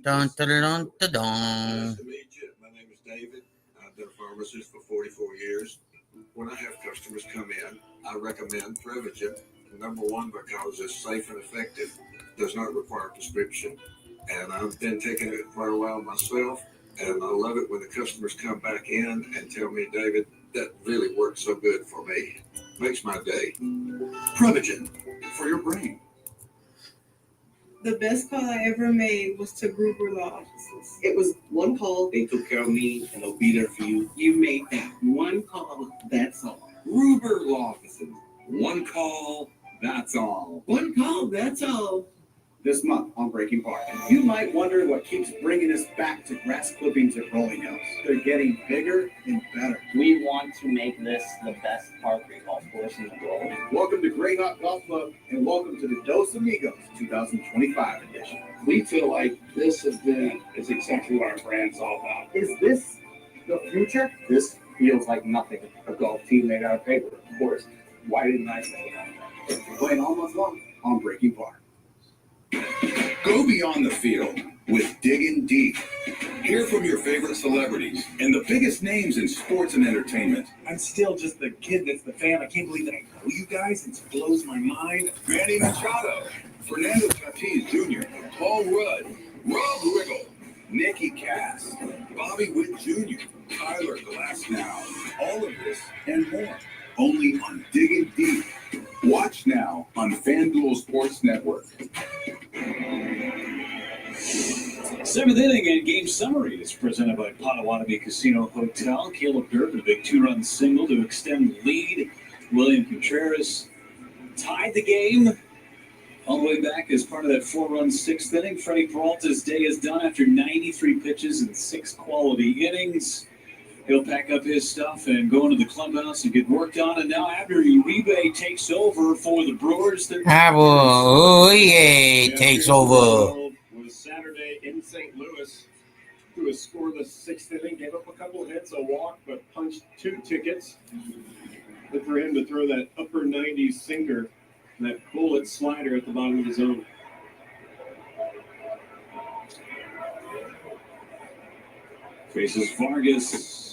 dun, dun, dun, dun. Nice to meet you. My name is David. I've been a pharmacist for 44 years. When I have customers come in, I recommend Prevagen. Number one, because it's safe and effective, does not require prescription. And I've been taking it quite a while myself. And I love it when the customers come back in and tell me, David, that really works so good for me. Makes my day. Prevagen, for your brain. The best call I ever made was to Gruber Law Offices. It was one call. They took care of me, and they'll be there for you. You made that one call, that's all. Gruber Law Offices. One call, that's all. One call, that's all. This month on Breaking Park. You might wonder what keeps bringing us back to grass clippings at Rolling Hills. They're getting bigger and better. We want to make this the best par 3 golf course in the world. Welcome to Grey Hawk Golf Club, and welcome to the Dos Amigos 2025 edition. We feel like this event is exactly what our brand's all about. Is this the future? This feels like nothing. A golf team made out of paper, of course. Why didn't I say that? Playing all month long on Breaking Park. Go beyond the field with Digging Deep. Hear from your favorite celebrities and the biggest names in sports and entertainment. I'm still just the kid that's the fan. I can't believe that I know you guys. It blows my mind. Manny Machado, Fernando Tatis Jr., Paul Rudd, Rob Riggle, Nicky Cass, Bobby Witt Jr., Tyler Glasnow. All of this and more. Only on Digging Deep. Watch now on FanDuel Sports Network. Seventh inning and game summary is presented by Potawatomi Casino Hotel. Caleb Durden, a big 2-run single to extend the lead. William Contreras tied the game all the way back as part of that 4-run sixth inning. Freddie Peralta's day is done after 93 pitches and 6 quality innings. He'll pack up his stuff and go into the clubhouse and get worked on. And now Abner Uribe takes over for the Brewers. Takes over. Was Saturday in St. Louis through a scoreless sixth inning, gave up a couple of hits, a walk, but punched 2 tickets. But for him to throw that upper 90s sinker, that bullet slider at the bottom of the zone. Faces Vargas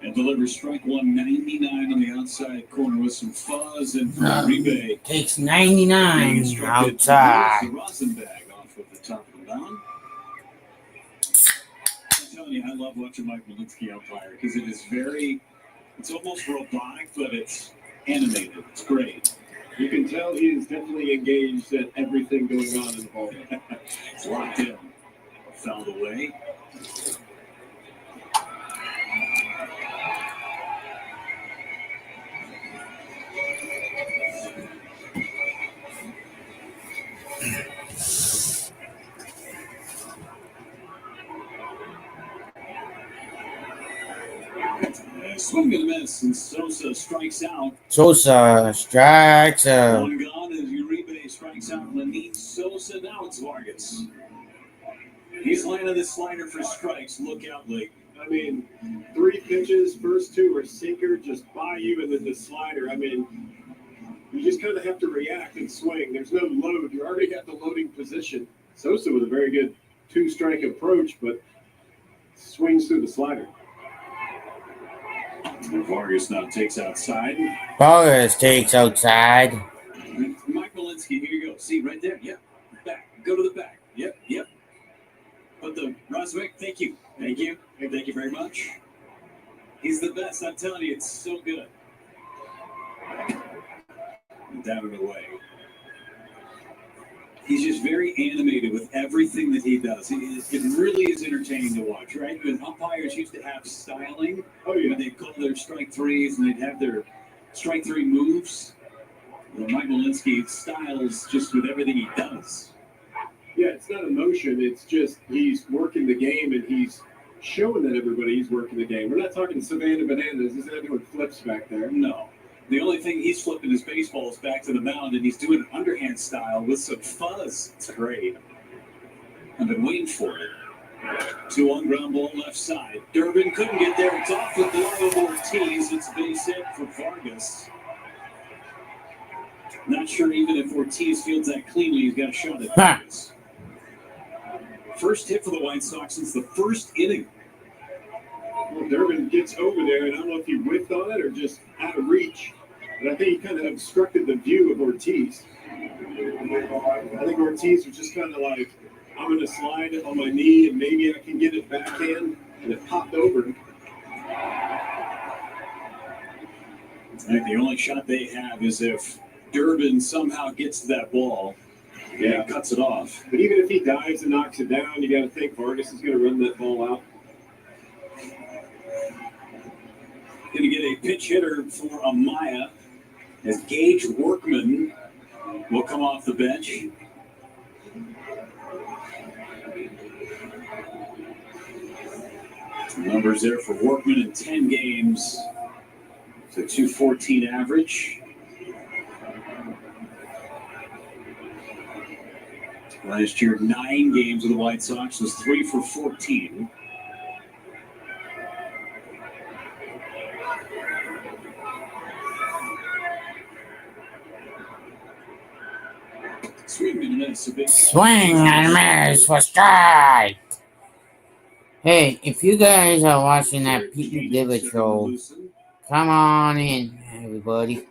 and delivers strike 199 on the outside corner with some fuzz, and Uribe takes 99 outside. Rosenbag off of the top of the mound. I'm telling you, I love watching Mike Malinsky umpire because it is it's almost robotic, but it's animated. It's great. You can tell he is definitely engaged at everything going on in the ball. It's locked in. Fouled away. Swing and a miss, and Sosa strikes out. Sosa strikes out. One gone as Uribe strikes out Lenine Sosa. Now it's Vargas. He's landing the slider for strikes. Look out, Lee. I mean, 3 pitches, first 2 are sinker, just by you, and then the slider. I mean, you just kind of have to react and swing. There's no load. You already got the loading position. Sosa with a very good 2-strike approach, but swings through the slider. And Vargas now takes outside. Vargas takes outside. Mike Malinsky, here you go. See, right there. Yep. Back. Go to the back. Yep. Put the Roswick. Thank you. Thank you very much. He's the best. I'm telling you, it's so good. And down and away. He's just very animated with everything that he does. It really is entertaining to watch, right? When umpires used to have styling, when they'd call their strike threes and they'd have their strike 3 moves. Well, Mike Malinsky styles just with everything he does. Yeah, it's not emotion. It's just he's working the game and he's showing that everybody he's working the game. We're not talking Savannah Bananas. He's not doing flips back there. No. The only thing he's flipping his baseballs back to the mound, and he's doing an underhand style with some fuzz. It's great. I've been waiting for it. 2-1 ground ball left side. Durbin couldn't get there. It's off the glove of Ortiz. It's a base hit for Vargas. Not sure even if Ortiz fields that cleanly, he's got a shot at Vargas. First hit for the White Sox since the first inning. Well, Durbin gets over there, and I don't know if he whiffed on it or just out of reach. But I think he kind of obstructed the view of Ortiz. I think Ortiz was just kind of like, I'm going to slide it on my knee, and maybe I can get it backhand, and it popped over him. I think the only shot they have is if Durbin somehow gets to that ball and cuts it off. But even if he dives and knocks it down, you got to think Vargas is going to run that ball out. Going to get a pinch hitter for Amaya as Gage Workman will come off the bench. Numbers there for Workman in 10 games. It's a .214 average. Last year, 9 games with the White Sox was 3 for 14. Swing and miss. Swing and miss for strike. Hey, if you guys are watching that Pete David show, come on in, everybody.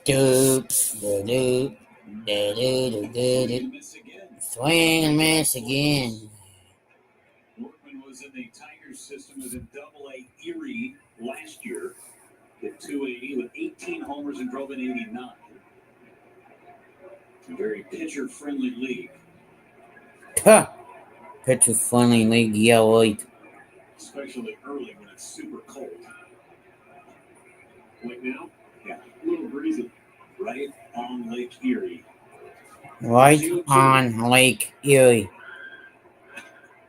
Doop, doop, doop, doop. Swing and miss again. Workman was in the Tigers system as a Double-A Erie last year. Hit .280 with 18 homers and drove in 89. It's a very pitcher-friendly league. Huh. Pitcher-friendly league, yeah, right. Especially early when it's super cold. Like now? Yeah. A little breezy. Right on Lake Erie. Right on Lake Erie.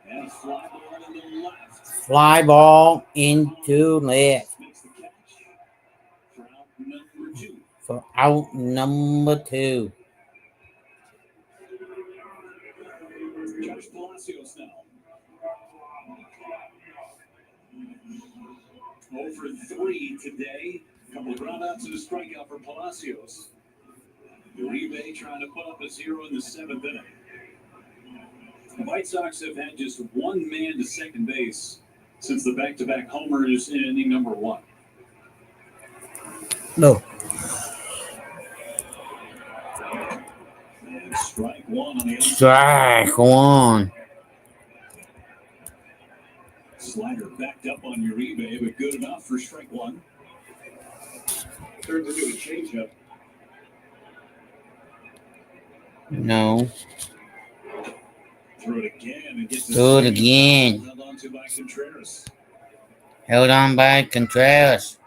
And fly ball to the left. Fly ball into left. Makes the catch. For out number 2. For out number 2. Josh Palacios now. Over 3 today. A couple of groundouts and a strikeout for Palacios. Uribe trying to put up a 0 in the 7th inning. The White Sox have had just one man to second base since the back-to-back homers in inning number 1. No. And strike 1 on the inside. Strike 1. Slider backed up on Uribe, but good enough for strike 1. Turns into a changeup. No. Throw it again and gets Throw it again. held on to by Contreras. Held on by Contreras.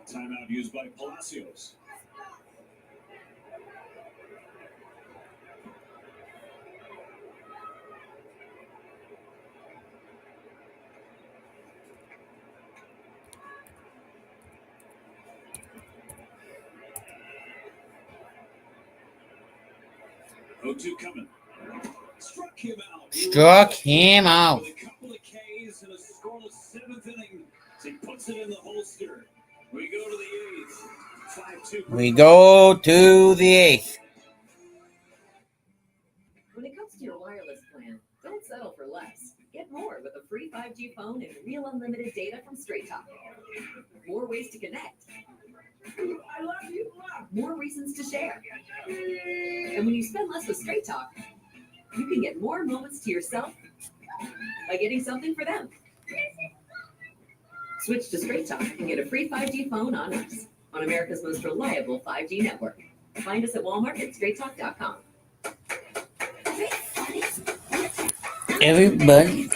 Timeout used by Palacios. O2 coming. Struck him out. Struck him out. With a couple of Ks and a scoreless 7th inning. So he puts it in the holster. We go to the 8th. 5-2. We go to the 8th. When it comes to your wireless plan, don't settle for less. Get more with a free 5G phone and real unlimited data from Straight Talk. More ways to connect. I love you. More reasons to share. And when you spend less with Straight Talk, you can get more moments to yourself by getting something for them. Switch to Straight Talk and get a free 5G phone on us, on America's most reliable 5G network. Find us at Walmart at straighttalk.com. Everybody.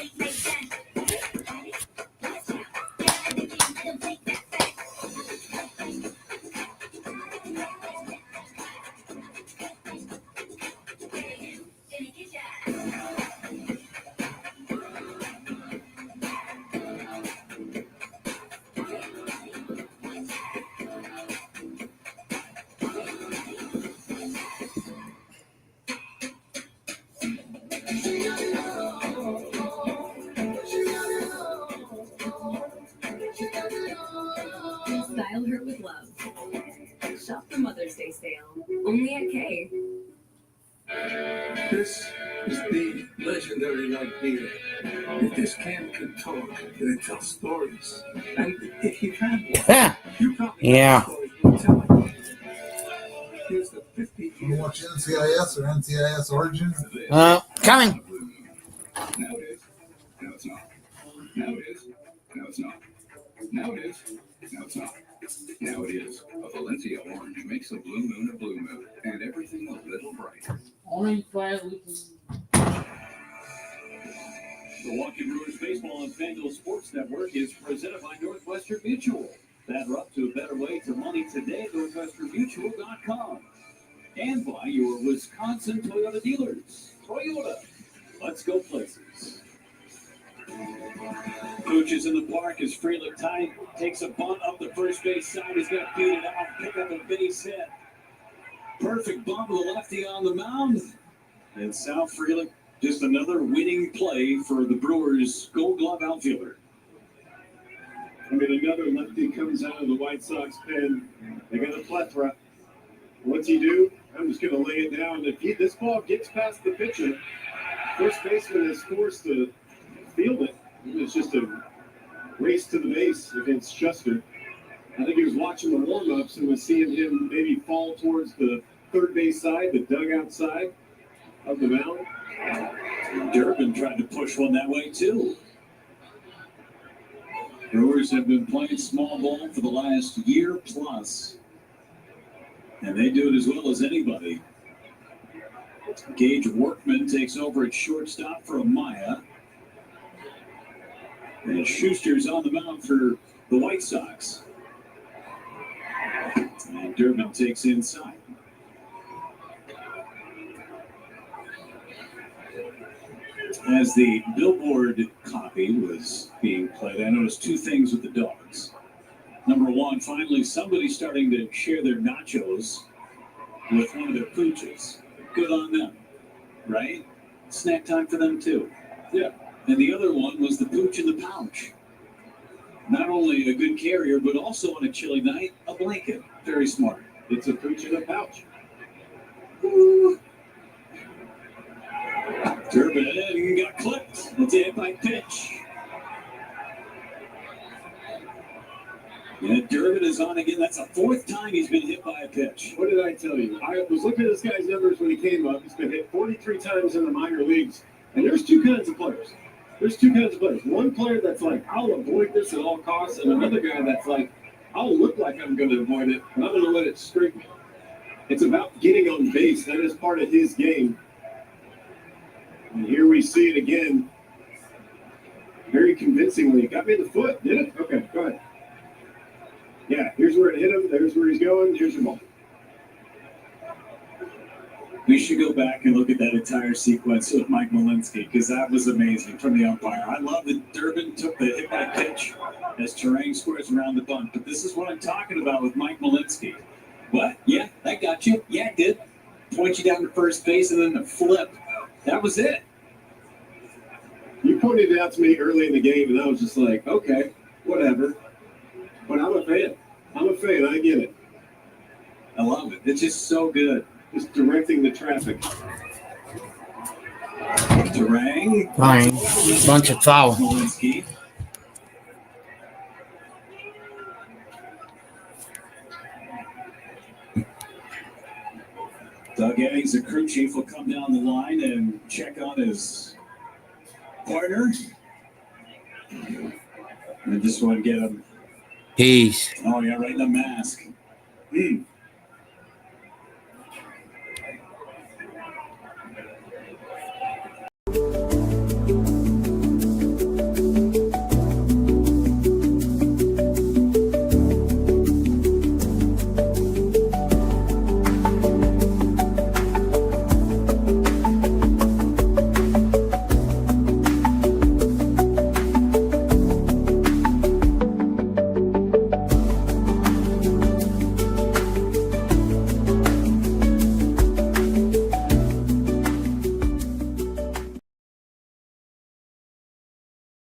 Only at K. This is the legendary light beer. If this can talk, it tell stories. And if you've had one, you probably Yeah. have a story to tell. Here's the 50 You watch NCIS or NCIS Origins? Coming. Now it is. Now it's not. Now it is. Now it's not. Now it is. Now it's not. Now it is. A Valencia orange makes a blue moon a blue moon, and everything a little brighter. Orange fire. Milwaukee Brewers baseball on FanDuel Sports Network is presented by Northwestern Mutual. That up to a better way to money today, NorthwesternMutual.com. And by your Wisconsin Toyota dealers. Toyota. Let's go places. Coaches in the park as Freeland takes a bunt up the first base side. He's going to beat it out, pick up a base hit. Perfect bump of the lefty on the mound. And Sal Freeland, just another winning play for the Brewers' Gold Glove outfielder. I mean, another lefty comes out of the White Sox pen. They got a plethora. What's he do? I'm just going to lay it down. If this ball gets past the pitcher, first baseman is forced to field it. It's just a race to the base against Schuster. I think he was watching the warm-ups and was seeing him maybe fall towards the third base side, the dugout side of the mound. Durbin tried to push one that way, too. Brewers have been playing small ball for the last year plus, and they do it as well as anybody. Gage Workman takes over at shortstop for Amaya. And Schuster's on the mound for the White Sox. And Durbin takes inside. As the billboard copy was being played, I noticed two things with the dogs. Number one, finally somebody's starting to share their nachos with one of their pooches. Good on them, right? Snack time for them too. Yeah. And the other one was the pooch in the pouch. Not only a good carrier, but also on a chilly night, a blanket. Very smart. It's a pooch in a pouch. Woo. Durbin got clipped. It's a hit by pitch. Yeah, Durbin is on again. That's the fourth time he's been hit by a pitch. What did I tell you? I was looking at this guy's numbers when he came up. He's been hit 43 times in the minor leagues. And there's two kinds of players. One player that's like, I'll avoid this at all costs, and another guy that's like, I'll look like I'm going to avoid it, but I'm going to let it scrape me. It's about getting on base. That is part of his game. And here we see it again. Very convincingly. Got me in the foot, did it? Okay, go ahead. Yeah, here's where it hit him. There's where he's going. Here's your ball. We should go back and look at that entire sequence with Mike Malinsky, because that was amazing from the umpire. I love that Durbin took the hit by pitch as Terang squares around the bunt. But this is what I'm talking about with Mike Malinsky. What? Yeah, that got you. Yeah, it did. Point you down to first base and then the flip. That was it. You pointed it out to me early in the game, and I was just like, okay, whatever. But I'm a fan. I get it. I love it. It's just so good. Just directing the traffic. Terang. Fine. Bunch of foul. Malinsky. Doug Eddings, the crew chief, will come down the line and check on his partner. I just want to get him. Peace. Oh, yeah, right in the mask.